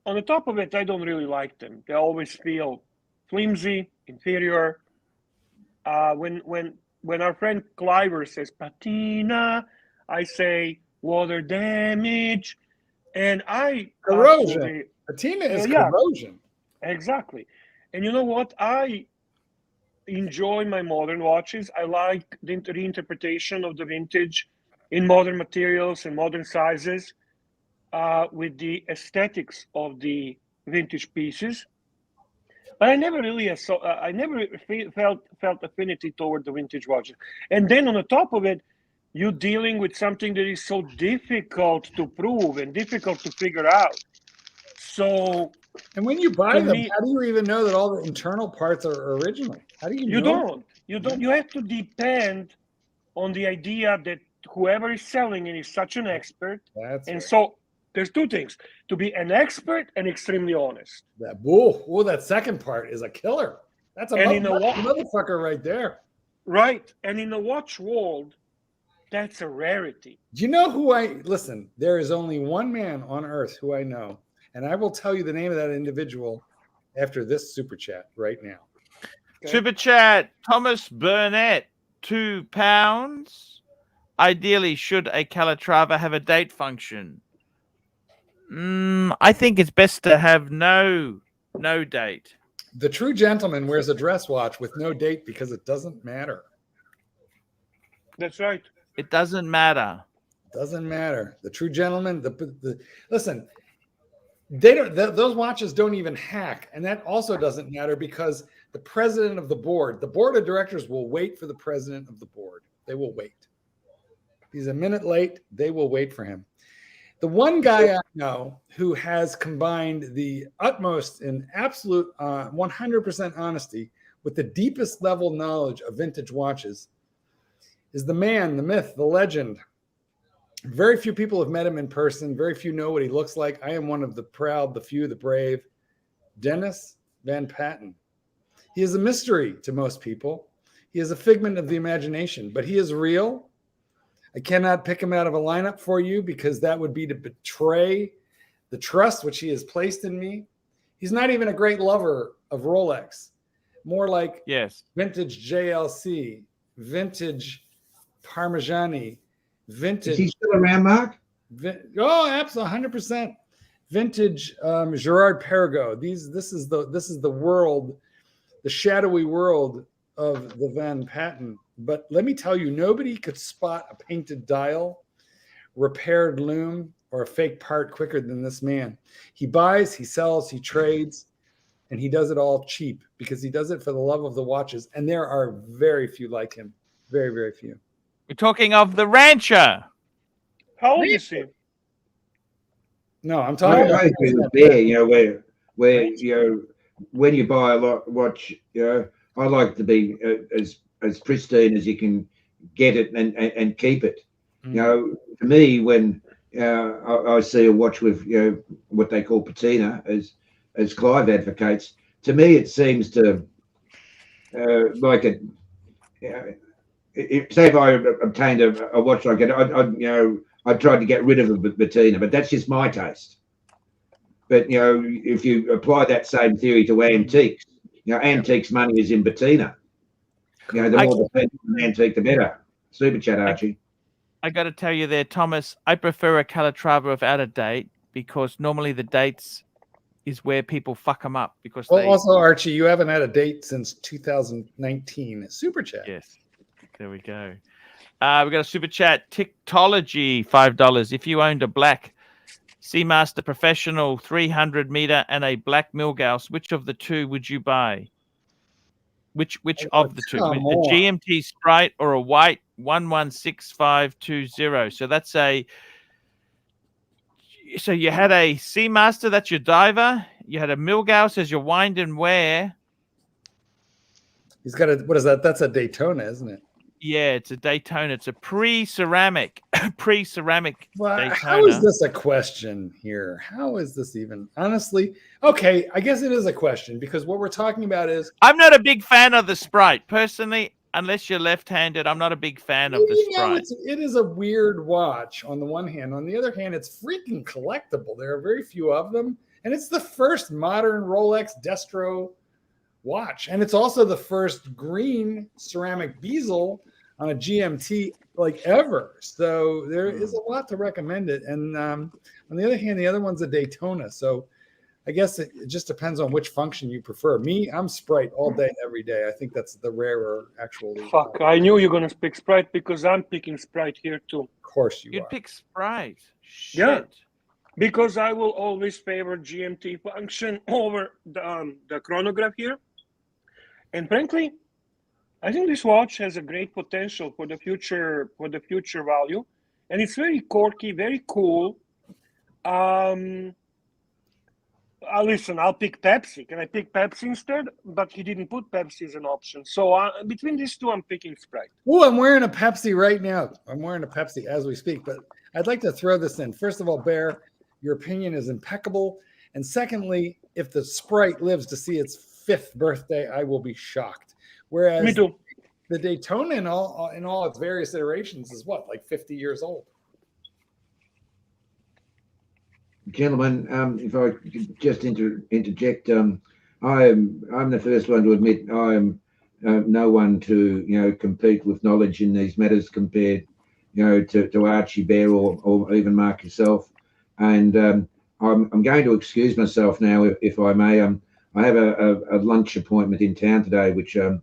the top of it, I don't really like them. They always feel flimsy, inferior. When our friend Cliver says patina, I say water damage, and corrosion. Patina is corrosion. Exactly. And you know what? I enjoy my modern watches. I like the reinterpretation of the vintage in modern materials and modern sizes, with the aesthetics of the vintage pieces. But I never really felt affinity toward the vintage watches. And then on the top of it, you're dealing with something that is so difficult to prove and difficult to figure out. So, and when you buy to them, me, how do you even know that all the internal parts are original? How do you you know? don't. You don't. You have to depend on the idea that whoever is selling it is such an expert. That's and right. so there's two things: to be an expert and extremely honest. That whoa, that second part is a killer. That's a And in a motherfucker right there. Right. And in the watch world, that's a rarity. Do you know who listen? There is only one man on earth who I know, and I will tell you the name of that individual after this super chat right now. Okay. Super chat, Thomas Burnett, £2. Ideally, should a Calatrava have a date function? I think it's best to have no date. The true gentleman wears a dress watch with no date because it doesn't matter. That's right. It doesn't matter. Doesn't matter. The true gentleman. Listen. They don't. Those watches don't even hack, and that also doesn't matter because the president of the board of directors will wait for the president of the board. They will wait. If he's a minute late, they will wait for him. The one guy I know who has combined the utmost and absolute 100% honesty with the deepest level knowledge of vintage watches is the man, the myth, the legend. Very few people have met him in person. Very few know what he looks like. I am one of the proud, the few, the brave. Dennis Van Patten. He is a mystery to most people. He is a figment of the imagination, but he is real. I cannot pick him out of a lineup for you because that would be to betray the trust which he has placed in me. He's not even a great lover of Rolex. More like vintage JLC, vintage Parmigiani, vintage. Is he still around, Mark? Absolutely, 100%. Vintage Gerard Perregaux. This is the world, the shadowy world of the Van Patten. But let me tell you, nobody could spot a painted dial, repaired loom, or a fake part quicker than this man. He buys, he sells, he trades, and he does it all cheap because he does it for the love of the watches. And there are very few like him. Very, very few. We're talking of the rancher. How old is he? No, I'm talking about there, where when you buy a watch, I like to be as pristine as you can get it and keep it. For me, when I see a watch with what they call patina, as Clive advocates, to me it seems to like a. Say if I obtained a watch like it, I'd try to get rid of the patina, but that's just my taste. But if you apply that same theory to antiques, antiques money is in patina. The more the antique, the better. Super chat, Archie. I got to tell you there, Thomas, I prefer a Calatrava without a date because normally the dates is where people fuck them up. Because also, Archie, you haven't had a date since 2019. Super chat. Yes. There we go. We got a super chat. Tiktology, $5. If you owned a black Seamaster Professional 300 meter and a black Milgauss, which of the two would you buy? Which of the two? A GMT Sprite or a white 116520? So that's so you had a Seamaster, that's your diver. You had a Milgauss as your wind and wear. He's got what is that? That's a Daytona, isn't it? Yeah, it's a Daytona. It's a pre-ceramic Daytona. How is this a question here? How is this even? Honestly, okay, I guess it is a question because what we're talking about is... I'm not a big fan of the Sprite. Personally, unless you're left-handed, I'm not a big fan of the Sprite. It is a weird watch on the one hand. On the other hand, it's freaking collectible. There are very few of them. And it's the first modern Rolex Destro watch. And it's also the first green ceramic bezel on a GMT like ever. So there is a lot to recommend it. And on the other hand, the other one's a Daytona. So I guess it just depends on which function you prefer. Me, I'm Sprite all day, every day. I think that's the rarer actually. Fuck, I knew you were going to pick Sprite because I'm picking Sprite here too. Of course you are. You'd pick Sprite. Shit. Yeah. Because I will always favor GMT function over the chronograph here. And frankly, I think this watch has a great potential for the future value, and it's very quirky, very cool. Listen, I'll pick Pepsi. Can I pick Pepsi instead? But he didn't put Pepsi as an option. So between these two, I'm picking Sprite. Oh, I'm wearing a Pepsi right now. I'm wearing a Pepsi as we speak. But I'd like to throw this in. First of all, Bear, your opinion is impeccable. And secondly, if the Sprite lives to see its 5th birthday, I will be shocked. Whereas Me too. the Daytona in all its various iterations is what, like 50 years old? Gentlemen, if I could just interject, I'm the first one to admit I'm no one to compete with knowledge in these matters compared to Archie, Bear, or even Mark yourself. And I'm going to excuse myself now, if I may. I have a lunch appointment in town today, which I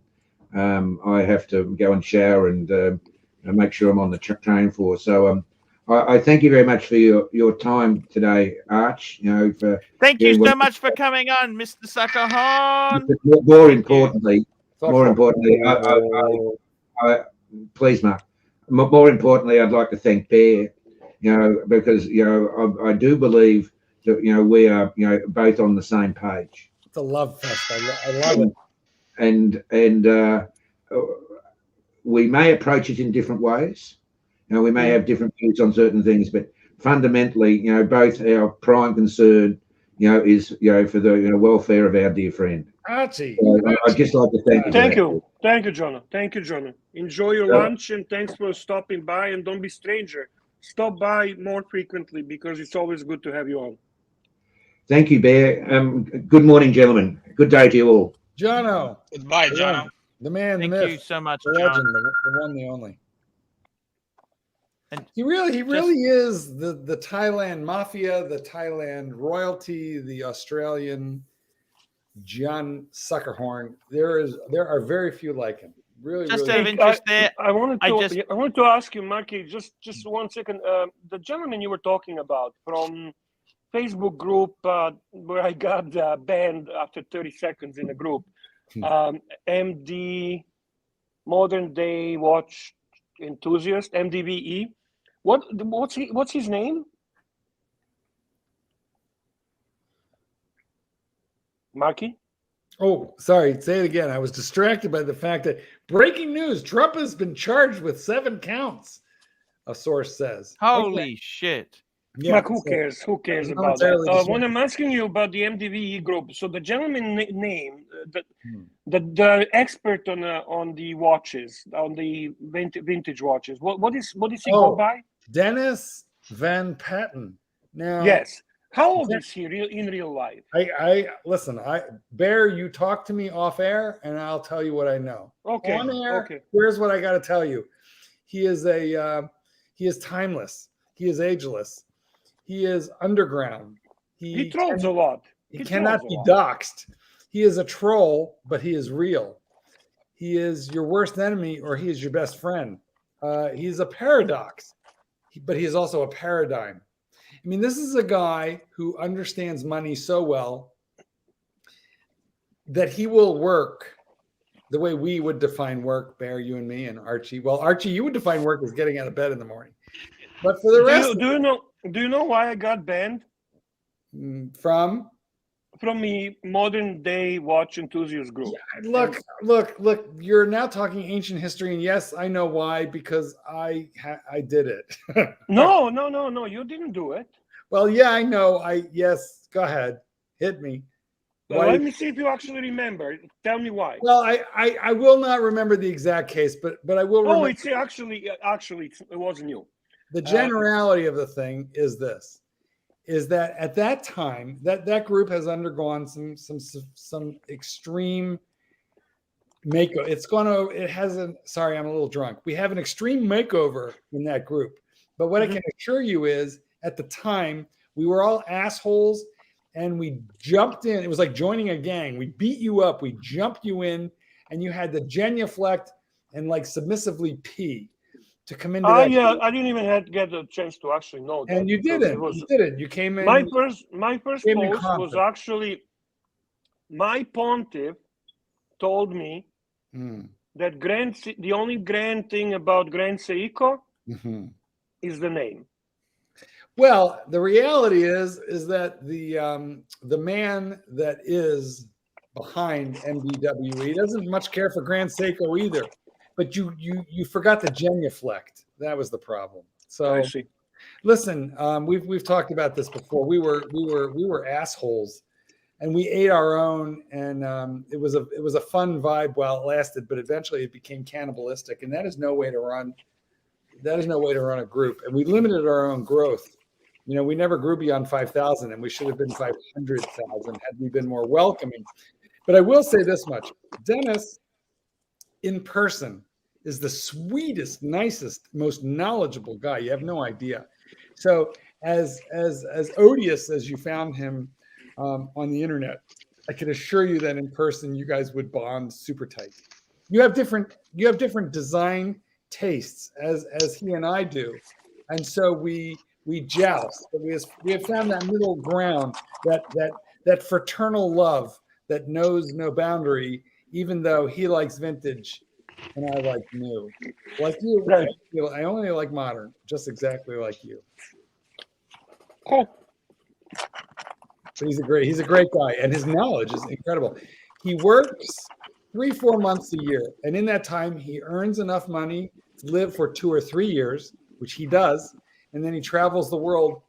have to go and shower and make sure I'm on the train for. So I thank you very much for your time today, Arch. Thank you so much for coming on, Mr. Suckerhorn. More importantly, please, Mark. More importantly, I'd like to thank Bear. Because I do believe that we are both on the same page. It's a love fest. I love it. And we may approach it in different ways. We may have different views on certain things, but fundamentally, both our prime concern, is for the welfare of our dear friend. Archie, I'd just like to thank you. Thank you, Jonah. Enjoy your lunch, and thanks for stopping by. And don't be stranger. Stop by more frequently, because it's always good to have you on. Thank you, Bear. Good morning, gentlemen. Good day to you all. Jono. Goodbye, Jono. The man, Thank the myth, you so much, the John. legend, the one, the only. And he really is the Thailand mafia, the Thailand royalty, the Australian John Suckerhorn. There are very few like him. Really, Just really. out of interest there, I wanted to ask you, Marky, just 1 second. The gentleman you were talking about from Facebook group where I got banned after 30 seconds in the group, MD, Modern Day Watch Enthusiast, MDVE. What's his name? Marky? Oh, sorry. Say it again. I was distracted by the fact that breaking news: Trump has been charged with 7 counts. A source says. holy shit. Yeah, Mark, who cares? Who cares about that? When I'm asking you about the MDVE group, so the gentleman name, the expert on the watches, on the vintage watches, what is he go by? Dennis Van Patten. Now, yes. How old is he in real life? I listen. Bear, you talk to me off air, and I'll tell you what I know. Okay. On air, okay. Here's what I got to tell you. He is timeless. He is ageless. He is underground. He trolls a lot. He cannot be doxxed. He is a troll, but he is real. He is your worst enemy, or he is your best friend. He's a paradox, but he is also a paradigm. I mean, this is a guy who understands money so well that he will work the way we would define work, Bear, you and me, and Archie. Well, Archie, you would define work as getting out of bed in the morning. But for the rest, do you know why I got banned? From the Modern Day Watch Enthusiast group. Yeah, look. You're now talking ancient history, and yes, I know why, because I did it. No, you didn't do it. Well, yeah, I know. Yes, go ahead, hit me. Well, let me see if you actually remember. Tell me why. Well, I will not remember the exact case, but I will. Oh, it's actually it wasn't you. The generality of the thing is this: is that at that time that group has undergone some extreme makeover. Sorry, I'm a little drunk. We have an extreme makeover in that group. But what I can assure you is, at the time, we were all assholes, and we jumped in. It was like joining a gang. We beat you up, we jumped you in, and you had to genuflect and like submissively pee to come into that. Yeah, I didn't even get a chance to actually know that. And you didn't. You didn't. You came in. My first post was actually my pontiff told me that the only grand thing about Grand Seiko Mhm. is the name. Well, the reality is that the man that is behind MBWE doesn't much care for Grand Seiko either. But you forgot the genuflect. That was the problem. So I see. listen, we've talked about this before. We were assholes, and we ate our own, and it was a fun vibe while it lasted, but eventually it became cannibalistic, and that is no way to run. That is no way to run a group, and we limited our own growth. You know, we never grew beyond 5,000, and we should have been 500,000 had we been more welcoming. But I will say this much: Dennis, in person, is the sweetest, nicest, most knowledgeable guy. You have no idea. So as odious as you found him on the internet, I can assure you that in person you guys would bond super tight. You have different design tastes as he and I do, and so we joust. But we have found that middle ground, that fraternal love that knows no boundary, even though he likes vintage and I like new. Like you, Right. I only like modern, just exactly like you. Cool. But he's a great guy, and his knowledge is incredible. He works 3-4 months a year, and in that time he earns enough money to live for 2 or 3 years, which he does, and then he travels the world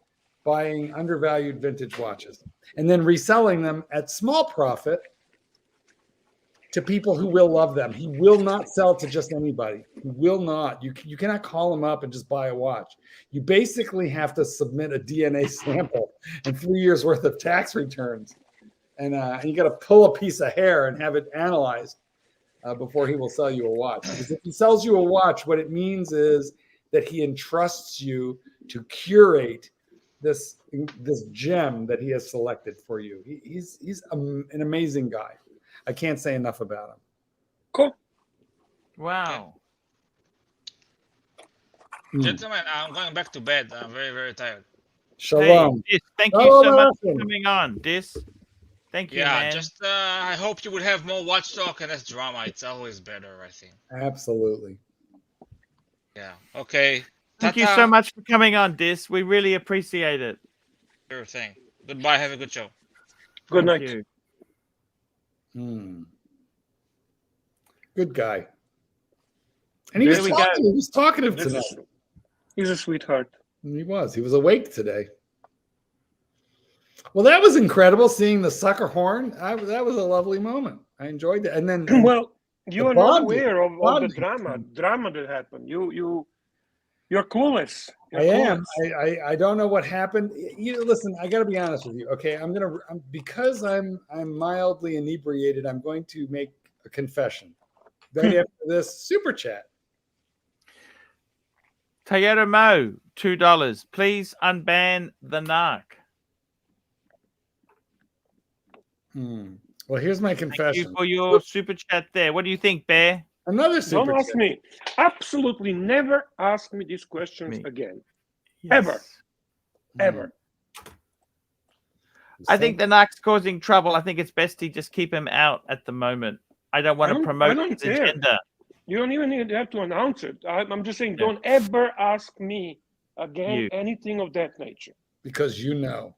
buying undervalued vintage watches and then reselling them at small profit to people who will love them. He will not sell to just anybody. He will not. You cannot call him up and just buy a watch. You basically have to submit a DNA sample and 3 years worth of tax returns, and you got to pull a piece of hair and have it analyzed before he will sell you a watch. Because if he sells you a watch, what it means is that he entrusts you to curate this gem that he has selected for you. He's an amazing guy. I can't say enough about him. Cool. Wow. Gentlemen, I'm going back to bed. I'm very, very tired. Shalom. Hey, Dis, thank you Shalom so much for Aleichem. coming on, Dis. Thank you, Yeah, man. just I hope you would have more watch talk and less drama. It's always better, I think. Absolutely. Yeah. Okay. Thank you Ta-ta. so much for coming on, Dis. We really appreciate it. Sure thing. Goodbye. Have a good show. Good Thank night. you. Good guy. And he There we go. was talkative This tonight. is- He's a sweetheart. He was awake today. Well, that was incredible seeing the sucker horn. That was a lovely moment. I enjoyed that. And then Well, you The are not bonding- aware of the bonding. drama that happened. You're clueless. You're I am. clueless. I don't know what happened. Listen, I got to be honest with you. Okay, because I'm mildly inebriated. I'm going to make a confession. Right after this super chat. Toyota Mo, $2. Please unban the NARK. Well, here's my Thank you confession. for your super chat there. What do you think, Bear? Another super Don't ask chat. me. Absolutely never ask me these questions Me. again. Ever. Ever. I think the NARK's causing trouble. I think it's best to just keep him out at the moment. I don't want to I promote don't his care. agenda. You don't even have to announce it. I'm just saying, Yeah. don't ever ask me again You. anything of that nature. Because you know.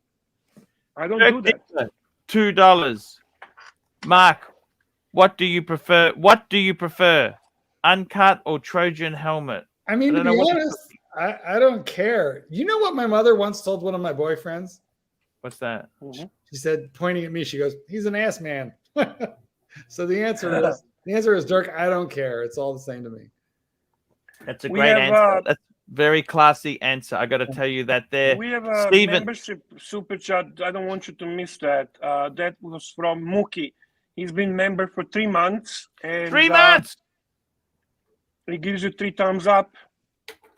I don't do that. $2. Mark, what do you prefer? Uncut or Trojan helmet? I mean, I to don't be know what- honest, I don't care. You know what my mother once told one of my boyfriends? What's that? Mhm. She said, pointing at me, she goes, "He's an ass man." So the answer is, Dirk, I don't care. It's all the same to me. That's a We great have, answer. That's a very classy answer. I got to tell you that there. We have a Steven. membership super chat. I don't want you to miss that. That was from Mookie. He's been member for 3 months. And, 3 months. He gives you 3 thumbs up.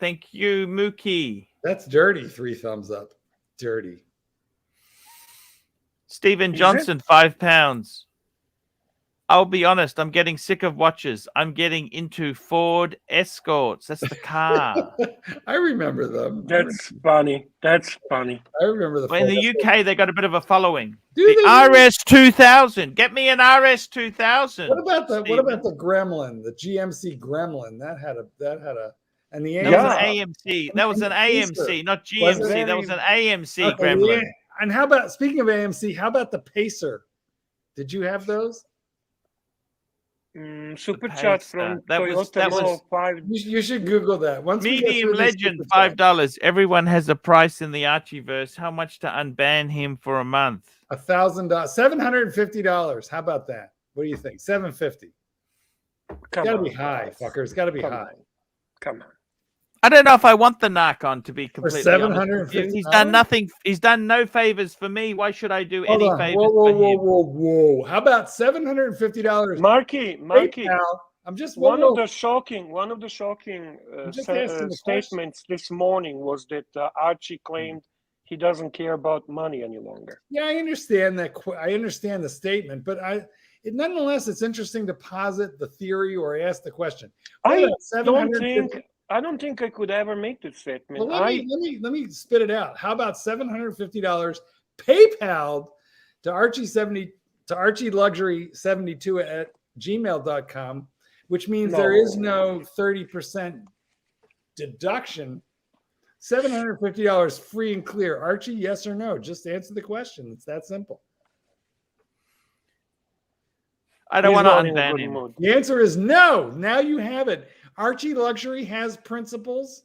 Thank you, Mookie. That's dirty. 3 thumbs up. Dirty. Stephen Is Johnson, £5. I'll be honest. I'm getting sick of watches. I'm getting into Ford Escorts. That's the car. I remember them. That's funny. That's funny. I remember the. Well, in the UK, they got a bit of a following. Do The they really? RS 2000. Get me an RS 2000. What about the Stephen. Gremlin, the GMC Gremlin? That had a and the That was Yeah. an AMC. That was an AMC, not Was it? GMC. That was an AMC Okay, Gremlin. yeah. And how about, speaking of AMC, how about the Pacer? Did you have those? Super chat from That Toyota was Model 5. You should Google that. Once we get Medium through this Legend, super chat, $5. Everyone has a price in the Archieverse. How much to unban him for a month? $1,000, $750. How about that? What do you think? $750. Come Gotta on, be high, guys. fucker. It's gotta be Come high. on. Come on. I don't know if I want the NARK on, to be For completely honest with you. $750? He's done nothing. He's done no favors for me. Why should I do any favors for him? Whoa. How about $750? Marky, PayPal. I'm just one of the shocking just asking the statements this morning was that Archie claimed he doesn't care about money any longer. Yeah, I understand that. I understand the statement, but nonetheless, it's interesting to posit the theory or ask the question. I don't think I could ever make this statement. Well, let me spit it out. How about $750 PayPal to ArchieLuxury72 at gmail.com, which means there is no 30% deduction. $750 free and clear. Archie, yes or no? Just answer the question. It's that simple. I don't want to unban him. Mood. The answer is no. Now you have it. Archie Luxury has principles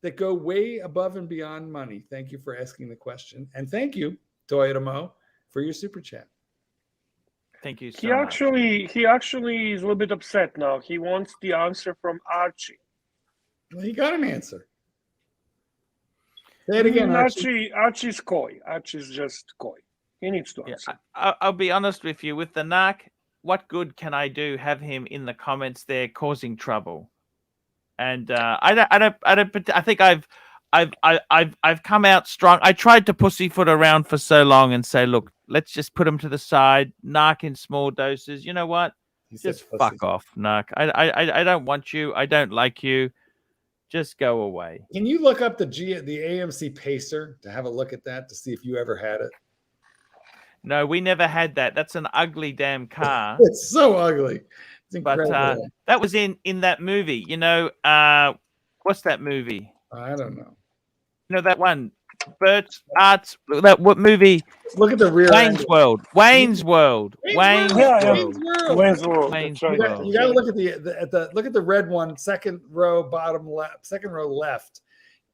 that go way above and beyond money. Thank you for asking the question. And thank you, Toyota Mo, for your super chat. Thank you so He much. actually is a little bit upset now. He wants the answer from Archie. Well, he got an answer. Say it again, Archie. Archie's coy. Archie's just coy. He needs to answer. I'll be honest with you. With the NARK, what good can I do? Have him in the comments there causing trouble? And I think I've come out strong. I tried to pussyfoot around for so long and say, look, let's just put him to the side. NARK in small doses. You know what? Just fuck off, NARK. I don't want you. I don't like you. Just go away. Can you look up the AMC Pacer to have a look at that to see if you ever had it? No, we never had that. That's an ugly damn car. It's so ugly. It's incredible. But that was in that movie. You know, what's that movie? I don't know. You know that one, Bert's Arts. What movie? Look at the rear. Wayne's World. Wayne's World. Wayne's World. Wayne's World. Wayne's That's right. You got to look at the red one, second row bottom left, second row left,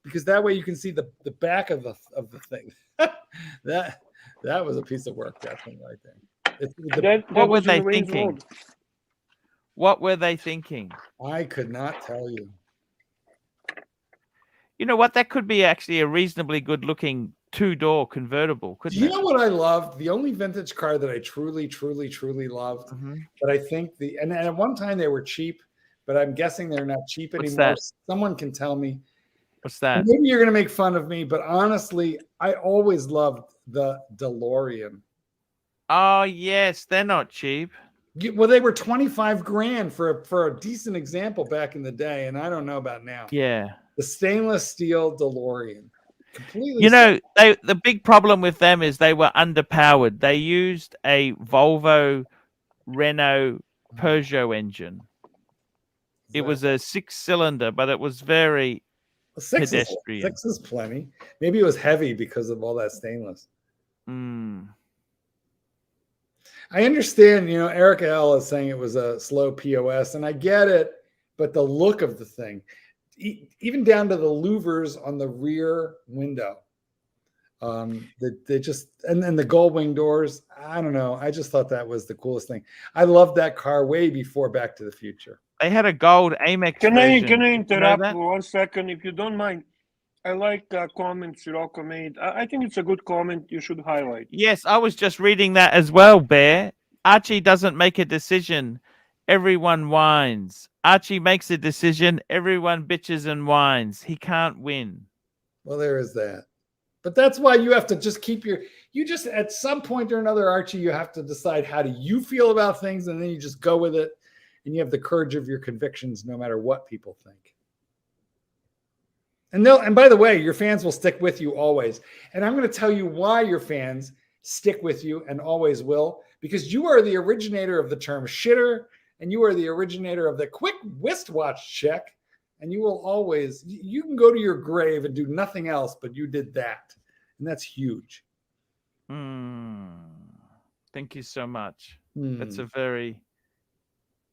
because that way you can see the back of the thing. that was a piece of work, that thing right there. What were they thinking? What were they thinking? I could not tell you. You know what? That could be actually a reasonably good-looking two-door convertible. Couldn't Do you it? know what I loved? The only vintage car that I truly loved, but I think and at one time they were cheap, but I'm guessing they're not cheap anymore. That? Someone can tell me. What's that? Maybe you're going to make fun of me, but honestly, I always loved the DeLorean. Oh, yes. They're not cheap. Well, they were $25,000 for a decent example back in the day, and I don't know about now. Yeah. The stainless steel DeLorean. Completely. You know, the big problem with them is they were underpowered. They used a Volvo Renault Peugeot engine. It was a 6-cylinder, but it was very pedestrian. 6 is plenty. Maybe it was heavy because of all that stainless. I understand, Eric L is saying it was a slow POS, and I get it, but the look of the thing, even down to the louvers on the rear window, they just, and the gold wing doors, I don't know. I just thought that was the coolest thing. I loved that car way before Back to the Future. They had a gold Amex Can version. I interrupt for 1 second, if you don't mind? I like comments Rocco made. I think it's a good comment you should highlight. Yes, I was just reading that as well, Bear. Archie doesn't make a decision. Everyone whines. Archie makes a decision. Everyone bitches and whines. He can't win. Well, there is that. But that's why you have to just keep you just at some point or another, Archie, you have to decide how do you feel about things, and then you just go with it, and you have the courage of your convictions no matter what people think. And by the way, your fans will stick with you always. And I'm going to tell you why your fans stick with you and always will, because you are the originator of the term shitter, and you are the originator of the quick wristwatch check. And you will always, you can go to your grave and do nothing else, but you did that. And that's huge. Thank you so much. That's a very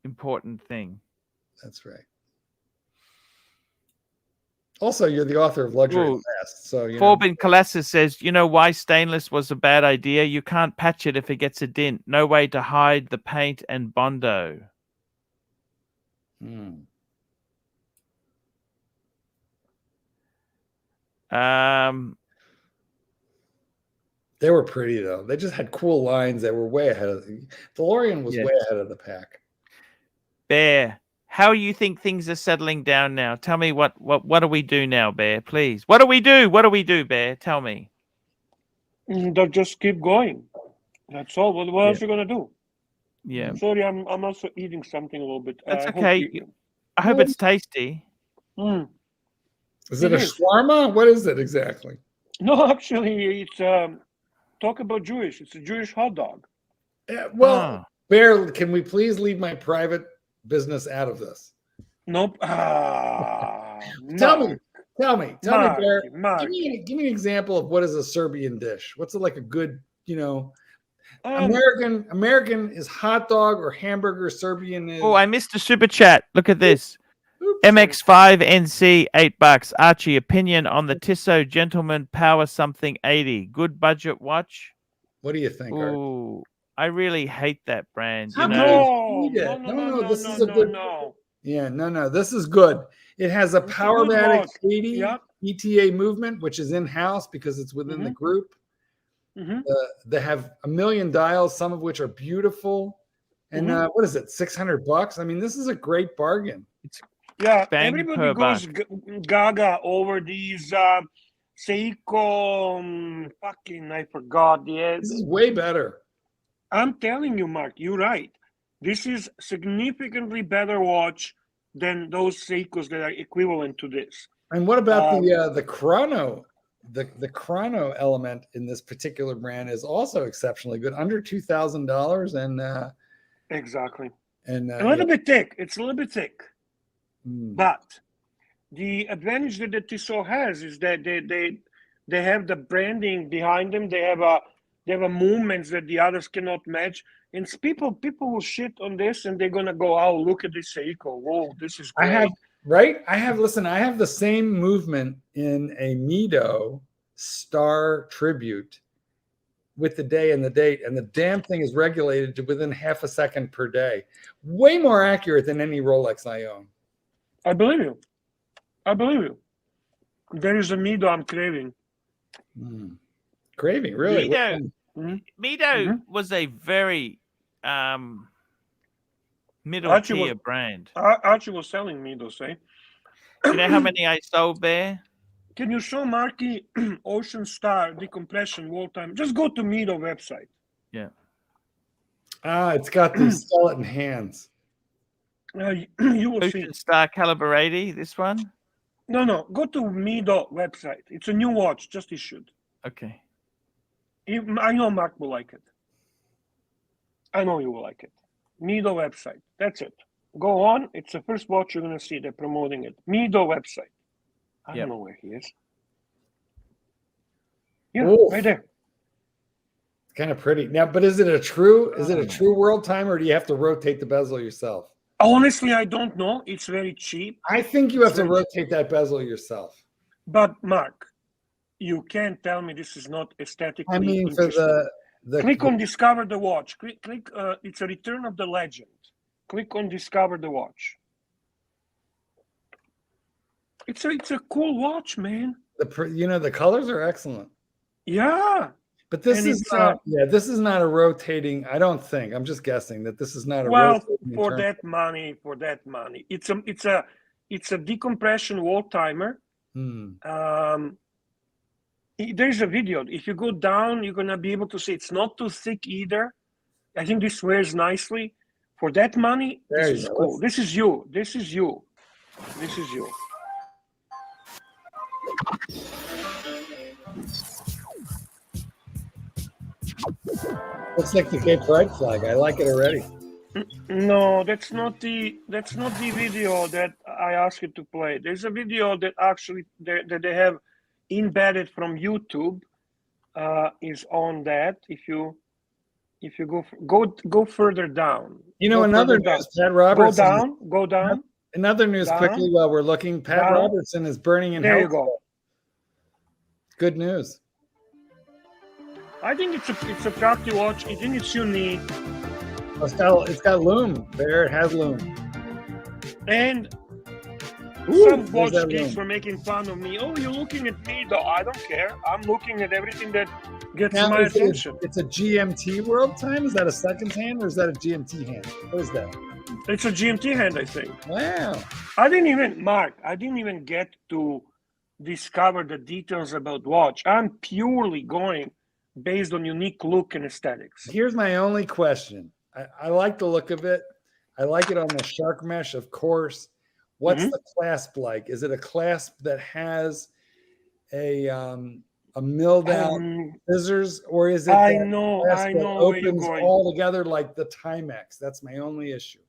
important thing. That's right. Also, you're the author of Luxury Fast. So, Corbin Colessa says, you know why stainless was a bad idea? You can't patch it if it gets a dint. No way to hide the paint and Bondo. They were pretty though. They just had cool lines that were way ahead of the DeLorean was way ahead of the pack. Bear, how you think things are settling down now? Tell me what do we do now, Bear? Please. What do we do? What do we do, Bear? Tell me. They'll just keep going. That's all. What else are you gonna do? Yeah. Sorry, I'm also eating something a little bit. That's okay. I hope it's tasty. Is it a shawarma? What is it exactly? No, actually, it's talk about Jewish. It's a Jewish hot dog. Well, Bear, can we please leave my private business out of this? Nope. Tell me, Bear. Give me an example of what is a Serbian dish. What's it like a good, American is hot dog or hamburger. Serbian is. Oh, I missed a super chat. Look at this. MX5NC, $8. Archie, opinion on the Tissot Gentleman Power Something 80. Good budget watch. What do you think? Ooh, I really hate that brand. No, this is a good. Yeah, no, this is good. It has a Powermatic 80 ETA movement, which is in-house because it's within the group. They have 1 million dials, some of which are beautiful. And what is it, $600? I mean, this is a great bargain. Everybody goes gaga over these Seiko. I forgot. This is way better. I'm telling you, Mark, you're right. This is significantly better watch than those Seikos that are equivalent to this. And what about the chrono? The chrono element in this particular brand is also exceptionally good, under $2,000, and exactly, and a little bit thick. It's a little bit thick, but the advantage that the Tissot has is that they have the branding behind them. They have a movements that the others cannot match. And people will shit on this, and they're gonna go, "Oh, look at this Seiko! Whoa, this is great." I have the same movement in a Mido Star Tribute with the day and the date, and the damn thing is regulated to within half a second per day. Way more accurate than any Rolex I own. I believe you. There is a Mido I'm craving. Craving, really? Mido was a very middle tier brand. Archie was selling Midos, eh? You know how many I sold there? Can you show Marky Ocean Star decompression wall time? Just go to Mido website. Yeah. It's got these skeleton hands. You will see. Ocean Star Caliber 80, this one? No. Go to Mido website. It's a new watch, just issued. Okay. I know Mark will like it. I know you will like it. Mido website. That's it. Go on. It's the first watch you're going to see. They're promoting it. Mido website. I don't know where he is. Yeah, right there. It's kind of pretty. Now, but is it a true world time, or do you have to rotate the bezel yourself? Honestly, I don't know. It's very cheap. I think you have to rotate that bezel yourself. But Mark, you can't tell me this is not aesthetically. I mean, for the click on Discover the Watch. Click. It's a return of the legend. Click on Discover the Watch. It's a cool watch, man. The colors are excellent. Yeah. But this is not a rotating. I don't think. I'm just guessing that this is not a rotating. For that money. It's a decompression wall timer. There's a video. If you go down, you're gonna be able to see it's not too thick either. I think this wears nicely. For that money, There this you is go. cool. This is you. This is you. This is you. Looks like the gay pride flag. I like it already. No, that's not the video that I asked you to play. There's a video that actually that they have embedded from YouTube. Is on that. If you go further down. You know, Go another further news, Pat Robertson. Go down. Another news Down. quickly while we're looking. Pat Down. Robertson is burning in There you hell. go. Good news. I think it's a practice watch. I think it's unique. It's got loom. There, it has loom. And Ooh, some there's watch that geeks loom. were making fun of me. Oh, you're looking at me, though. I don't care. I'm looking at everything that gets Now, my is it- attention. it's a GMT world time. Is that a second hand or is that a GMT hand? What is that? It's a GMT hand, I think. Wow. I didn't even get to discover the details about watch. I'm purely going based on unique look and aesthetics. Here's my only question. I like the look of it. I like it on the shark mesh, of course. What's Mhm. the clasp like? Is it a clasp that has a milled out scissors, or is it I that know clasp that where you're opens going. all together like the Timex? That's my only issue.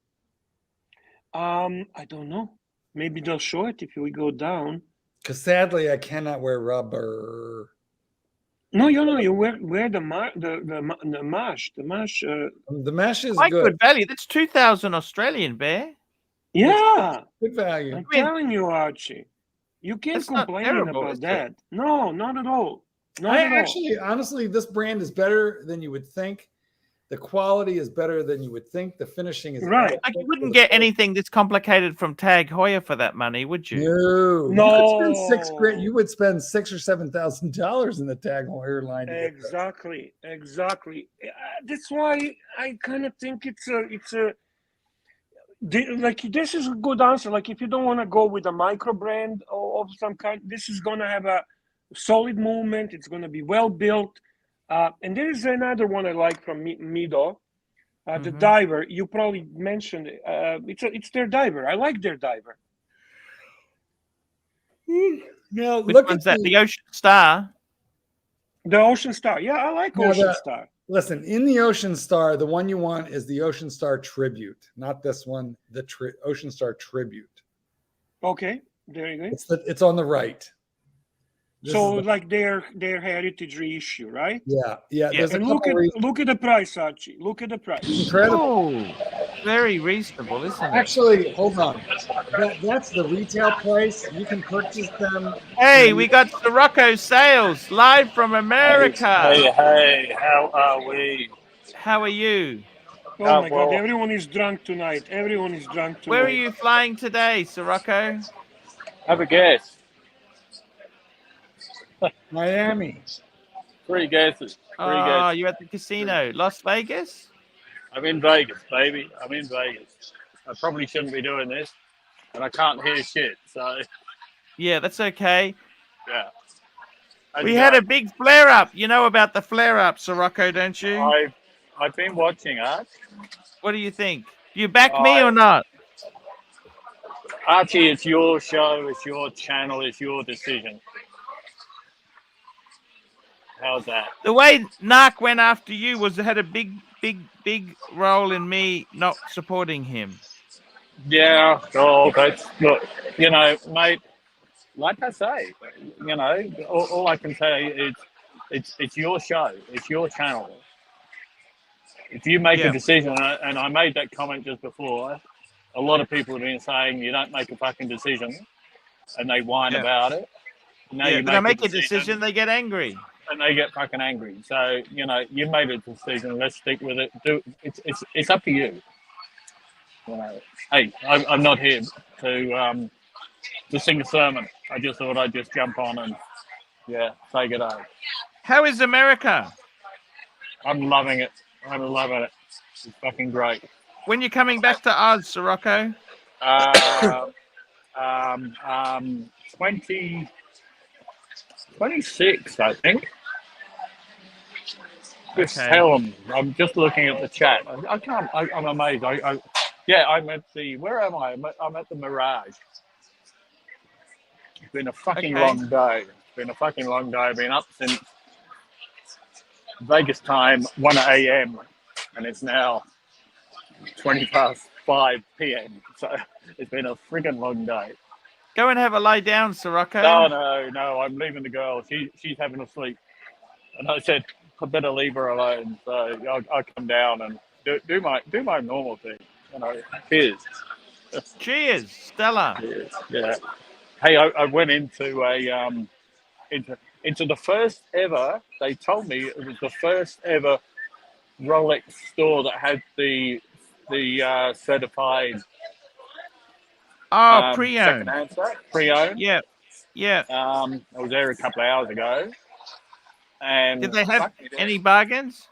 I don't know. Maybe they'll show it if we go down. Because sadly, I cannot wear rubber. No, you wear the mesh. The mesh. The mesh is Quite good. good value. That's 2,000 Australian, Bear. Yeah, Good value. I'm telling you, Archie, you can't That's not complain terrible, about is it? that. No, not at all. Not at all. Actually, honestly, this brand is better than you would think. The quality is better than you would think. The finishing is Right. Like, you wouldn't get anything that's complicated from Tag Heuer for that money, would you? No, No. You could spend $6,000. You would spend $6,000 or $7,000 in the Tag Heuer line. To get that. Exactly. That's why I kind of think it's a like this is a good answer. Like if you don't want to go with a micro brand of some kind, this is going to have a solid movement. It's going to be well built. And there is another one I like from Mido, the diver. You probably mentioned it. It's their diver. I like their diver. Now, Which look one's at that? The Ocean Star? The Ocean Star. Yeah, I like Now Ocean Star. Listen, in the Ocean Star, the one you want is the Ocean Star Tribute, not this one. The Ocean Star Tribute. Okay, there you go. It's on the right. This So is the- like their heritage reissue, right? yeah. Yeah. There's a And couple look at the price, Archie. Look at the price. incredible. Oh, very reasonable, isn't it? Actually, hold on. That's the retail price. You can purchase them. Hey, we got Sirocco Sales live from America. Hey, how are we? How are you? Oh my well- God, everyone is drunk tonight. Everyone is drunk tonight. Where are you flying today, Sirocco? Have a guess. Miami. Three guesses. Three Oh, guesses. you're at the casino. Las Vegas? I'm in Vegas, baby. I'm in Vegas. I probably shouldn't be doing this, and I can't hear shit. So, Yeah, that's okay. yeah. We had a big flare-up. You know about the flare-up, Sirocco, don't you? I've been watching Arch. What do you think? Do you back me or not? Archie, it's your show, it's your channel, it's your decision. How's that? The way NARK went after you had a big role in me not supporting him. Yeah, oh, that's look, mate. Like I say, all I can say is it's your show, it's your channel. If you make a decision, and I made that comment just before, a lot of people have been saying you don't make a fucking decision, and they whine about it. Now you When I make a decision, they get angry. and they get fucking angry. So you made a decision. Let's stick with it. It's up to you. Hey, I'm not here to sing a sermon. I just thought I'd just jump on and say good day. How is America? I'm loving it. I'm loving it. It's fucking great. When you're coming back to Oz, Sirocco? 20 26, I think. Just Okay. tell them. I'm just looking at the chat. I can't. I'm amazed. Yeah, I'm at the. Where am I? I'm at the Mirage. It's been a fucking Okay. long day. It's been a fucking long day. I've been up since Vegas time, 1 a.m. and it's now 20 past 5 p.m. So it's been a friggin' long day. Go and have a lie down, Sirocco. No. I'm leaving the girl. She's having a sleep, and I said I better leave her alone. So I'll come down and do my normal thing. You know, cheers. Cheers, Stella. Cheers. Yeah. Hey, I went into a into the first ever. They told me it was the first ever Rolex store that had the certified Pre-owned. second-hand set, pre-owned. Yeah. I was there a couple of hours ago, and Did they have any bargains?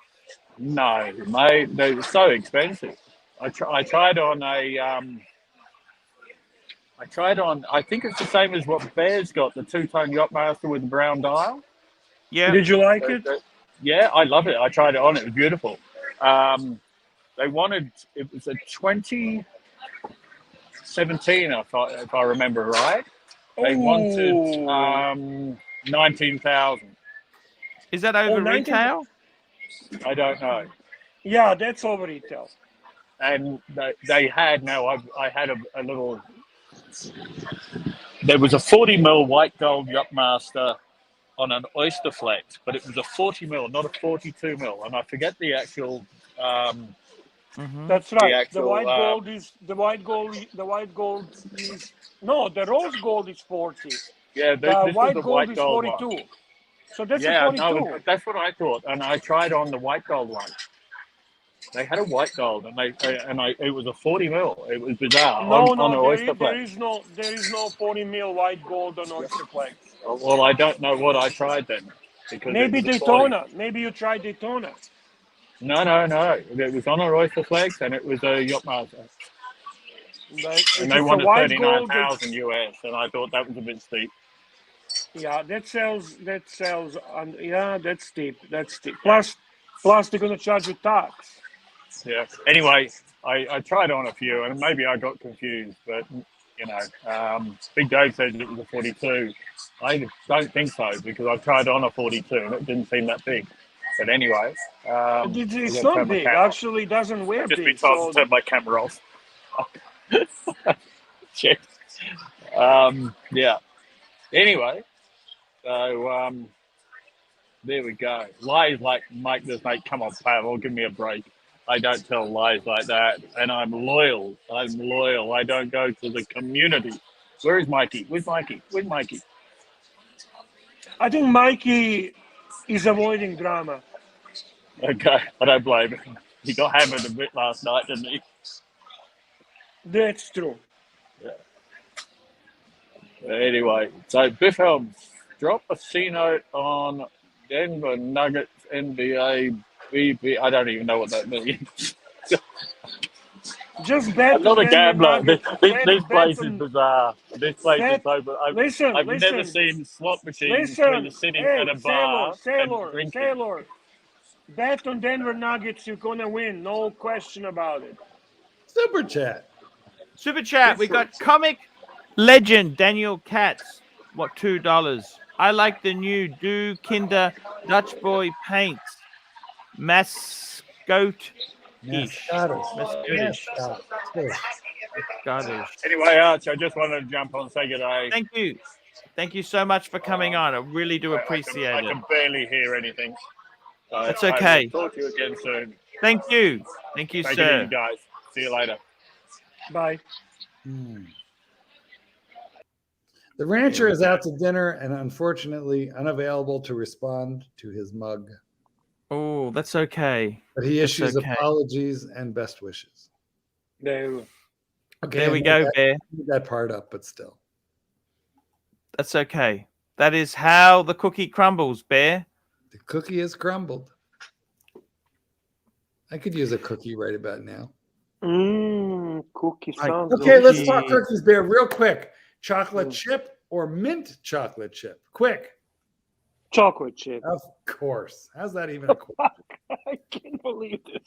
No, mate, they were so expensive. I tried on a I think it's the same as what Bear's got, the two-tone Yachtmaster with the brown dial. Yeah. Did you like it? Yeah, I love it. I tried it on. It was beautiful. They wanted, it was a 2017, if I remember right. They wanted 19,000. Is that over 19? retail? I don't know. Yeah, that's over retail. And they had, I had a little, there was a 40 mil white gold Yachtmaster on an Oyster Flex, but it was a 40 mil, not a 42 mil. And I forget the actual, That's right. actual, the white gold is the white gold is no, the rose gold is 40. Yeah, The white was the gold white is gold 42. one. So that's Yeah, a 42. no, that's what I thought. And I tried on the white gold one. They had a white gold, and it was a 40 mil. It was bizarre. on an Oyster Flex. There is no 40 mil white gold on Oyster Flex. Well, I don't know what I tried then. Because Maybe it was a 40. Daytona. Maybe you tried Daytona. No. It was on an Oyster Flex, and it was a Yachtmaster. And they wanted 39,000 US, and I thought that was a bit steep. Yeah, that sells. Yeah, that's steep. Plus, they're gonna charge you tax. Yeah. Anyway, I tried on a few, and maybe I got confused, but Big Dave says it was a 42. I don't think so because I tried on a 42 and it didn't seem that big. But anyway, It's not big. Actually, it doesn't wear I've just big. been told to turn my camera off. Shit. Yeah. Anyway, so there we go. Lies like Mike does, mate. Come on, Pavel, give me a break. I don't tell lies like that, and I'm loyal. I don't go to the community. Where is Mikey? Where's Mikey? I think Mikey is avoiding drama. Okay, I don't blame him. He got hammered a bit last night, didn't he? That's true. Yeah. Anyway, so Biff Helms, drop a C note on Denver Nuggets NBA BB. I don't even know what that means. Just bet. I'm not a gambler. This place is bizarre. This place is so bizarre. I've never seen slot machines where you're sitting at a bar and drinking. Sailor, bet on Denver Nuggets. You're gonna win. No question about it. Super chat. We got comic legend Daniel Katz. What, $2? I like the new Do Kinder Dutch Boy paints. Mascote-ish. Anyway, Arch, I just wanted to jump on and say good day. Thank you. Thank you so much for coming on. I really do appreciate I it. can barely hear anything. So That's I okay. will talk to you again soon. Thank you. Thank you, Take sir. it easy, guys. See you later. Bye. The rancher is out to dinner and unfortunately unavailable to respond to his mug. Oh, that's okay. But he That's issues okay. apologies and best wishes. No. Okay, There we go, Bear. Leave that part up, but still. That's okay. That is how the cookie crumbles, Bear. The cookie has crumbled. I could use a cookie right about now. Cookie sounds Okay, let's delicious. talk cookies, Bear, real quick. Chocolate chip or mint chocolate chip? Quick. Chocolate chip. Of course. How's that even a question? I can't believe this.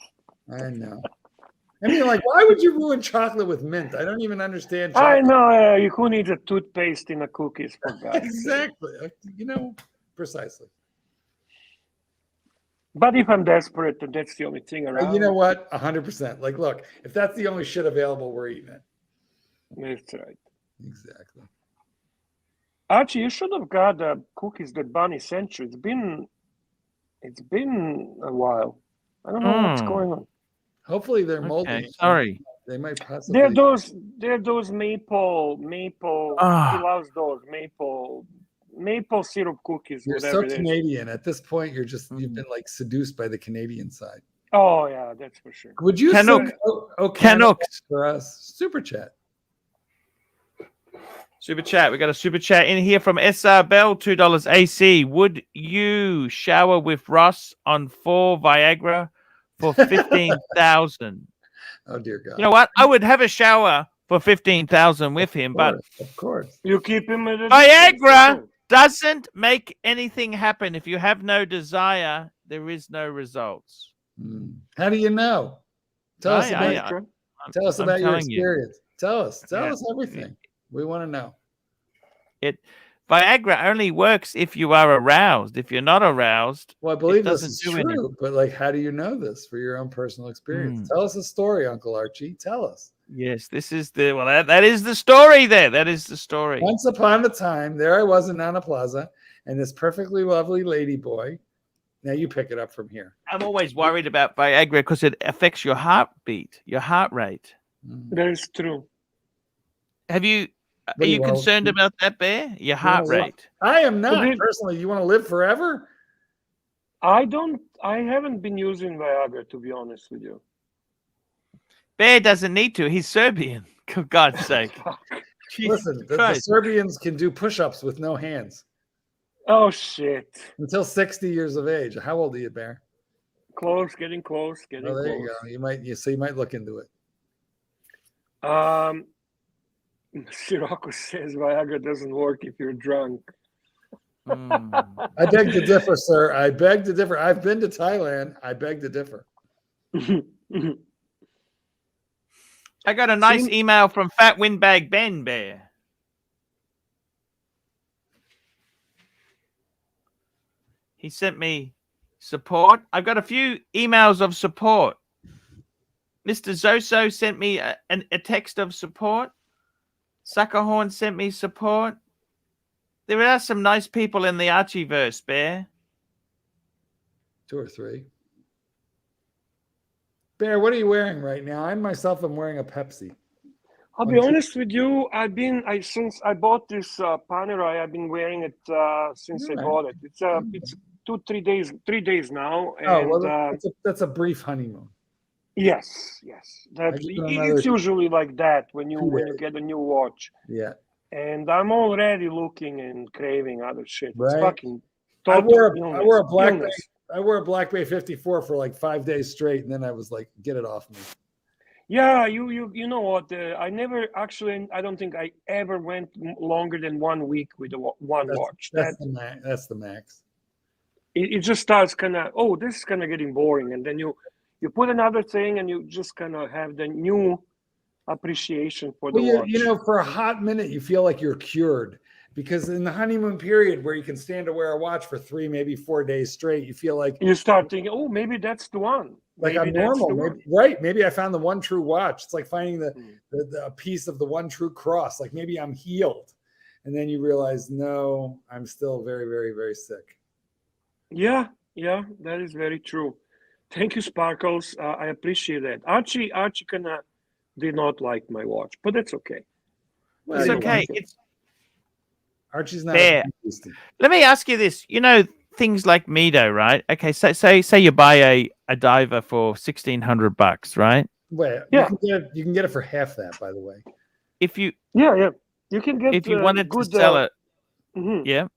I know. I mean, like, why would you ruin chocolate with mint? I don't even understand I chocolate. know. Who needs a toothpaste in a cookies? For God's sake. Exactly. You know, precisely. But if I'm desperate, then that's the only thing around. You know what? 100%. Like, look, if that's the only shit available, we're eating it. That's right. Exactly. Archie, you should have got the cookies that Bunny sent you. It's been a while. I don't know what's going on. Hopefully they're moldy. Okay, sorry. They might possibly. They're those maple. He loves those maple syrup cookies. You're whatever so it is. Canadian. At this point, you've been like seduced by the Canadian side. Oh yeah, that's for sure. Would you Canuck. say Canucks for us? Super chat. Super chat. We got a super chat in here from SR Bell, $2 AC. Would you shower with Ross on 4 Viagra for 15,000? Oh dear God. You know what? I would have a shower for 15,000 with him, but of course. You keep him at a Viagra distance. doesn't make anything happen. If you have no desire, there is no results. How do you know? Tell us about I'm your telling you. experience. Tell us Yeah. everything. We want to know. Viagra only works if you are aroused. If you're not aroused, Well, I believe this doesn't is do true, anything. but like, how do you know this for your own personal experience? Tell us a story, Uncle Archie. Tell us. yes, this is that is the story there. That is the story. Once upon a time, there I was in Nana Plaza, and this perfectly lovely lady boy. Now you pick it up from here. I'm always worried about Viagra because it affects your heartbeat, your heart rate. That is true. Are you concerned about that, Bear? Your heart rate. I am not personally. You want to live forever? I haven't been using Viagra, to be honest with you. Bear doesn't need to. He's Serbian. For God's sake. Listen, the Serbians can do push-ups with no hands. Oh shit! Until 60 years of age. How old are you, Bear? Getting close. You go. You might look into it. Sirocco says Viagra doesn't work if you're drunk. I beg to differ, sir. I beg to differ. I've been to Thailand. I beg to differ. I got a nice email from Fat Windbag Ben, Bear. He sent me support. I've got a few emails of support. Mr. Zoso sent me a text of support. Suckerhorn sent me support. There are some nice people in the Archieverse, Bear. 2 or 3. Bear, what are you wearing right now? I myself am wearing a Pepsi. I'll be honest with you. Since I bought this Panerai, I've been wearing it since I bought it. It's 3 days now. And, that's a brief honeymoon. Yes. It's usually like that when you get a new watch. Yeah. And I'm already looking and craving other shit. Right. It's fucking I wore a Black Bay 54 for like 5 days straight, and then I was like, get it off me. Yeah, you know what? I don't think I ever went longer than 1 week with one watch. That's the max. It just starts kind of, this is kind of getting boring, and then you put another thing, and you just kind of have the new appreciation for the watch. You know, for a hot minute, you feel like you're cured, because in the honeymoon period where you can stand to wear a watch for 3, maybe 4 days straight, you feel like you start thinking, maybe that's the one. Like I'm normal, maybe I found the one true watch. It's like finding the piece of the one true cross. Like maybe I'm healed, and then you realize, no, I'm still very, very, very sick. Yeah, that is very true. Thank you, Sparkles. I appreciate that. Archie kind of did not like my watch, but that's okay. Well, it's okay. Archie's not there. Let me ask you this. You know, things like Mido, right? Okay, so say you buy a diver for $1,600, right? Wait, you can get it for half that, by the way. If you you can get if you wanted to sell it, yeah.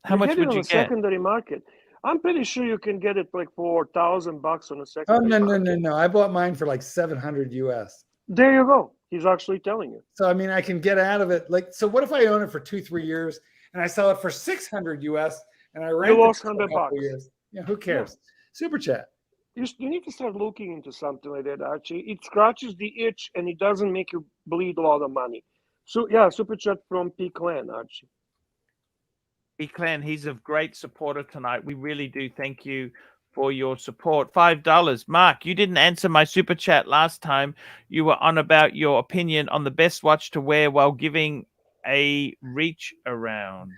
How much would you get? Secondary market. I'm pretty sure you can get it like for $1,000 on a secondary market. No. I bought mine for like $700 US. There you go. He's actually telling you. So I mean, I can get out of it. Like, so what if I own it for 2-3 years and I sell it for $600 US and I rented lost it for a $100 couple bucks. years. Yeah, who cares? Super chat. You need to start looking into something like that, Archie. It scratches the itch and it doesn't make you bleed a lot of money. So yeah, super chat from P Clan, Archie. Clan, he's a great supporter tonight. We really do thank you for your support. $5. Mark, you didn't answer my super chat last time. You were on about your opinion on the best watch to wear while giving a reach around.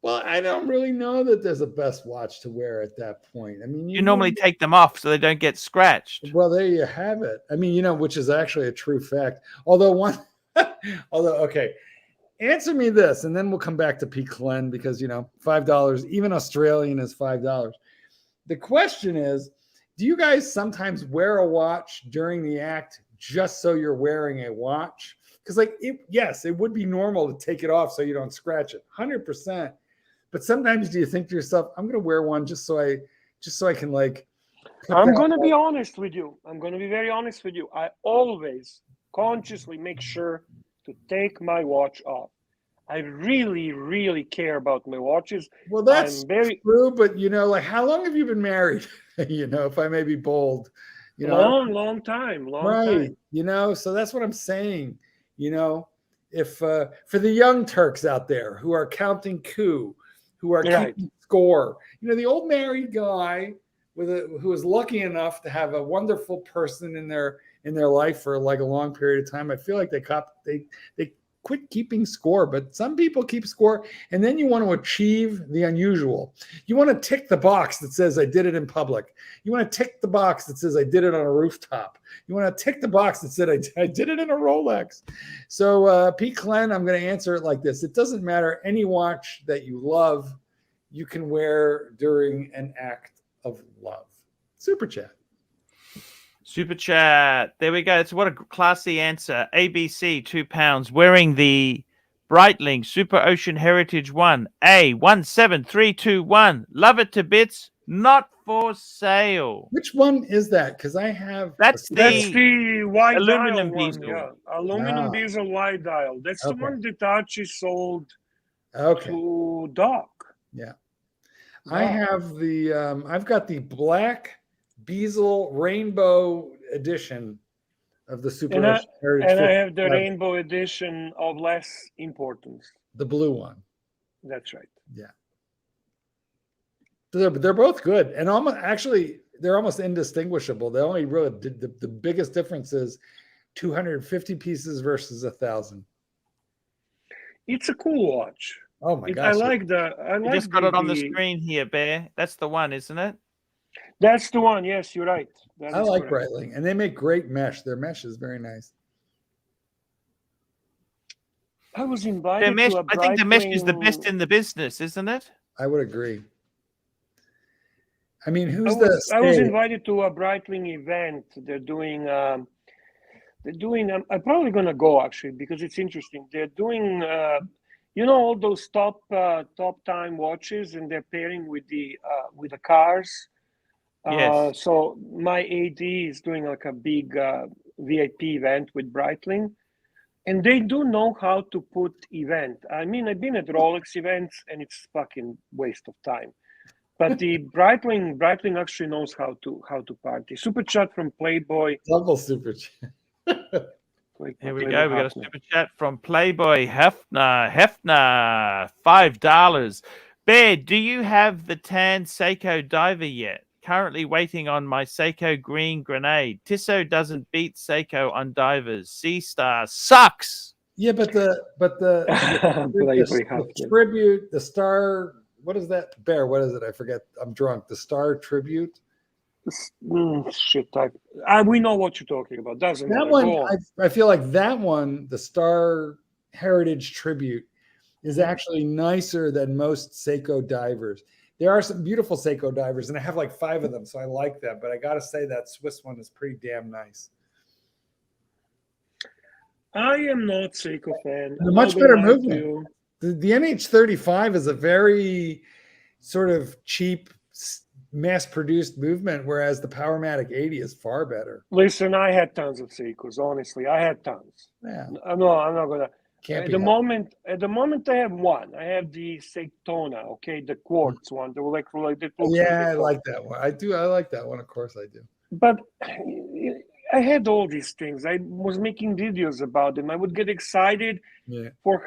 Well, I don't really know that there's a best watch to wear at that point. I mean, You normally take them off so they don't get scratched. Well, there you have it. I mean, which is actually a true fact. Although okay, answer me this, and then we'll come back to P. Clen because $5, even Australian is $5. The question is, do you guys sometimes wear a watch during the act just so you're wearing a watch? Because yes, it would be normal to take it off so you don't scratch it, 100%. But sometimes do you think to yourself, I'm going to wear one just so I can I'm going to be honest with you. I'm going to be very honest with you. I always consciously make sure to take my watch off. I really, really care about my watches. Well, that's true, but how long have you been married? If I may be bold, long time. Right. So that's what I'm saying. If for the young Turks out there who are counting coup, who are keeping score, the old married guy who is lucky enough to have a wonderful person in their life for a long period of time. I feel like they quit keeping score, but some people keep score, and then you want to achieve the unusual. You want to tick the box that says I did it in public. You want to tick the box that says I did it on a rooftop. You want to tick the box that said I did it in a Rolex. So P. Clen, I'm going to answer it like this. It doesn't matter, any watch that you love, you can wear during an act of love. Super chat. Super chat. There we go. It's what a classy answer. ABC, £2. Wearing the Breitling Super Ocean Heritage 1. A17321. Love it to bits. Not for sale. Which one is that? Because I have. That's the wide aluminum dial bezel. one. Yeah, aluminum bezel wide dial. That's the one that Archie sold to Doc. Yeah. I have I've got the black bezel rainbow edition of the Super Ocean Heritage. And I have the rainbow edition of less importance. The blue one. That's right. Yeah. They're both good, and they're almost indistinguishable. The only really the biggest difference is 250 pieces versus 1,000. It's a cool watch. Oh my gosh! You just got it on the screen here, Bear. That's the one, isn't it? That's the one. Yes, you're right. I like Breitling, and they make great mesh. Their mesh is very nice. I was invited to a Breitling... I think the mesh is the best in the business, isn't it? I would agree. I mean, I was invited to a Breitling event. They're doing. I'm probably gonna go actually because it's interesting. They're doing. All those top time watches, and they're pairing with the cars. Yes. So my AD is doing like a big VIP event with Breitling, and they do know how to put event. I mean, I've been at Rolex events, and it's fucking waste of time. But the Breitling actually knows how to party. Super chat from Playboy. Double super chat. Here we go. We got a super chat from Playboy Hefner. $5. Bear, do you have the tan Seiko diver yet? Currently waiting on my Seiko green grenade. Tissot doesn't beat Seiko on divers. C-Star sucks. Yeah, but the tribute, the star. What is that? Bear, what is it? I forget. I'm drunk. The Star Tribute. Shit. We know what you're talking about. Doesn't that one? I feel like that one, the Star Heritage Tribute, is actually nicer than most Seiko divers. There are some beautiful Seiko divers, and I have like 5 of them, so I like that. But I got to say that Swiss one is pretty damn nice. I am not Seiko fan. A much better movement. The NH35 is a very sort of cheap, mass-produced movement, whereas the Powermatic 80 is far better. Listen, I had tons of Seikos. Honestly, I had tons. Yeah. I'm not gonna. Can't At be the helped. moment, I have one. I have the Daytona, okay, the quartz one, the like that looks Yeah, I really cool. like that one. I do. I like that one. Of course, I do. But I had all these things. I was making videos about them. I would get excited Yeah. for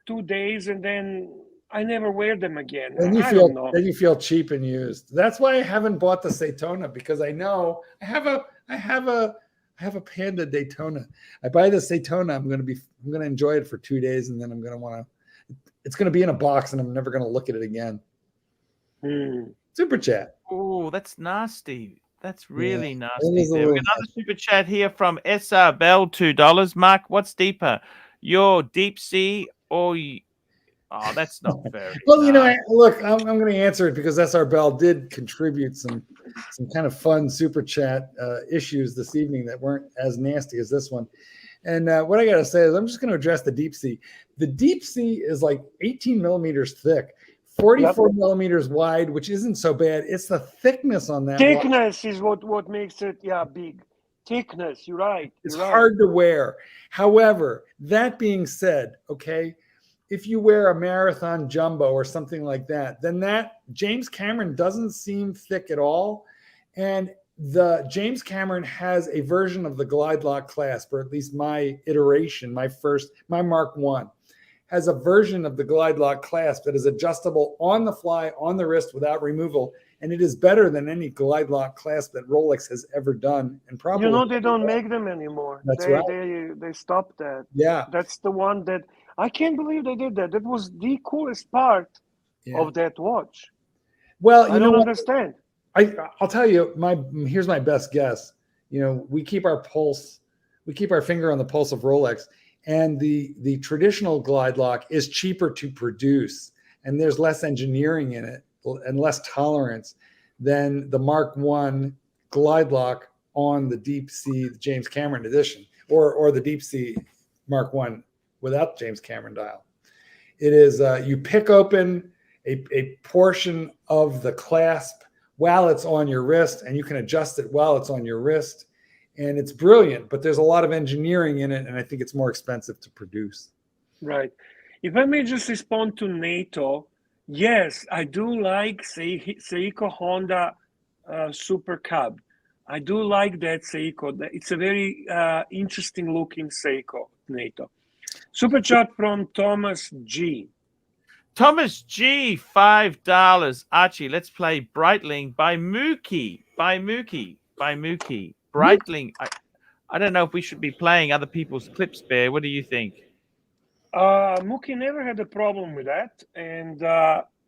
2 days, and then I never wear them again. Then you I feel don't know. then you feel cheap and used. That's why I haven't bought the Daytona, because I know I have a Panda Daytona. I buy this Daytona, I'm gonna enjoy it for 2 days, and then it's gonna be in a box, and I'm never gonna look at it again. Super chat. Oh, that's nasty. That's really It nasty. is a There. little We've got another super chat here from SR Bell, $2. Mark, what's deeper, your deep sea or? Oh, that's not very. Well, nice. look, I'm going to answer it because SR Bell did contribute some kind of fun super chat issues this evening that weren't as nasty as this one. And what I got to say is I'm just going to address the deep sea. The deep sea is like 18 millimeters thick, 44 millimeters wide, which isn't so bad. It's the thickness on that. Thickness is what makes it big. Thickness, you're right. It's hard to wear. However, that being said, okay, if you wear a marathon jumbo or something like that, then that James Cameron doesn't seem thick at all. And the James Cameron has a version of the glide lock clasp, or at least my iteration, my Mark I, has a version of the glide lock clasp that is adjustable on the fly, on the wrist without removal. And it is better than any glide lock clasp that Rolex has ever done. And probably they don't make them anymore. That's they, right. They stopped that. Yeah. That's the one that I can't believe they did that. That was the coolest part of that watch. Well, I don't understand. I'll tell you, here's my best guess. We keep our finger on the pulse of Rolex, and the traditional glide lock is cheaper to produce, and there's less engineering in it and less tolerance than the Mark I glide lock on the deep sea James Cameron edition, or the deep sea Mark I without James Cameron dial. It is you pick open a portion of the clasp while it's on your wrist, and you can adjust it while it's on your wrist, and it's brilliant. But there's a lot of engineering in it, and I think it's more expensive to produce. Right. If I may just respond to NATO, yes, I do like Seiko Honda Super Cub. I do like that Seiko. It's a very interesting looking Seiko NATO. Super chat from Thomas G. Thomas G, $5. Archie, let's play Breitling by Mookie. Breitling. I don't know if we should be playing other people's clips, Bear. What do you think? Mookie never had a problem with that, and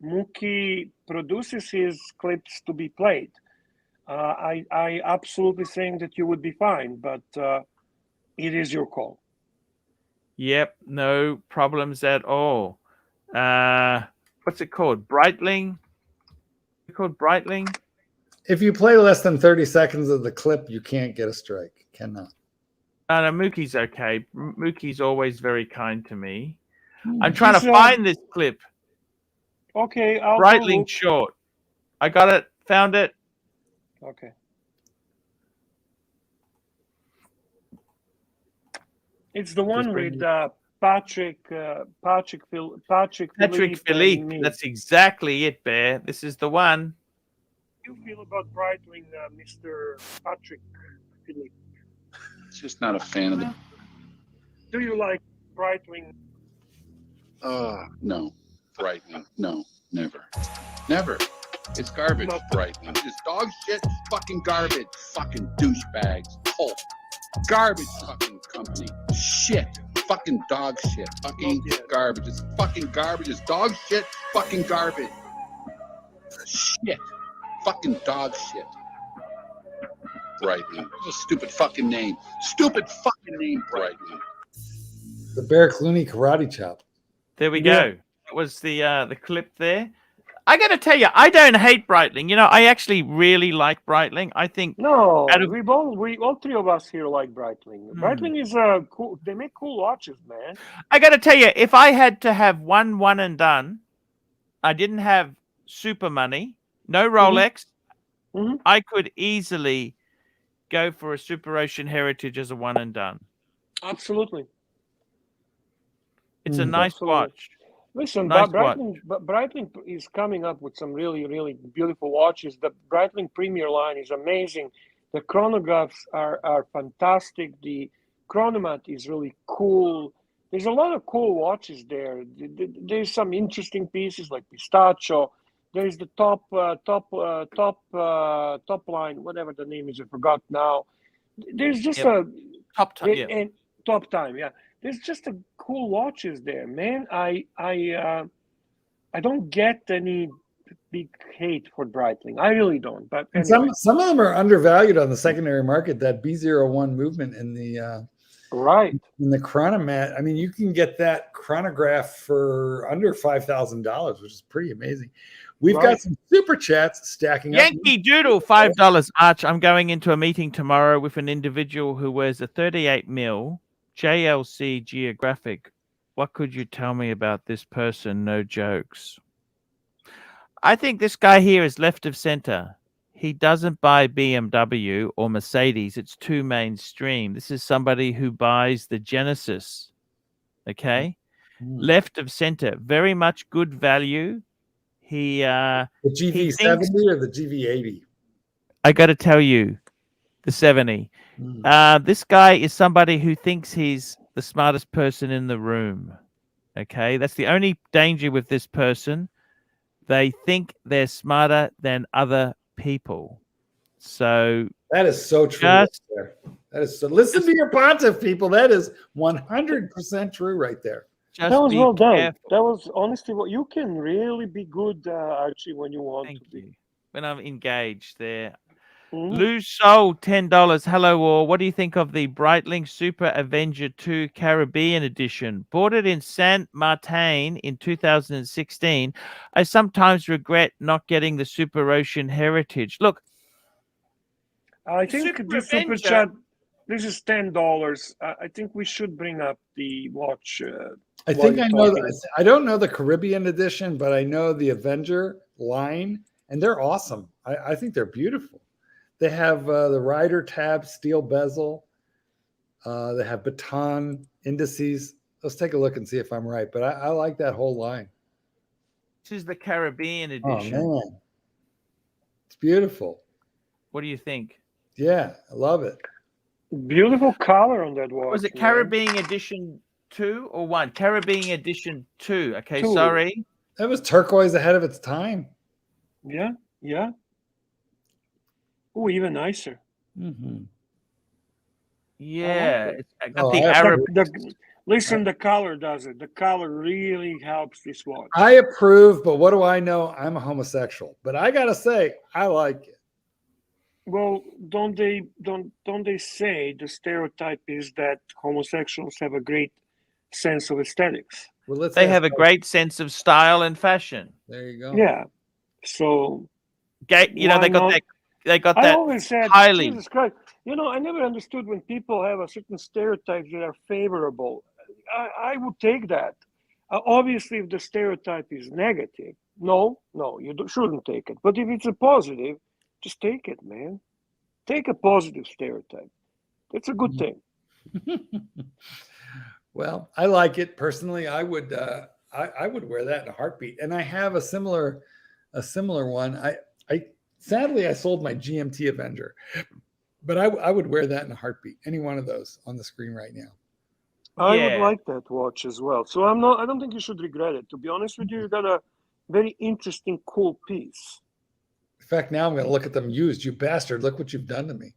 Mookie produces his clips to be played. I absolutely think that you would be fine, but it is your call. Yep, no problems at all. What's it called? Breitling? It's called Breitling? If you play less than 30 seconds of the clip, you can't get a strike. Cannot. No, Mookie's okay. Mookie's always very kind to me. I'm trying to find this clip. Okay, I'll Breitling short. I got it. Found it. Okay. It's the one with Patek Philippe. That's exactly it, Bear. This is the one. How do you feel about Breitling, Mr. Patek Philippe? Just not a fan of the. Do you like Breitling? No. Breitling. No, never. Never. It's garbage, Breitling. It's dog shit, fucking garbage, fucking douchebags, pulp. Garbage fucking company. Shit. Fucking dog shit. Fucking garbage. It's fucking garbage. It's dog shit, fucking garbage. Shit. Fucking dog shit. Breitling. What a stupid fucking name. Stupid fucking name, Breitling. The Bear Clooney karate chop. There we go. That was the clip there. I got to tell you, I don't hate Breitling. I actually really like Breitling. I think we all three of us here like Breitling. Breitling is cool. They make cool watches, man. I got to tell you, if I had to have one and done, I didn't have super money, no Rolex, I could easily go for a Super Ocean Heritage as a one and done. Absolutely. It's a nice Absolutely. watch. Listen, Nice watch. Breitling is coming up with some really, really beautiful watches. The Breitling Premier line is amazing. The chronographs are fantastic. The chronomat is really cool. There's a lot of cool watches there. There's some interesting pieces like Pistachio. There's the top line, whatever the name is, I forgot now. There's just Yep. Top time. Yeah. and top time, yeah. There's just a cool watches there, man. I don't get any big hate for Breitling. I really don't. But And anyway. some of them are undervalued on the secondary market. That B01 movement in the right in the chronomat. I mean, you can get that chronograph for under $5,000, which is pretty amazing. We've got some super chats stacking up. Yankee Doodle, $5. Arch, I'm going into a meeting tomorrow with an individual who wears a 38 mil JLC Geographic. What could you tell me about this person? No jokes. I think this guy here is left of center. He doesn't buy BMW or Mercedes. It's too mainstream. This is somebody who buys the Genesis. Okay? Left of center. Very much good value. The GV70 or the GV80? I got to tell you, the 70. This guy is somebody who thinks he's the smartest person in the room. Okay, that's the only danger with this person. They think they're smarter than other people. So that is so true. Right there. That is so. Listen to your pontiff, people. That is 100% true right there. That was well done. That was honestly what you can really be good, Archie, when you want to be. When I'm engaged there. Lose Soul, $10. Hello all. What do you think of the Breitling Super Avenger 2 Caribbean Edition? Bought it in Saint Martin in 2016. I sometimes regret not getting the Super Ocean Heritage. Look, I think this super chat. This is $10. I think we should bring up the watch. I think I know that. I don't know the Caribbean edition, but I know the Avenger line, and they're awesome. I think they're beautiful. They have the rider tab, steel bezel. They have baton indices. Let's take a look and see if I'm right. But I like that whole line. This is the Caribbean edition. Oh, man. It's beautiful. What do you think? Yeah, I love it. Beautiful color on that watch. Was it Caribbean edition 2 or 1? Caribbean edition 2. Okay, 2. Sorry. That was turquoise ahead of its time. Yeah, yeah. Oh, even nicer. Yeah. I got the Arab. Listen, the color does it. The color really helps this watch. I approve, but what do I know? I'm a homosexual. But I got to say, I like it. Well, don't they say the stereotype is that homosexuals have a great sense of aesthetics? Well, they have a great sense of style and fashion. There you go. Yeah. So, you know, they got that. They got that. I always said, highly. Jesus Christ. You know, I never understood when people have a certain stereotypes that are favorable. I would take that. Obviously, if the stereotype is negative, no, you shouldn't take it. But if it's a positive, just take it, man. Take a positive stereotype. That's a good thing. Well, I like it personally. I would wear that in a heartbeat. And I have a similar one. I sadly I sold my GMT Avenger, but I would wear that in a heartbeat. Any one of those on the screen right now. I would like that watch as well. So I don't think you should regret it. To be honest with you, you got a very interesting, cool piece. In fact, now I'm going to look at them used. You bastard! Look what you've done to me.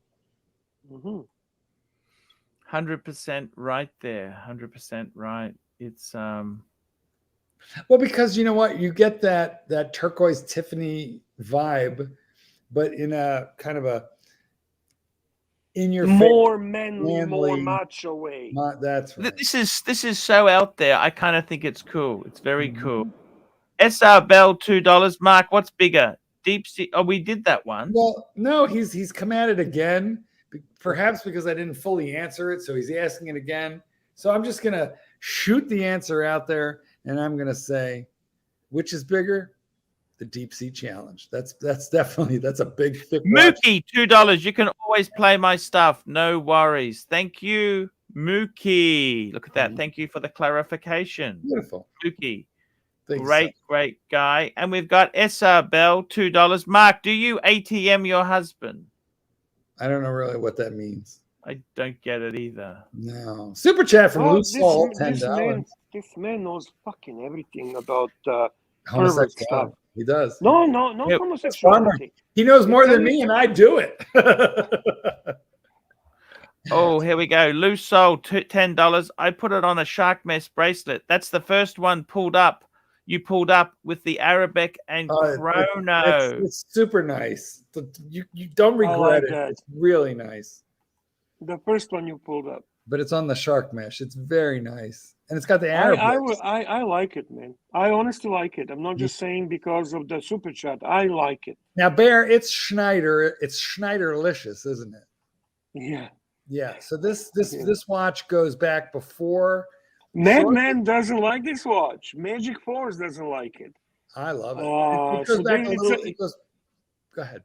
100% right there. 100% right. It's well, because you know what, you get that turquoise Tiffany vibe, but in a kind of a in your more manly, more macho way. That's right. This is so out there. I kind of think it's cool. It's very cool. SR Bell, $2. Mark, what's bigger? Deep sea. Oh, we did that one. Well, no, he's come at it again. Perhaps because I didn't fully answer it, so he's asking it again. So I'm just gonna shoot the answer out there, and I'm gonna say, which is bigger? The Deep Sea Challenge. That's definitely a big thick watch. Mookie, $2. You can always play my stuff. No worries. Thank you, Mookie. Look at that. Thank you for the clarification. Beautiful. Mookie. Thanks, Great, great guy. And we've got SR Bell, $2. Mark, do you ATM your husband? I don't know really what that means. I don't get it either. No. Super chat from Lou Salt, $10. This man knows fucking everything about pervert stuff. Homosexuality. He does. No, Yep. homosexuality. He knows more than me, and I do it. Oh, here we go. Loose soul, $10. I put it on a shark mess bracelet. That's the first one pulled up. You pulled up with the Arabic and chrono. It's super nice. You don't regret like it. that. It's really nice. The first one you pulled up. But it's on the shark mesh. It's very nice. And it's got the Arabic. I like it, man. I honestly like it. I'm not just saying because of the super chat. I like it. Now, Bear, it's Schneider. It's Schneiderlicious, isn't it? Yeah. Yeah. So this watch goes back before. Madman doesn't like this watch. Magic Force doesn't like it. I love it. It So goes back a then little. Go ahead.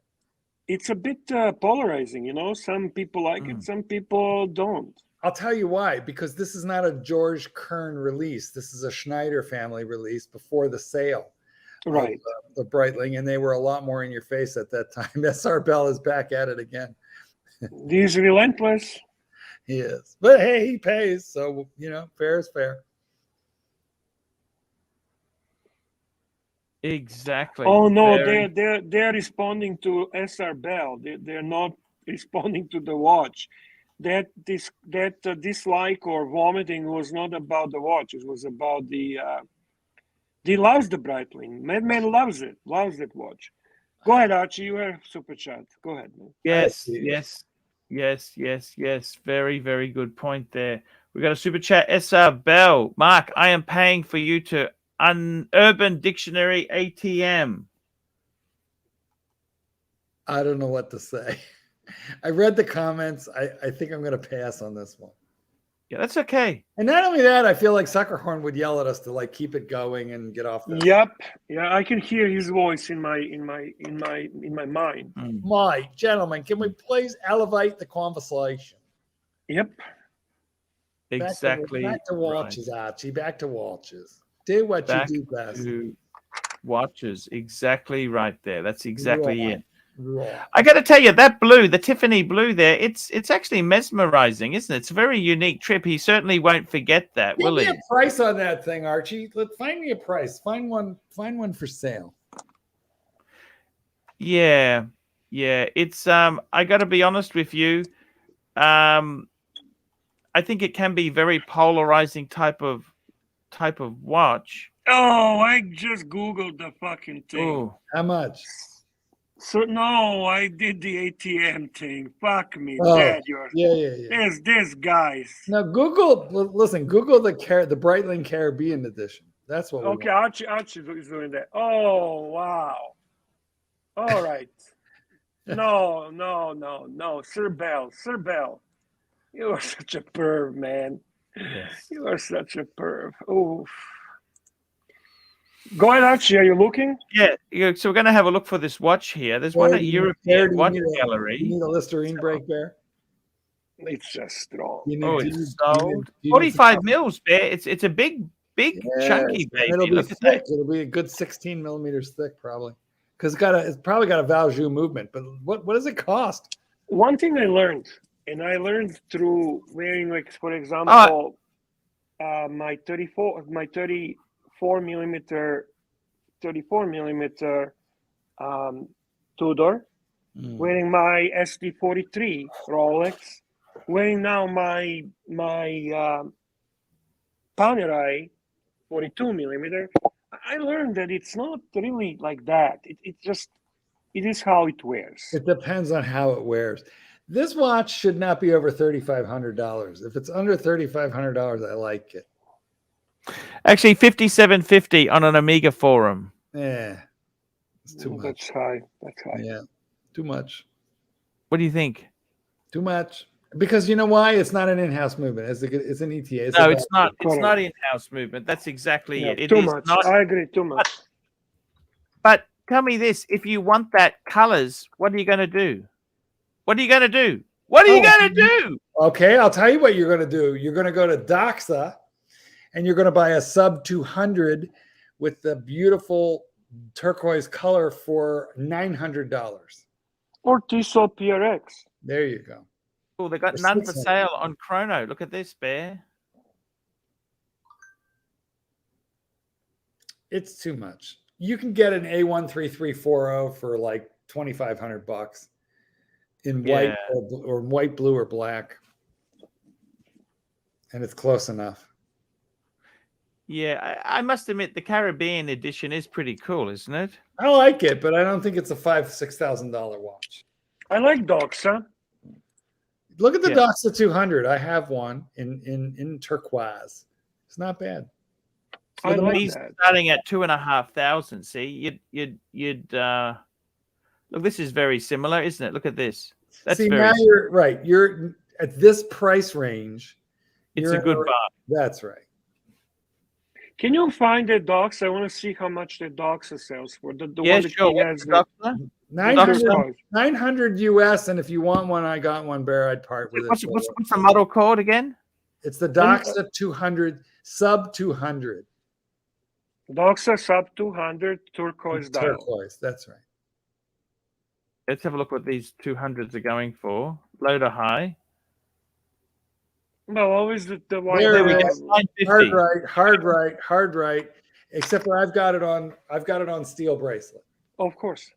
It's a bit polarizing, you know. Some people like it, some people don't. I'll tell you why. Because this is not a George Kern release. This is a Schneider family release before the sale. Right. Of the Breitling, and they were a lot more in your face at that time. SR Bell is back at it again. He's relentless. He is. But hey, he pays. So, fair is fair. Exactly. Oh no, they're responding to SR Bell. They're not responding to the watch. That dislike or vomiting was not about the watch. It was about the. He loves the Breitling. Madman loves it. Loves that watch. Go ahead, Archie. You have super chat. Go ahead, man. Yes. Very, very good point there. We got a super chat. SR Bell. Mark, I am paying for you to Urban Dictionary ATM. I don't know what to say. I read the comments. I think I'm going to pass on this one. Yeah, that's okay. And not only that, I feel like Suckerhorn would yell at us to keep it going and get off. Yep. Yeah, I can hear his voice in my mind. My gentlemen, can we please elevate the conversation? Yep. Exactly. Back to watches, right. Archie. Back to watches. Do what you do best. Watches. Exactly right there. That's exactly it. Right. I got to tell you, that blue, the Tiffany blue there, it's actually mesmerizing, isn't it? It's a very unique trip. He certainly won't forget that, will he? Give me a price on that thing, Archie. Find me a price. Find one for sale. Yeah. It's I got to be honest with you. I think it can be very polarizing type of watch. Oh, I just Googled the fucking thing. Ooh. How much? So no, I did the ATM thing. Fuck me, Dad. There's guys. Now Google the Breitling Caribbean edition. That's what. Okay, Archie is doing that. Oh wow. All right. No, Sir Bell. You are such a perv, man. Yes. You are such a perv. Oof. Go ahead, Archie. Are you looking? Yeah. So we're going to have a look for this watch here. There's one at European Watch Gallery. You need a Listerine break there? It's just strong. It's sold. 45 mils, Bear. It's a big, chunky baby. It'll be thick. It'll be a good 16 millimeters thick, probably. Because it's probably got a Valjoux movement. But what does it cost? One thing I learned through wearing, for example, my 34 millimeter Tudor, wearing my SD43 Rolex, wearing now my Panerai 42 millimeter. I learned that it's not really like that. It is how it wears. It depends on how it wears. This watch should not be over $3,500. If it's under $3,500, I like it. Actually, $5,750 on an Amiga forum. Yeah, it's too much. That's high. Yeah, too much. What do you think? Too much. Because you know why? It's not an in-house movement. It's an ETA. It's not. It's not in-house movement. That's exactly it. Too much. I agree. Too much. But tell me this: if you want that colors, what are you going to do? What are you going to do? Okay, I'll tell you what you're going to do. You're going to go to Doxa, and you're going to buy a sub 200 with the beautiful turquoise color for $900. Or Tissot PRX. There you go. Oh, they got For none for 600. sale on Chrono. Look at this, Bear. It's too much. You can get an A13340 for like $2,500 in white or white, blue, or black, and it's close enough. Yeah, I must admit the Caribbean edition is pretty cool, isn't it? I like it, but I don't think it's a $5,000-$6,000 watch. I like Doxa. Look at the Yeah. Doxa 200. I have one in turquoise. It's not bad. I like These that. starting at 2,500. See, you'd look. This is very similar, isn't it? Look at this. That's See, very. now you're right. You're at this price range. It's you're a good in buy. That's right. Can you find the Doxa? I want to see how much the Doxa sells for. The Yeah, one that sure. he has. What's the doctor? 900, 900 US, and if you want one, I got one, Bear. I'd part with What's, it. what's, what's the model called again? It's the Doxa 200, sub 200. Doxa sub 200 turquoise dial. Turquoise, that's right. Let's have a look what these 200s are going for. Low to high. No, always the one. There we go. 950. Hard right. Except for I've got it on steel bracelet. Of course.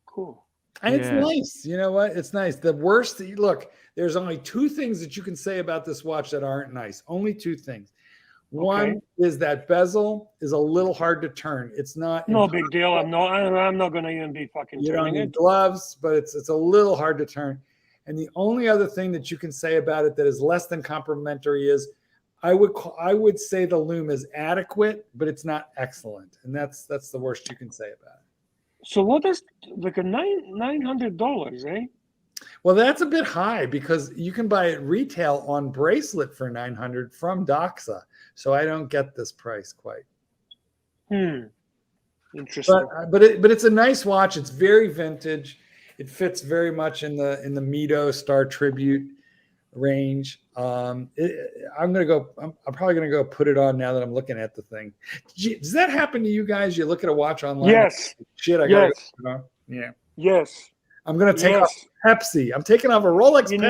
Cool. And it's Yeah. nice. You know what? It's nice. The worst, look, there's only two things that you can say about this watch that aren't nice. Only two things. One is that bezel is a little hard to turn. It's not No big deal. I'm not gonna even be fucking You don't turning need it. gloves, but it's a little hard to turn. And the only other thing that you can say about it that is less than complimentary is I would say the loom is adequate, but it's not excellent. And that's the worst you can say about it. So what is like a $900, eh? Well, that's a bit high because you can buy it retail on bracelet for $900 from Doxa. So I don't get this price quite. Interesting. But it's a nice watch. It's very vintage. It fits very much in the Mito Star Tribute range. I'm probably gonna go put it on now that I'm looking at the thing. Does that happen to you guys? You look at a watch online. Yes. Shit, I gotta go. Yeah. Yes. I'm gonna take off Pepsi. I'm taking off a Rolex. And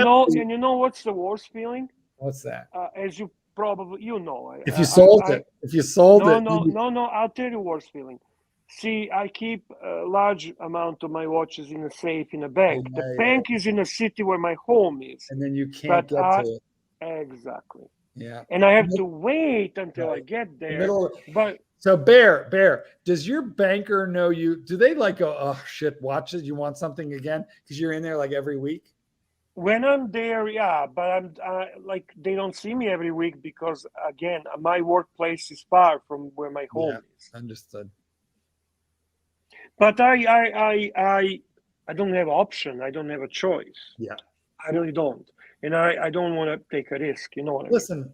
you know what's the worst feeling? What's that? As you probably If you sold it. No. I'll tell you worst feeling. See, I keep a large amount of my watches in a safe in a bank. The bank is in a city where my home is. And then you can't get to it. Exactly. Yeah. And I have to wait until I get there. But so Bear, does your banker know you? Do they like go, oh shit, watches? You want something again? Because you're in there like every week? When I'm there, yeah, but I'm like they don't see me every week because again, my workplace is far from where my home is. Understood. But I don't have option. I don't have a choice. Yeah, I really don't, and I don't want to take a risk. You know what I mean? Listen,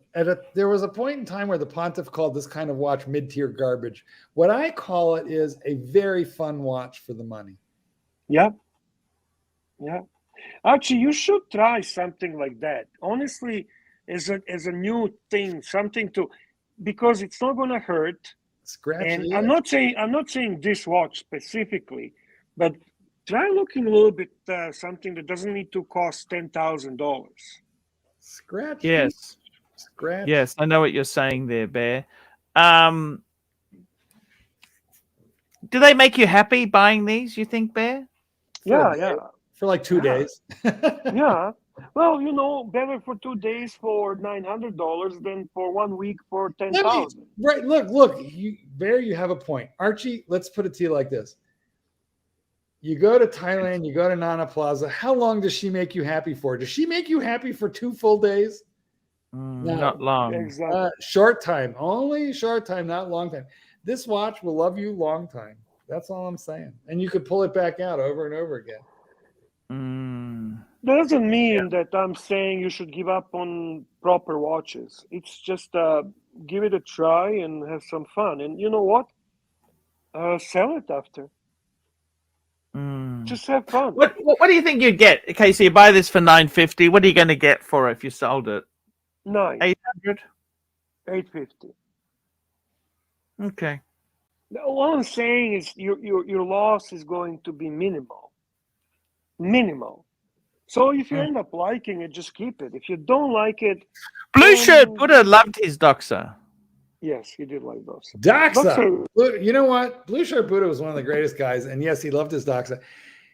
there was a point in time where the Pontiff called this kind of watch mid-tier garbage. What I call it is a very fun watch for the money. Yeah. Actually, you should try something like that. Honestly, as a new thing, something to, because it's not going to hurt. And I'm not saying this watch specifically, but try looking a little bit something that doesn't need to cost $10,000. Scratch. Yes. Scratch. Yes, I know what you're saying there, Bear. Do they make you happy buying these, you think, Bear? Yeah. For like 2 days. Yeah. Well, better for 2 days for $900 than for 1 week for $10,000. Right. Look, Bear, you have a point. Archie, let's put it to you like this. You go to Thailand, you go to Nana Plaza. How long does she make you happy for? Does she make you happy for 2 full days? No. Not long. Exactly. Short time. Only short time, not long time. This watch will love you long time. That's all I'm saying. And you could pull it back out over and over again. That doesn't mean that I'm saying you should give up on proper watches. It's just give it a try and have some fun. And you know what? Sell it after. Just have fun. What do you think you'd get? Okay, so you buy this for $950. What are you going to get for it if you sold it? 800. 850. Okay. All I'm saying is your loss is going to be minimal. Minimal. So if you end up liking it, just keep it. If you don't like it, Blue Shirt Buddha loved his Doxa. yes, he did like Doxa. Doxa. You know what? Blue Shirt Buddha was one of the greatest guys, and yes, he loved his Doxa.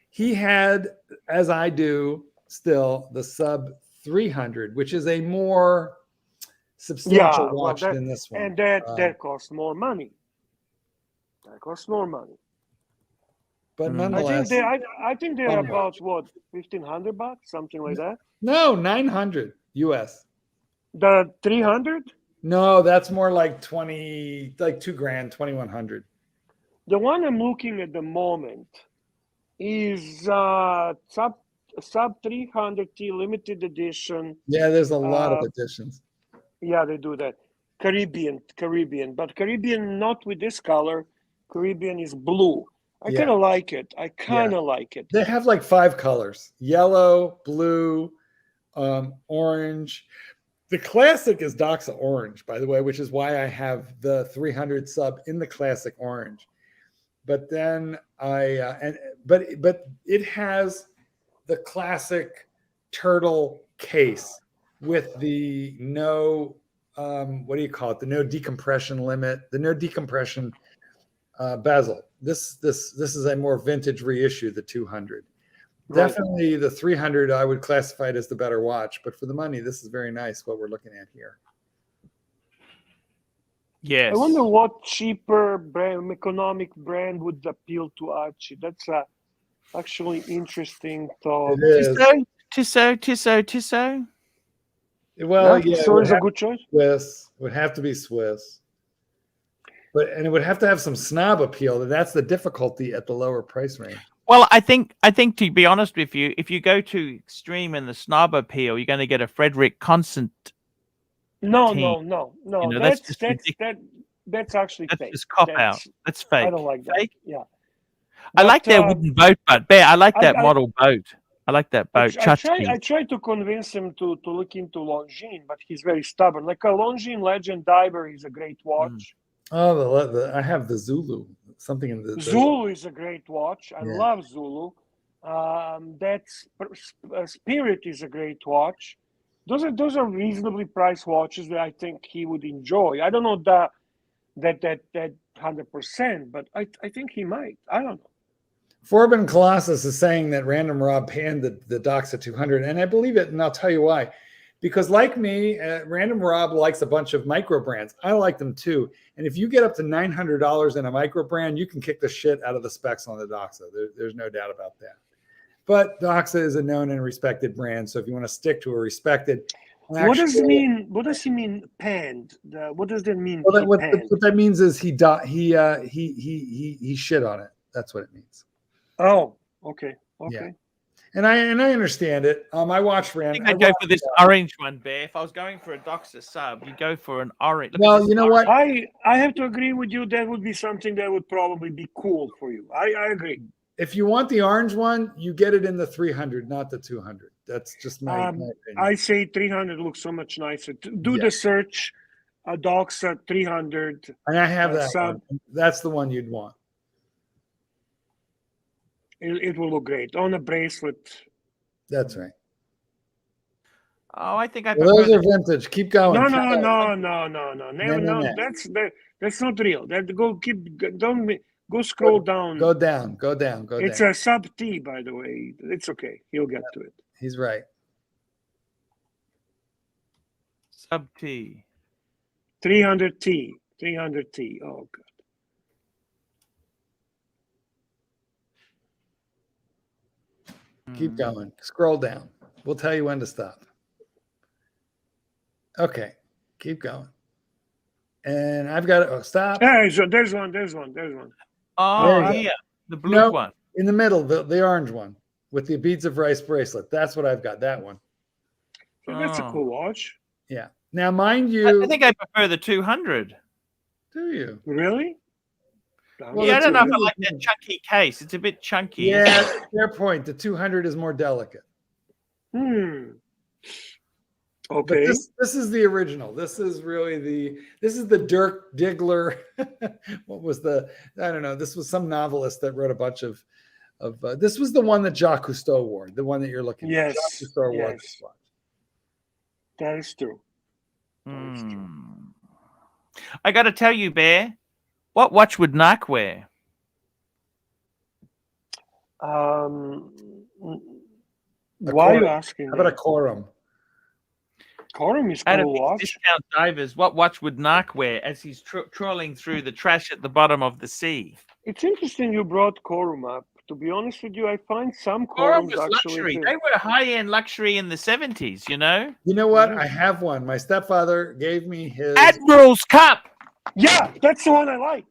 He had, as I do, still the sub 300, which is a more substantial watch than this one, and that costs more money. That costs more money. But nonetheless, I think they're about what, $1,500, something like that. No, 900 US. The 300? No, that's more like 20, like $2,000, 2,100. The one I'm looking at the moment is sub 300T limited edition. Yeah, there's a lot of editions. Yeah, they do that. Caribbean, but Caribbean not with this color. Caribbean is blue. I kind of like it. Like it. They have like 5 colors: yellow, blue, orange. The classic is Doxa orange, by the way, which is why I have the 300 sub in the classic orange. But then but it has the classic turtle case with the no what do you call it? The no decompression limit, the no decompression bezel. This is a more vintage reissue, the 200. Right. Definitely the 300 I would classify it as the better watch, but for the money, this is very nice what we're looking at here. Yes. I wonder what cheaper brand, economic brand would appeal to Archie. That's a actually interesting thought. Tissot. Well, yeah, Tissot is a good choice. Swiss would have to be Swiss, and it would have to have some snob appeal. That's the difficulty at the lower price range. Well, I think to be honest with you, if you go to extreme in the snob appeal, you're going to get a Frederick Constant. No. You know, that's actually fake. Just cop out. That's fake. I don't like that. Fake? Yeah. I like their wooden boat, but Bear, I like that model boat. I like that boat. I tried to convince him to look into Longines, but he's very stubborn. Like a Longines Legend Diver is a great watch. Oh, I have the Zulu. Something in the Zulu is a great watch. I love Zulu. Spirit is a great watch. Those are reasonably priced watches that I think he would enjoy. I don't know that 100%, but I think he might. I don't know. Forbin Colossus is saying that Random Rob panned the Doxa 200, and I believe it, and I'll tell you why. Because like me, Random Rob likes a bunch of micro brands. I like them too. And if you get up to $900 in a micro brand, you can kick the shit out of the specs on the Doxa. There's no doubt about that. But Doxa is a known and respected brand. So if you want to stick to a respected, what does he mean? What does he mean panned? What does that mean? Well, what that means is he shit on it. That's what it means. Oh, okay. Yeah. And I understand it. I watched Random. I think I'd go for this orange one, Bear. If I was going for a Doxa sub, you go for an orange. Well, you know what? I have to agree with you. That would be something that would probably be cool for you. I agree. If you want the orange one, you get it in the 300, not the 200. That's just my opinion. I say 300 looks so much nicer. Do the search, Doxa 300. And I have that one. That's the one you'd want. It will look great on a bracelet. That's right. Oh, I think those are vintage. Keep going. No. That's not real. Go scroll down. Go down. It's a sub T, by the way. It's okay. He'll get to it. He's right. Sub T. 300T. Oh, God. Keep going. Scroll down. We'll tell you when to stop. Okay. Keep going. And I've got to stop. There's one. Oh, here. The blue one. In the middle, the orange one with the beads of rice bracelet. That's what I've got. That one. That's a cool watch. Yeah. Now, mind you. I think I prefer the 200. Do you? Really? Well, Yeah, I the don't know if I 200 like that chunky case. It's a bit chunky. Yeah, fair point. The 200 is more delicate. Okay. But this is the original. This is really the Dirk Diggler. What was I don't know. This was some novelist that wrote a bunch of this was the one that Jacques Cousteau wore, the one that you're looking at. Jacques Cousteau wore this watch. That is true. I got to tell you, Bear, what watch would NARK wear? Why are you asking? How about a Corum? Corum is Out of cool these watch. discount divers, what watch would NARK wear as he's trawling through the trash at the bottom of the sea? It's interesting you brought Corum up. To be honest with you, I find some Corum Corums was actually. luxury. They were high-end luxury in the 70s, you know? You know what? I have one. My stepfather gave me his Admiral's Cup. Yeah, that's the one I like.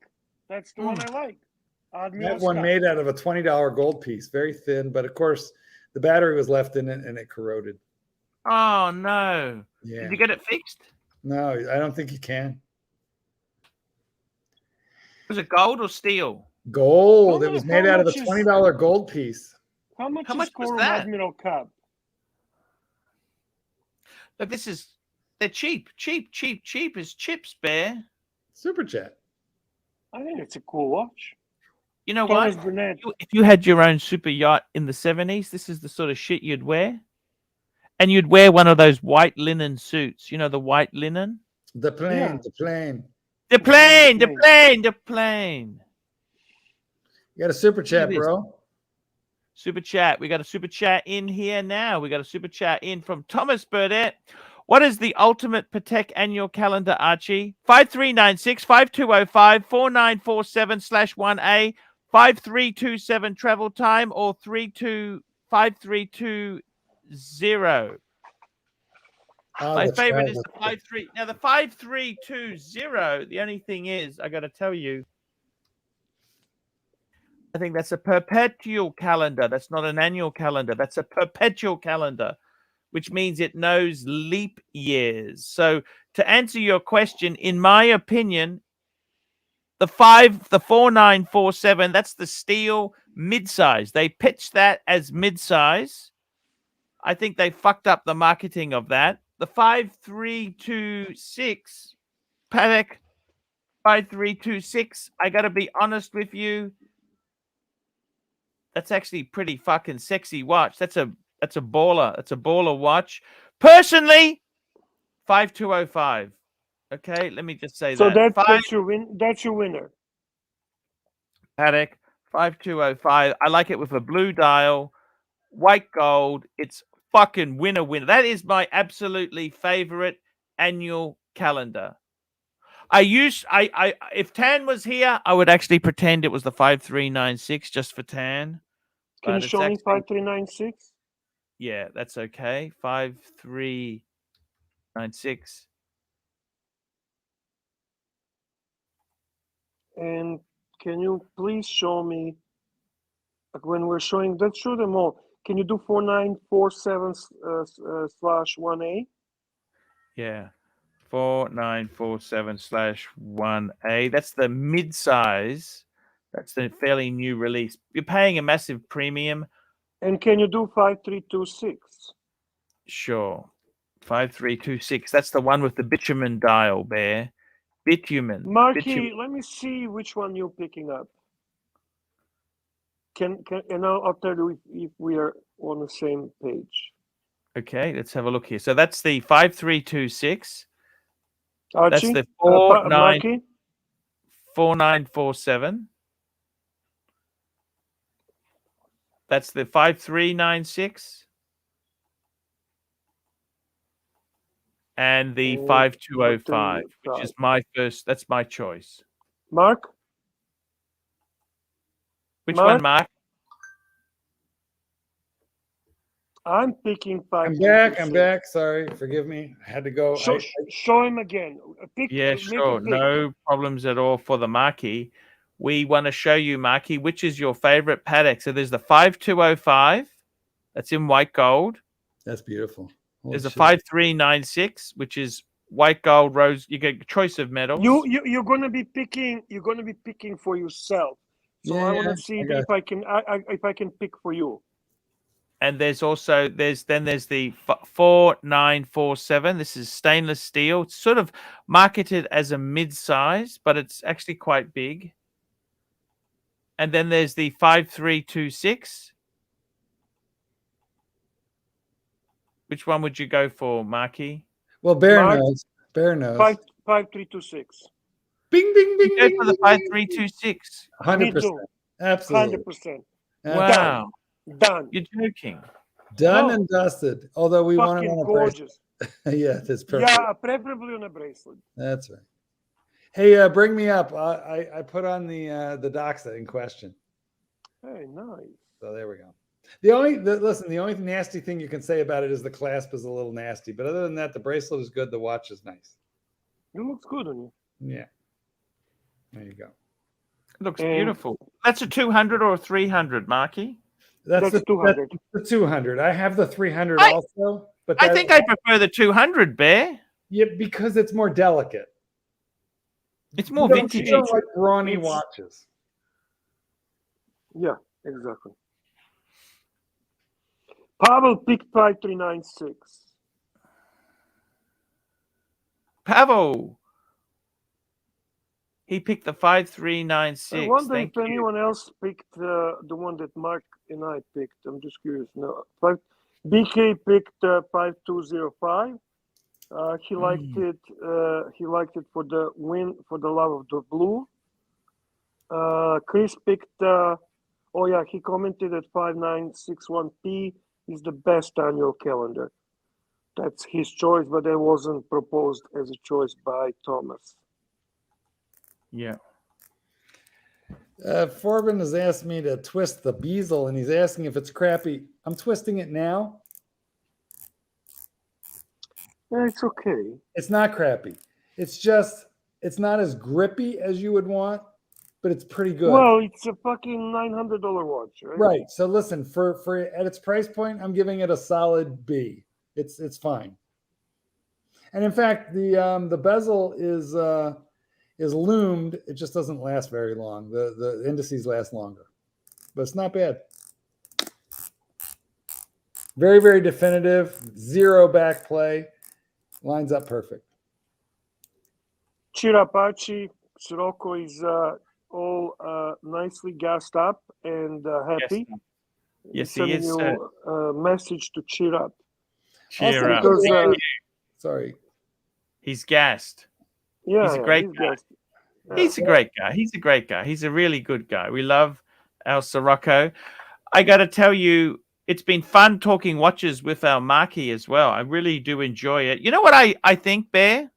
That's the one I like. I have one made out of a $20 gold piece, very thin, but of course the battery was left in it and it corroded. Oh, no. Yeah. Did you get it fixed? No, I don't think you can. Was it gold or steel? Gold. It was made out of a $20 gold piece. How much was Corum that? Admiral Cup? But they're cheap as chips, Bear. Super Jet. I think it's a cool watch. You know Thomas what? Burnett. If you had your own super yacht in the 70s, this is the sort of shit you'd wear. And you'd wear one of those white linen suits. You know, the white linen? The plane, Yeah. the plane. The plane, the plane, the plane. You got a super chat, Look at this. bro. Super chat. We got a super chat in here now. We got a super chat in from Thomas Burdett. What is the ultimate Patek annual calendar, Archie? 5396 5205 4947/1A 5327 travel time or 5320. My favorite is the 53. Now the 5320. The only thing is, I got to tell you, I think that's a perpetual calendar. That's not an annual calendar. That's a perpetual calendar, which means it knows leap years. So to answer your question, in my opinion, the 4947, that's the steel mid-size. They pitched that as mid-size. I think they fucked up the marketing of that. The 5326, Patek 5326, I got to be honest with you, that's actually pretty fucking sexy watch. That's a baller. That's a baller watch. Personally, 5205. Okay, let me just say So that. that's your win. That's your winner. Patek 5205. I like it with a blue dial, white gold. It's fucking winner. That is my absolutely favorite annual calendar. If Tan was here, I would actually pretend it was the 5396 just for Tan. Can you show me 5396? Yeah, that's okay. 5396. And can you please show me, like when we're showing, let's show them all. Can you do 4947/1A? Yeah. 4947/1A. That's the mid-size. That's the fairly new release. You're paying a massive premium. And can you do 5326? Sure. 5326. That's the one with the bitumen dial, Bear. Bitumen. Marky, let me see which one you're picking up. And I'll tell you if we are on the same page. Okay, let's have a look here. So that's the 5326. Archie, That's the 4947. That's the 5396. And the 5205, which is my first. That's my choice. Mark? Which one, Mark? I'm picking 5326. I'm back. Sorry, forgive me. I had to go. Show him again. Yeah, sure. No problems at all for the Marquee. We want to show you, Marquee, which is your favorite Patek. So there's the 5205. That's in white gold. That's beautiful. There's a 5396, which is white gold, rose. You get a choice of metals. You're gonna be picking. You're gonna be picking for yourself. So I want to see if I can. If I can pick for you. And there's also there's the 4947. This is stainless steel. It's sort of marketed as a mid-size, but it's actually quite big. And then there's the 5326. Which one would you go for, Marky? Well, Bear Mark, knows. Bear knows. 5326. Bing, bing, bing, Go bing, for the bing, 5326. 100%. Absolutely. 100%. Wow. Done. You're joking. Done No. and dusted. Although we want it Fucking on a gorgeous. bracelet. Yeah, it's perfect. Yeah, preferably on a bracelet. That's right. Hey, bring me up. I put on the Doxa in question. Hey, nice. So there we go. The only nasty thing you can say about it is the clasp is a little nasty. But other than that, the bracelet is good. The watch is nice. It looks good on you. Yeah. There you go. It looks beautiful. That's a 200 or a 300, Marky? That's the 200. The 200. I have the 300 also. But I think I prefer the 200, Bear. Yeah, because it's more delicate. It's more vintage. vintage. You don't like brawny watches. Yeah, exactly. Pavel picked 5396. Pavel. He picked the 5396. I wonder Thank if you. anyone else picked the one that Mark and I picked. I'm just curious. No, BK picked 5205. He liked it. He liked it for the win, for the love of the blue. Chris picked. Oh yeah, he commented that 5961P is the best annual calendar. That's his choice, but that wasn't proposed as a choice by Thomas. Yeah. Forbin has asked me to twist the bezel, and he's asking if it's crappy. I'm twisting it now. Yeah, it's okay. It's not crappy. It's just, it's not as grippy as you would want, but it's pretty good. Well, it's a fucking $900 watch, right? Right. So listen, for at its price point, I'm giving it a solid B. It's fine. And in fact, the bezel is loomed. It just doesn't last very long. The indices last longer, but it's not bad. Very, very definitive. Zero back play. Lines up perfect. Chirapachi Sirocco is all nicely gassed up and happy. Yes, he Sending is. you a message to cheer up. Cheer up. Because, Sorry. He's gassed. Yeah, He's a great guy. gassed. He's a great guy. He's a great guy. He's a really good guy. We love our Sirocco. I got to tell you, it's been fun talking watches with our Marky as well. I really do enjoy it. You know what I think, Bear?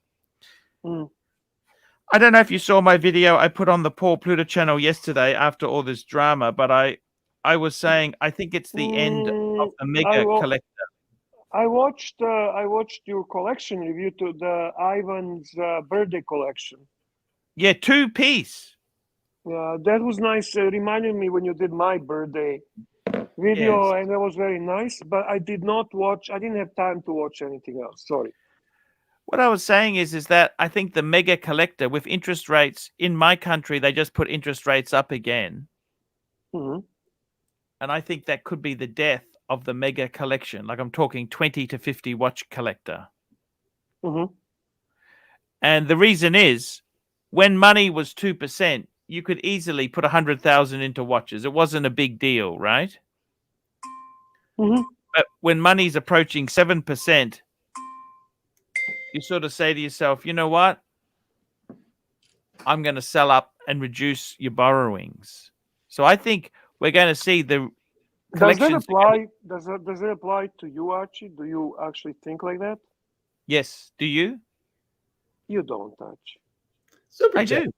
I don't know if you saw my video I put on the Paul Pluta channel yesterday after all this drama, but I was saying I think it's the end of the mega collector. I watched your collection review to the Ivan's birthday collection. Yeah, 2-piece. Yeah, that was nice. Reminded me when you did my birthday video, and that was very nice. But I did not watch. I didn't have time to watch anything else. Sorry. What I was saying is that I think the mega collector with interest rates in my country, they just put interest rates up again. Mm-hmm. And I think that could be the death of the mega collection. Like I'm talking 20 to 50 watch collector. Mm-hmm. And the reason is when money was 2%, you could easily put 100,000 into watches. It wasn't a big deal, right? Mm-hmm. But when money's approaching 7%, you sort of say to yourself, you know what? I'm going to sell up and reduce your borrowings. So I think we're going to see the collections. Does that apply to you, Archie? Do you actually think like that? Yes. Do you? You don't, Archie. I do.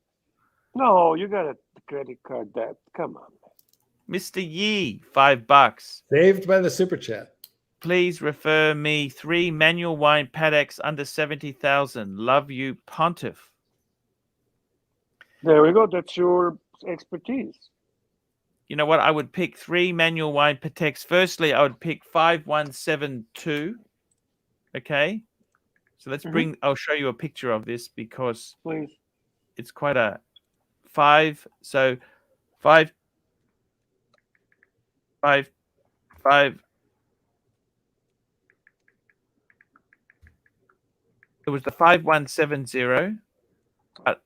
No, you got a credit card debt. Come on, man. Mr. Yee, $5. Saved by the super chat. Please refer me 3 manual wine Pateks under 70,000. Love you, Pontiff. There we go. That's your expertise. You know what? I would pick 3 manual wine Pateks. Firstly, I would pick 5172. Okay. So let's bring. I'll show you a picture of this because Please. it's quite a 5. So 5, 5, 5. It was the 5170. But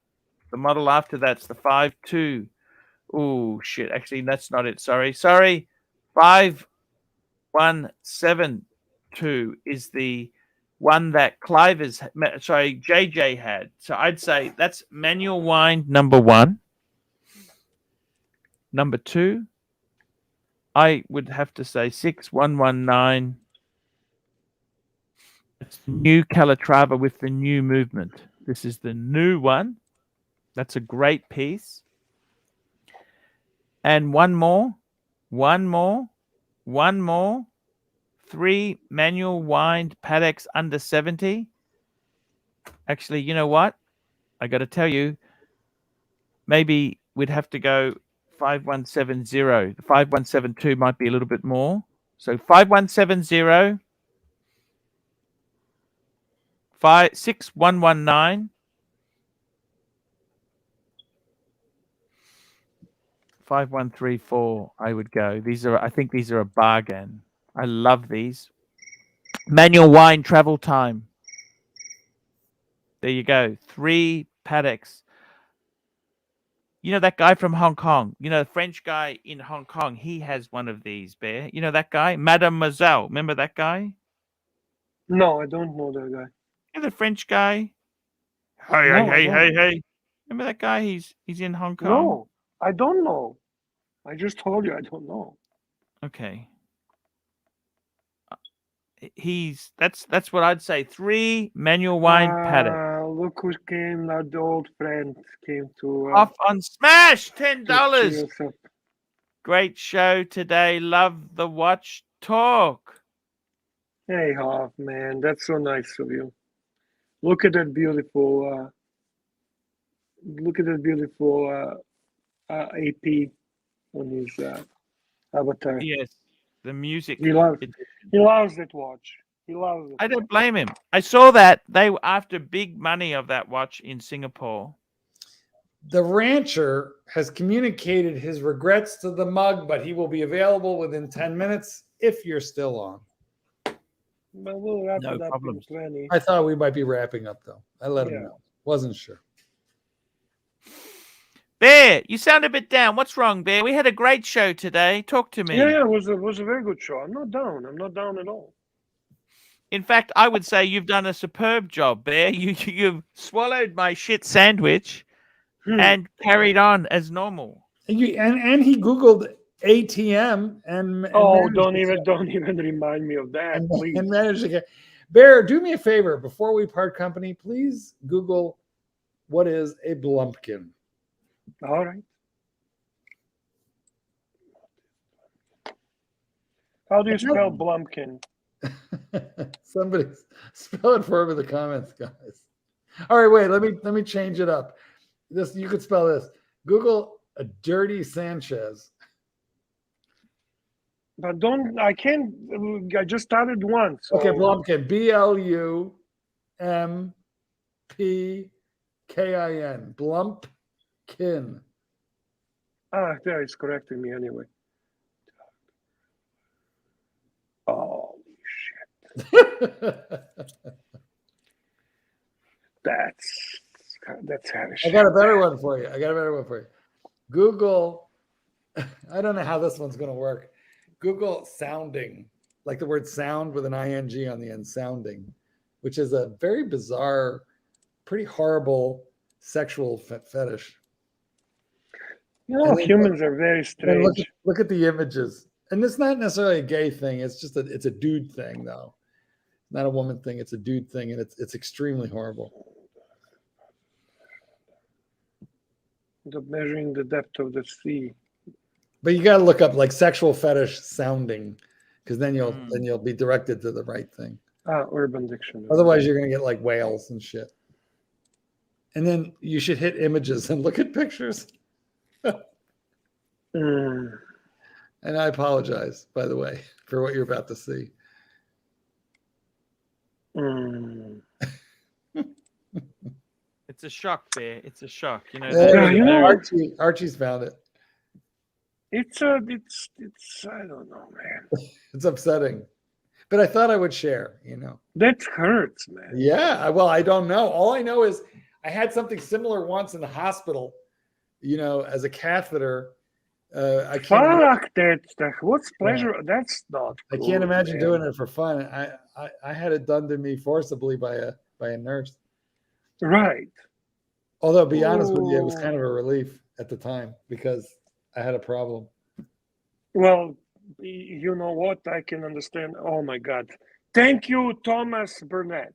the model after that's the 52. Oh shit! Actually, that's not it. Sorry. 5172 is the one that JJ had. So I'd say that's manual wind number 1. Number 2, I would have to say 6119. It's the new Calatrava with the new movement. This is the new one. That's a great piece. And one more. 3 manual wind Pateks under 70. Actually, you know what? I got to tell you, maybe we'd have to go 5170. The 5172 might be a little bit more. So 5170, 6119, 5134. I would go. I think these are a bargain. I love these. Manual wind travel time. There you go. 3 Pateks. You know that guy from Hong Kong? You know, the French guy in Hong Kong, he has one of these, Bear. You know that guy? Mademoiselle. Remember that guy? No, I don't know that guy. You know the French guy? Hey, No, hey, I hey, don't. hey. Remember that guy? He's in Hong Kong. No, I don't know. I just told you I don't know. Okay. That's what I'd say. 3 manual wind Patek. Look who came, that old friend came to Off on Smash, to $10. cheer us up. Great show today. Love the watch talk. Hey, Hoff, man, that's so nice of you. Look at that beautiful. AP on his avatar. Yes, the music. He loves that watch. He loves it. I don't blame him. I saw that they were after big money of that watch in Singapore. The rancher has communicated his regrets to the mug, but he will be available within 10 minutes if you're still on. But we'll wrap No it up problems. in 20. I thought we might be wrapping up, though. I let him know. Wasn't sure. Bear, you sound a bit down. What's wrong, Bear? We had a great show today. Talk to me. Yeah, it was a very good show. I'm not down. I'm not down at all. In fact, I would say you've done a superb job, Bear. You've swallowed my shit sandwich and carried on as normal. And he Googled ATM and don't even remind me of that, please. And managed to get Bear. Do me a favor before we part company. Please Google what is a Blumpkin. All right. How do you spell Blumpkin? Somebody spell it for me in the comments, guys. All right, wait. Let me change it up. This you could spell this. Google a dirty Sanchez. But I can't. I just started once. So. Okay, Blumpkin. BLUMPKIN. Blumpkin. There, it's correcting me anyway. Oh shit! That's I got a better one for you. Google. I don't know how this one's going to work. Google sounding, like the word sound with an ing on the end, sounding, which is a very bizarre, pretty horrible sexual fetish. You know, humans are very strange. Look at the images. And it's not necessarily a gay thing. It's just it's a dude thing, though. Not a woman thing. It's a dude thing, and it's extremely horrible. Measuring the depth of the sea. But you got to look up like sexual fetish sounding, because then you'll be directed to the right thing. Urban Dictionary. Otherwise, you're going to get like whales and shit. And then you should hit images and look at pictures. And I apologize, by the way, for what you're about to see. It's a shock, Bear. It's a shock. You know. There you we go. know- Archie's found it. It's I don't know, man. It's upsetting, but I thought I would share. That hurts, man. Yeah. Well, I don't know. All I know is I had something similar once in the hospital. As a catheter. I can't. Fuck that stuff. What's pleasure? That's not. I Cool, can't imagine man. doing it for fun. I had it done to me forcibly by a nurse. Right. Although, to be honest with you, it was Ooh. kind of a relief at the time because I had a problem. Well, you know what? I can understand. Oh my God. Thank you, Thomas Burnett.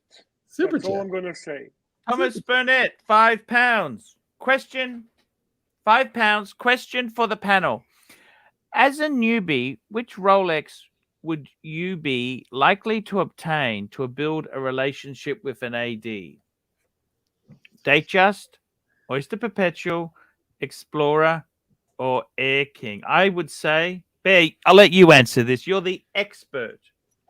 Super That's all chat. I'm gonna say. Thomas Burnett, £5. Question. £5. Question for the panel. As a newbie, which Rolex would you be likely to obtain to build a relationship with an AD? Datejust, Oyster Perpetual, Explorer, or Air King? I would say, Bear, I'll let you answer this. You're the expert.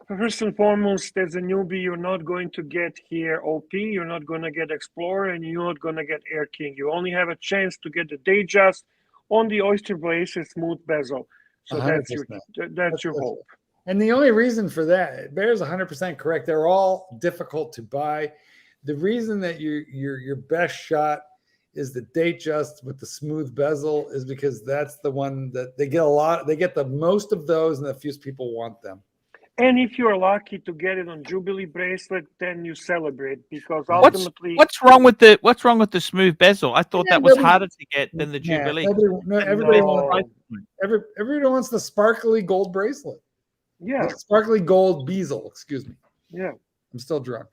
First and foremost, as a newbie, you're not going to get here OP, you're not going to get Explorer, and you're not going to get Air King. You only have a chance to get the Datejust on the Oyster Bracelet smooth bezel. So that's your 100%. hope. And the only reason for that, Bear's 100% correct. They're all difficult to buy. The reason that your best shot is the Datejust with the smooth bezel is because that's the one that they get the most of those, and the fewest people want them. And if you're lucky to get it on Jubilee bracelet, then you celebrate because ultimately, What's wrong with the smooth bezel? I thought that was harder to get than the Jubilee. Everybody wants the sparkly gold bracelet. Yeah, The sparkly gold bezel. Excuse me. yeah, I'm still drunk.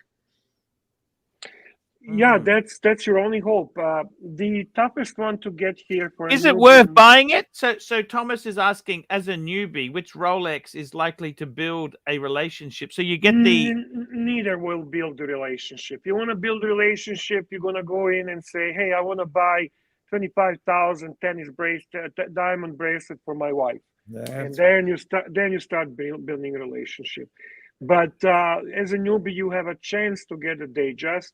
yeah. That's your only hope. The toughest one to get here for Is it worth buying it? So Thomas is asking, as a newbie, which Rolex is likely to build a relationship? So you get the neither will build a relationship. You want to build a relationship, you're gonna go in and say, "Hey, I want to buy 25,000 tennis bracelet, diamond bracelet for my wife," and then you start building a relationship. But as a newbie, you have a chance to get a Datejust.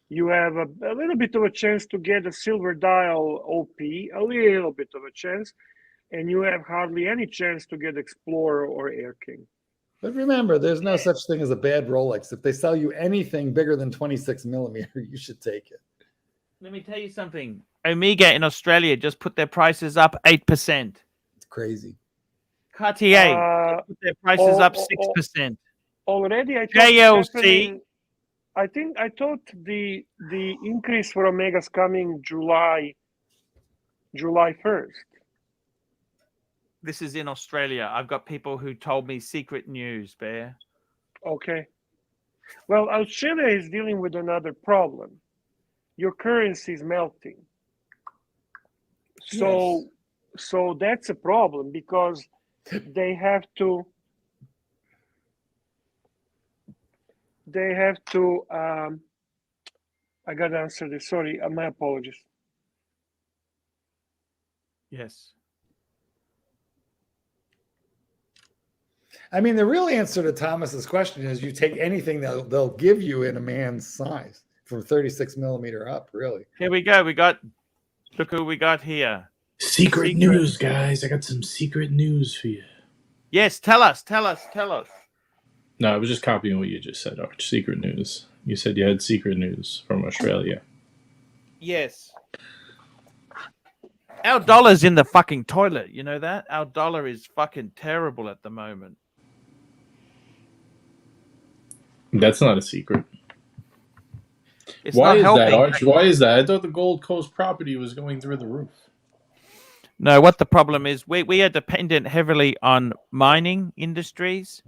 You have a little bit of a chance to get a silver dial OP, a little bit of a chance, and you have hardly any chance to get Explorer or Air King. But remember, there's no such thing as a bad Rolex. If they sell you anything bigger than 26 millimeter, you should take it. Let me tell you something. Omega in Australia just put their prices up 8%. It's crazy. Cartier put their prices up 6%. Already, I thought JLC. I thought the increase for Omega's coming July 1st. This is in Australia. I've got people who told me secret news, Bear. Okay. Well, Australia is dealing with another problem. Your currency is melting. So that's a problem because they have to I got to answer this. Sorry, my apologies. Yes. I mean, the real answer to Thomas's question is you take anything that they'll give you in a man's size from 36 millimeter up, really. Here we go. Look who we got here. Secret news, guys. I got some secret news for you. Yes, tell us. No, I was just copying what you just said, Arch. Secret news. You said you had secret news from Australia. Yes. Our dollar's in the fucking toilet. You know that? Our dollar is fucking terrible at the moment. That's not a secret. It's Why not is helping. that, Arch? Why is that? I thought the Gold Coast property was going through the roof. No, what the problem is, we are dependent heavily on mining industries.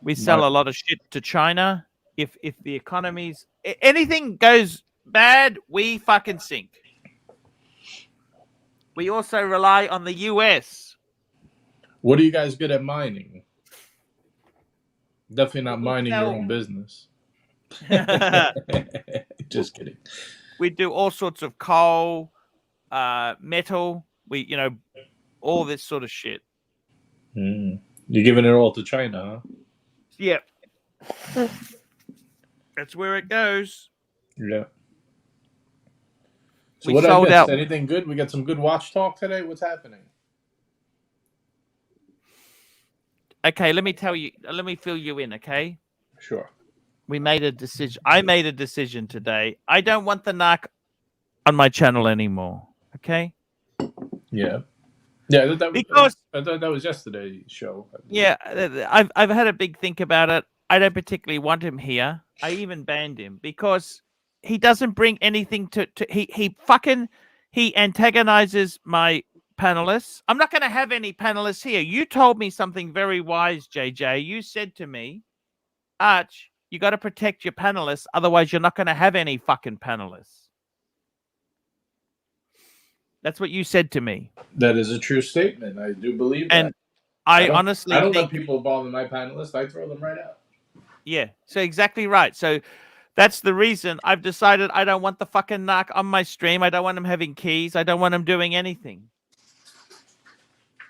We sell a lot of shit to China. If the economy's anything goes bad, we fucking sink. We also rely on the US. What are you guys good at mining? Definitely not minding your own business. Just kidding. We do all sorts of coal, metal. We, all this sort of shit. You're giving it all to China, huh? Yep. That's where it goes. Yeah. So we what I sold missed? out. Anything good? We got some good watch talk today. What's happening? Okay, let me tell you. Let me fill you in. Okay. Sure. We made a decision. I made a decision today. I don't want the NARK on my channel anymore. Okay. Yeah. Yeah. Because I thought that was yesterday's show. yeah, I've had a big think about it. I don't particularly want him here. I even banned him because he doesn't bring anything to he antagonizes my panelists. I'm not going to have any panelists here. You told me something very wise, JJ. You said to me, Arch, you got to protect your panelists, otherwise you're not going to have any fucking panelists. That's what you said to me. That is a true statement. I do believe that. And I honestly don't think let people bother my panelists. I throw them right out. yeah, so exactly right. So that's the reason I've decided I don't want the fucking NARK on my stream. I don't want him having keys. I don't want him doing anything.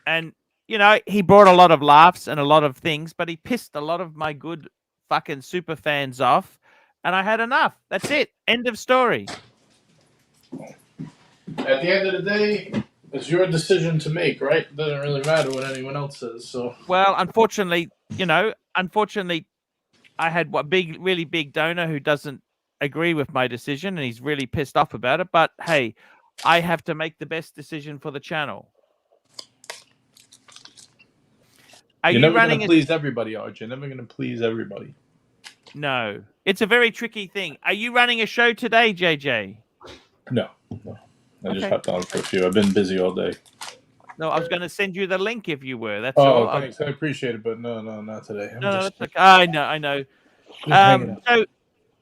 And, you know, he brought a lot of laughs and a lot of things, but he pissed a lot of my good fucking super fans off. And I had enough. That's it. End of story. At the end of the day, it's your decision to make, right? It doesn't really matter what anyone else says. So Well, unfortunately, I had a really big donor who doesn't agree with my decision, and he's really pissed off about it. But hey, I have to make the best decision for the channel. You're never going to please everybody, Arch. You're never going to please everybody. No, it's a very tricky thing. Are you running a show today, JJ? No. I just hopped on for a few. I've been busy all day. No, I was going to send you the link if you were. That's all. all. Thanks. I appreciate it, but no, not today. That's okay. I know. So,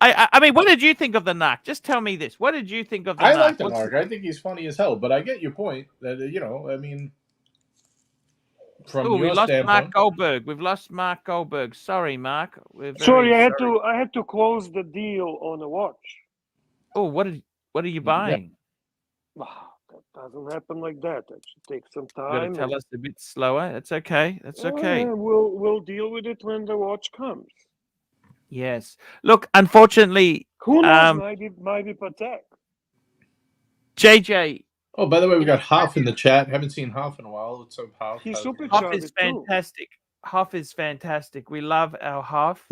I mean, what did you think of the NARK? Just tell me this. What did you think of the NARK? I like the NARK. I think he's funny as hell, but I get your point that, I mean, from your we lost standpoint. Mark Goldberg. We've lost Mark Goldberg. Sorry, Mark. Sorry, I had to close the deal on a watch. Oh, what are you buying? Wow, that doesn't happen like that. That should take some You time. gotta tell us a bit slower. That's okay. That's okay. We'll deal with it when the watch comes. Yes. Look, unfortunately, who knows? Might be Patek. JJ. Oh, by the way, we got Hoff in the chat. Haven't seen Hoff in a while. What's up, Hoff? Hoff is fantastic. Hoff is fantastic. We love our Hoff.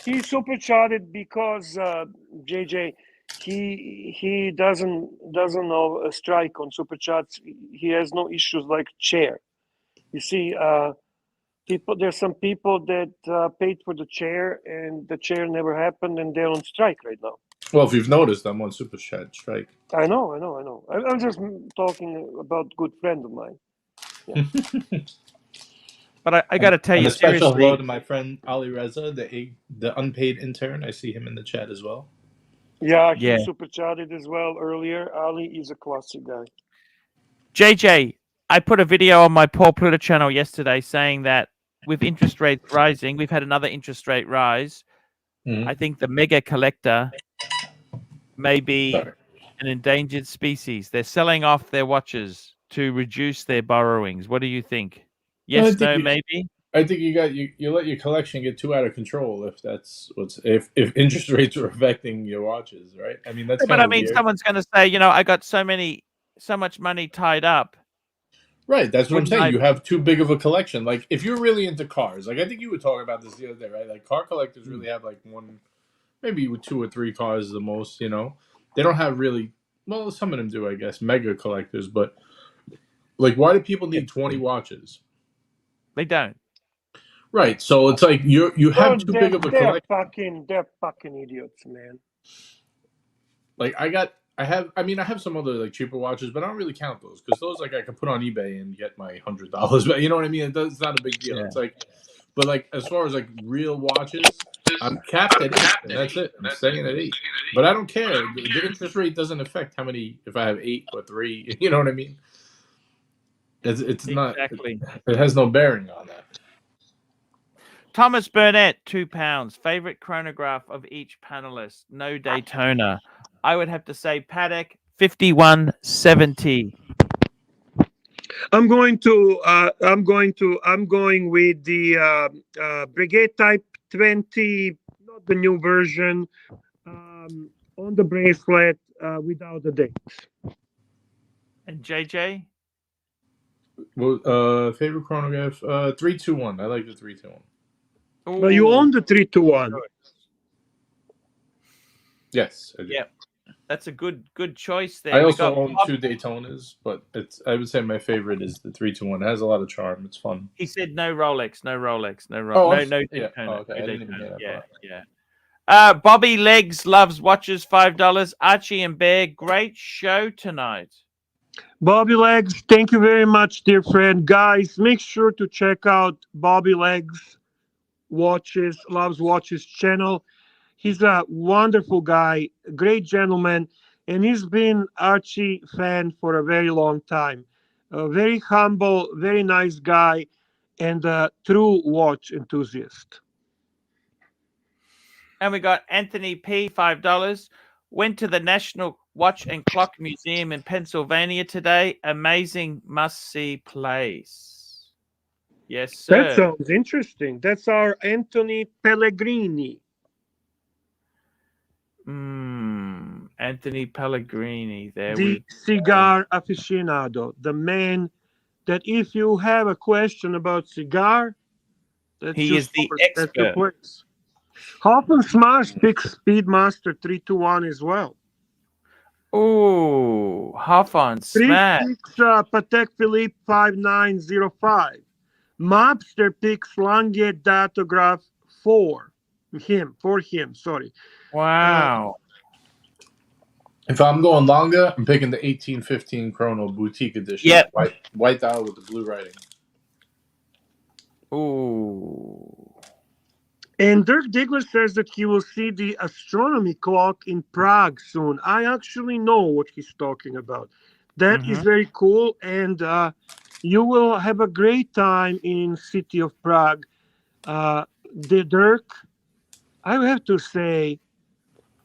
He's supercharged because JJ. He doesn't know a strike on supercharts. He has no issues like chair. You see, there's some people that paid for the chair and the chair never happened and they're on strike right now. Well, if you've noticed, I'm on superchat strike. I know. I'm just talking about a good friend of mine. Yeah. But I got to tell you, a special hello to my friend Ali Reza, the unpaid intern. I see him in the chat as well. Yeah, he supercharged as well earlier. Ali is a classic guy. JJ, I put a video on my Paul Pluta channel yesterday saying that with interest rates rising, we've had another interest rate rise. Mm-hmm. I think the mega collector may be an endangered species. They're selling off their watches to reduce their borrowings. What do you think? Yes, no, maybe? I think you let your collection get too out of control if interest rates are affecting your watches, right? I mean, that's weird. Someone's going to say, I got so much money tied up. Right, that's what I'm saying. You have too big of a collection. Like, if you're really into cars, like I think you were talking about this the other day, right? Like, car collectors really have like one, maybe 2 or 3 cars the most. They don't have really. Well, some of them do, I guess, mega collectors. But like, why do people need 20 watches? They don't. Right, so it's like you have too big of a collection. They're fucking idiots, man. Like I have some other like cheaper watches, but I don't really count those because those like I can put on eBay and get my $100. But you know what I mean? It's not a big deal. Yeah. It's like, but like as far as like real watches, I'm capped at 8, and that's it. I'm staying at 8. But I don't care. The interest rate doesn't affect how many. If I have 8 or 3, you know what I mean? It's not. It has no bearing on that. Thomas Burnett, £2. Favorite chronograph of each panelist. No Daytona. I would have to say Patek 5170. I'm going with the Brigade Type 20, not the new version. on the bracelet without the date. And JJ? Well, favorite chronograph? 321. I like the 321. But you Ooh, own the 321. Yes, I do. Yep. That's a good choice there. I We also got own Bob- 2 Daytonas, but I would say my favorite is the 321. It has a lot of charm. It's fun. He said no Rolex, no Rolex, no Oh, no I'm no yeah. Daytona, Oh, okay. no I didn't even Daytona. hear that Yeah, part. yeah. Bobby Legs loves watches, $5. Archie and Bear, great show tonight. Bobby Legs, thank you very much, dear friend. Guys, make sure to check out Bobby Legs Loves Watches channel. He's a wonderful guy, a great gentleman, and he's been Archie fan for a very long time. A very humble, very nice guy, and a true watch enthusiast. And we got Anthony P, $5. Went to the National Watch and Clock Museum in Pennsylvania today. Amazing must-see place. Yes, sir. That sounds interesting. That's our Anthony Pellegrini. Anthony Pellegrini. There The we cigar aficionado, the man that if you have a question about cigar, that's He your is the source, that's your expert. place. Hoffman Smash picks Speedmaster 321 as well. Ooh, half on Three smash. picks Patek Philippe 5905. Mobster picks Lange Datograph for him, sorry. Wow. If I'm going longer, I'm picking the 1815 Chrono Boutique Edition. Yep. White dial with the blue writing. Ooh. And Dirk Diggler says that he will see the astronomy clock in Prague soon. I actually know what he's talking about. That is very cool, and you will have a great time in city of Prague. The Dirk, I would have to say,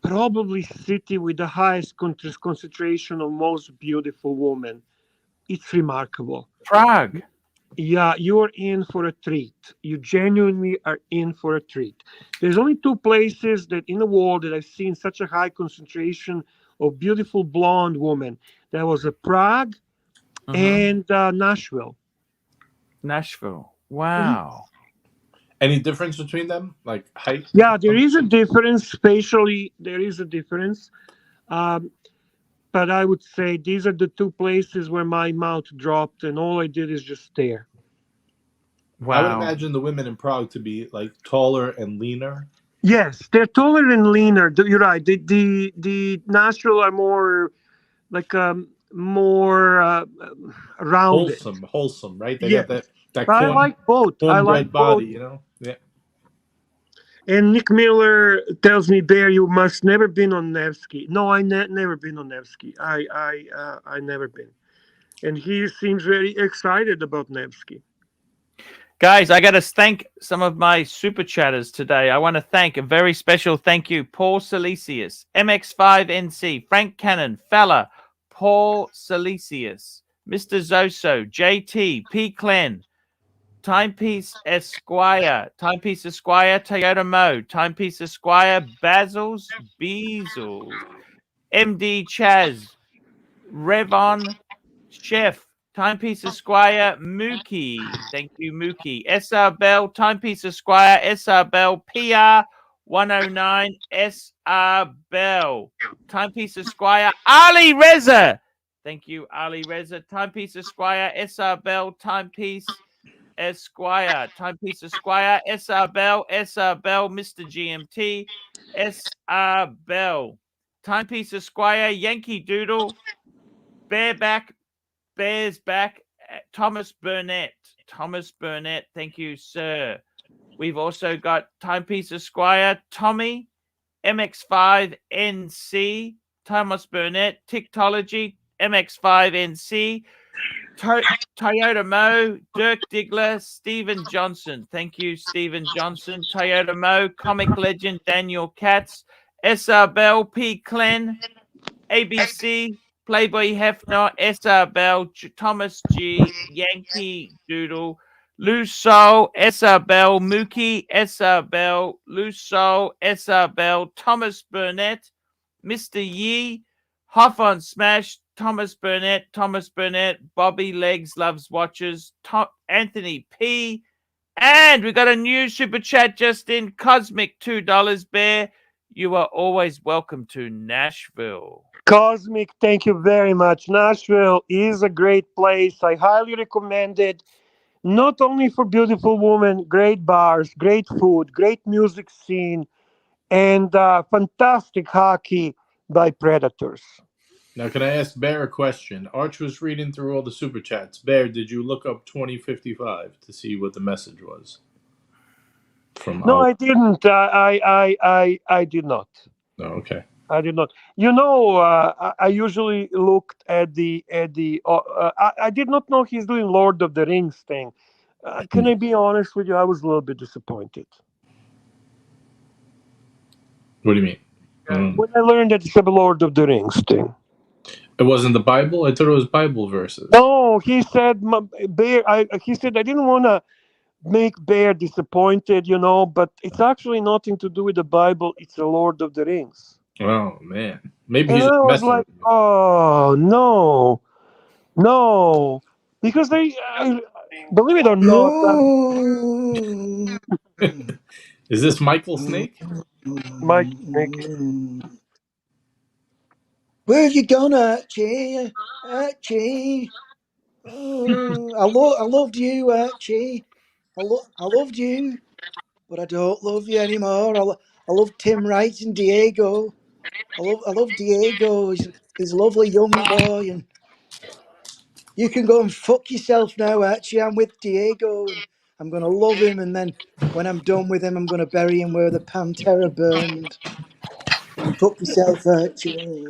probably city with the highest concentration of most beautiful women. It's remarkable. Prague. Yeah, you're in for a treat. You genuinely are in for a treat. There's only two places that in the world that I've seen such a high concentration of beautiful blonde women. That was Prague and Nashville. Nashville. Wow. Any difference between them, like height? Yeah, there is a difference. Spatially, there is a difference. But I would say these are the two places where my mouth dropped, and all I did is just stare. Wow. I would imagine the women in Prague to be like taller and leaner. Yes, they're taller and leaner. You're right. The Nashville are more like more rounded. Wholesome, right? They Yes. got that I like both. I like body, both. you know. Yeah. And Nick Miller tells me, Bear, you must never been on Nevsky. No, I never been on Nevsky. I never been. And he seems very excited about Nevsky. Guys, I got to thank some of my super chatters today. I want to thank a very special thank you, Paul Silesius, MX5NC, Frank Cannon, Fella, Paul Silesius, Mr. Zoso, JT, P. Clen, Timepiece Esquire, Toyota Mo, Timepiece Esquire, Basil's, Beazles, MD Chaz, Revon, Chef, Timepiece Esquire, Mookie. Thank you, Mookie. SR Bell, Timepiece Esquire, SR Bell, PR 109, SR Bell. Timepiece Esquire, Ali Reza. Thank you, Ali Reza. Timepiece Esquire, SR Bell, Timepiece Esquire, Timepiece Esquire, SR Bell, Mr. GMT, SR Bell. Timepiece Esquire, Yankee Doodle, Bears back. Thomas Burnett. Thank you, sir. We've also got Timepiece Esquire, Tommy, MX5NC, Thomas Burnett, Tiktology, MX5NC, Toyota Mo, Dirk Diggler, Stephen Johnson. Thank you, Stephen Johnson. Toyota Mo, Comic Legend, Daniel Katz, SR Bell, P. Clen, ABC, Playboy Hefner, SR Bell, Thomas G, Yankee Doodle, Loose Soul, SR Bell, Mookie, SR Bell, Loose Soul, SR Bell, Thomas Burnett, Mr. Yee, Hoff on Smash, Thomas Burnett, Bobby Legs Loves Watches, Anthony P. And we got a new super chat just in, Cosmic $2 Bear. You are always welcome to Nashville. Cosmic, thank you very much. Nashville is a great place. I highly recommend it. Not only for beautiful women, great bars, great food, great music scene, and fantastic hockey by Predators. Now, can I ask Bear a question? Arch was reading through all the super chats. Bear, did you look up 2055 to see what the message was? From No, I didn't. I did not. Oh, okay. I did not. You know, I usually looked at the. I did not know he's doing Lord of the Rings thing. Can I be honest with you? I was a little bit disappointed. What do you mean? When I learned that it's a Lord of the Rings thing. It wasn't the Bible? I thought it was Bible verses. No, he said, Bear. He said I didn't want to make Bear disappointed, you know, but it's actually nothing to do with the Bible. It's the Lord of the Rings. Oh, man. Maybe And he's just I was messing like, with you. oh no, because I believe it or not. Is this Michael Snake? Mike Snake. Where have you gone, Archie? Archie. Oh, I loved you, Archie. I loved you, but I don't love you anymore. I love Tim Wright and Diego. I love Diego. He's a lovely young boy, and you can go and fuck yourself now, Archie. I'm with Diego, and I'm gonna love him. And then when I'm done with him, I'm gonna bury him where the Pantera burned. Fuck yourself, Archie.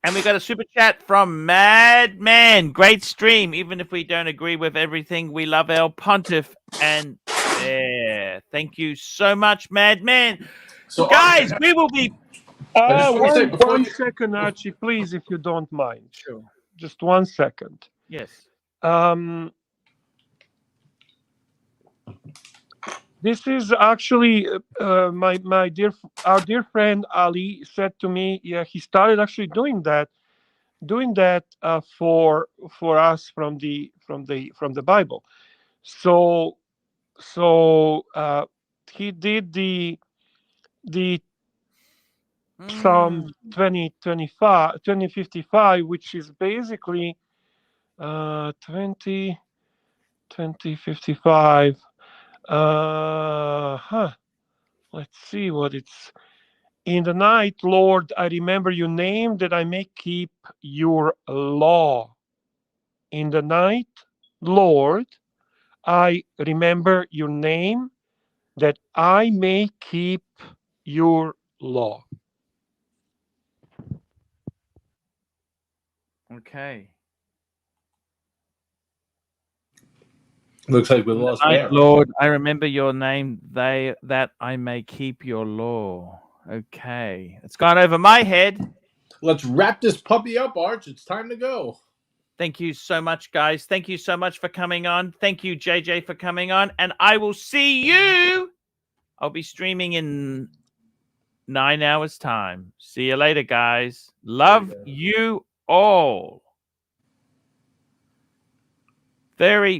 And we got a super chat from Madman. Great stream. Even if we don't agree with everything, we love our pontiff. And there. Thank you so much, Madman. So, guys, we will be. I just want to say before One you... second, Archie, please, if you don't mind. Sure. Just 1 second. Yes. This is actually our dear friend Ali said to me, yeah, he started actually doing that for us from the Bible. So he did the Psalm 2055, which is basically 2055. Let's see what it's. In the night, Lord, I remember your name that I may keep your law. In the night, Lord, I remember your name that I may keep your law. Okay. Looks like we lost Bear. Lord, I remember your name, that I may keep your law. Okay. It's gone over my head. Let's wrap this puppy up, Arch. It's time to go. Thank you so much, guys. Thank you so much for coming on. Thank you, JJ, for coming on. And I will see you. I'll be streaming in 9 hours' time. See you later, guys. Love you all. Very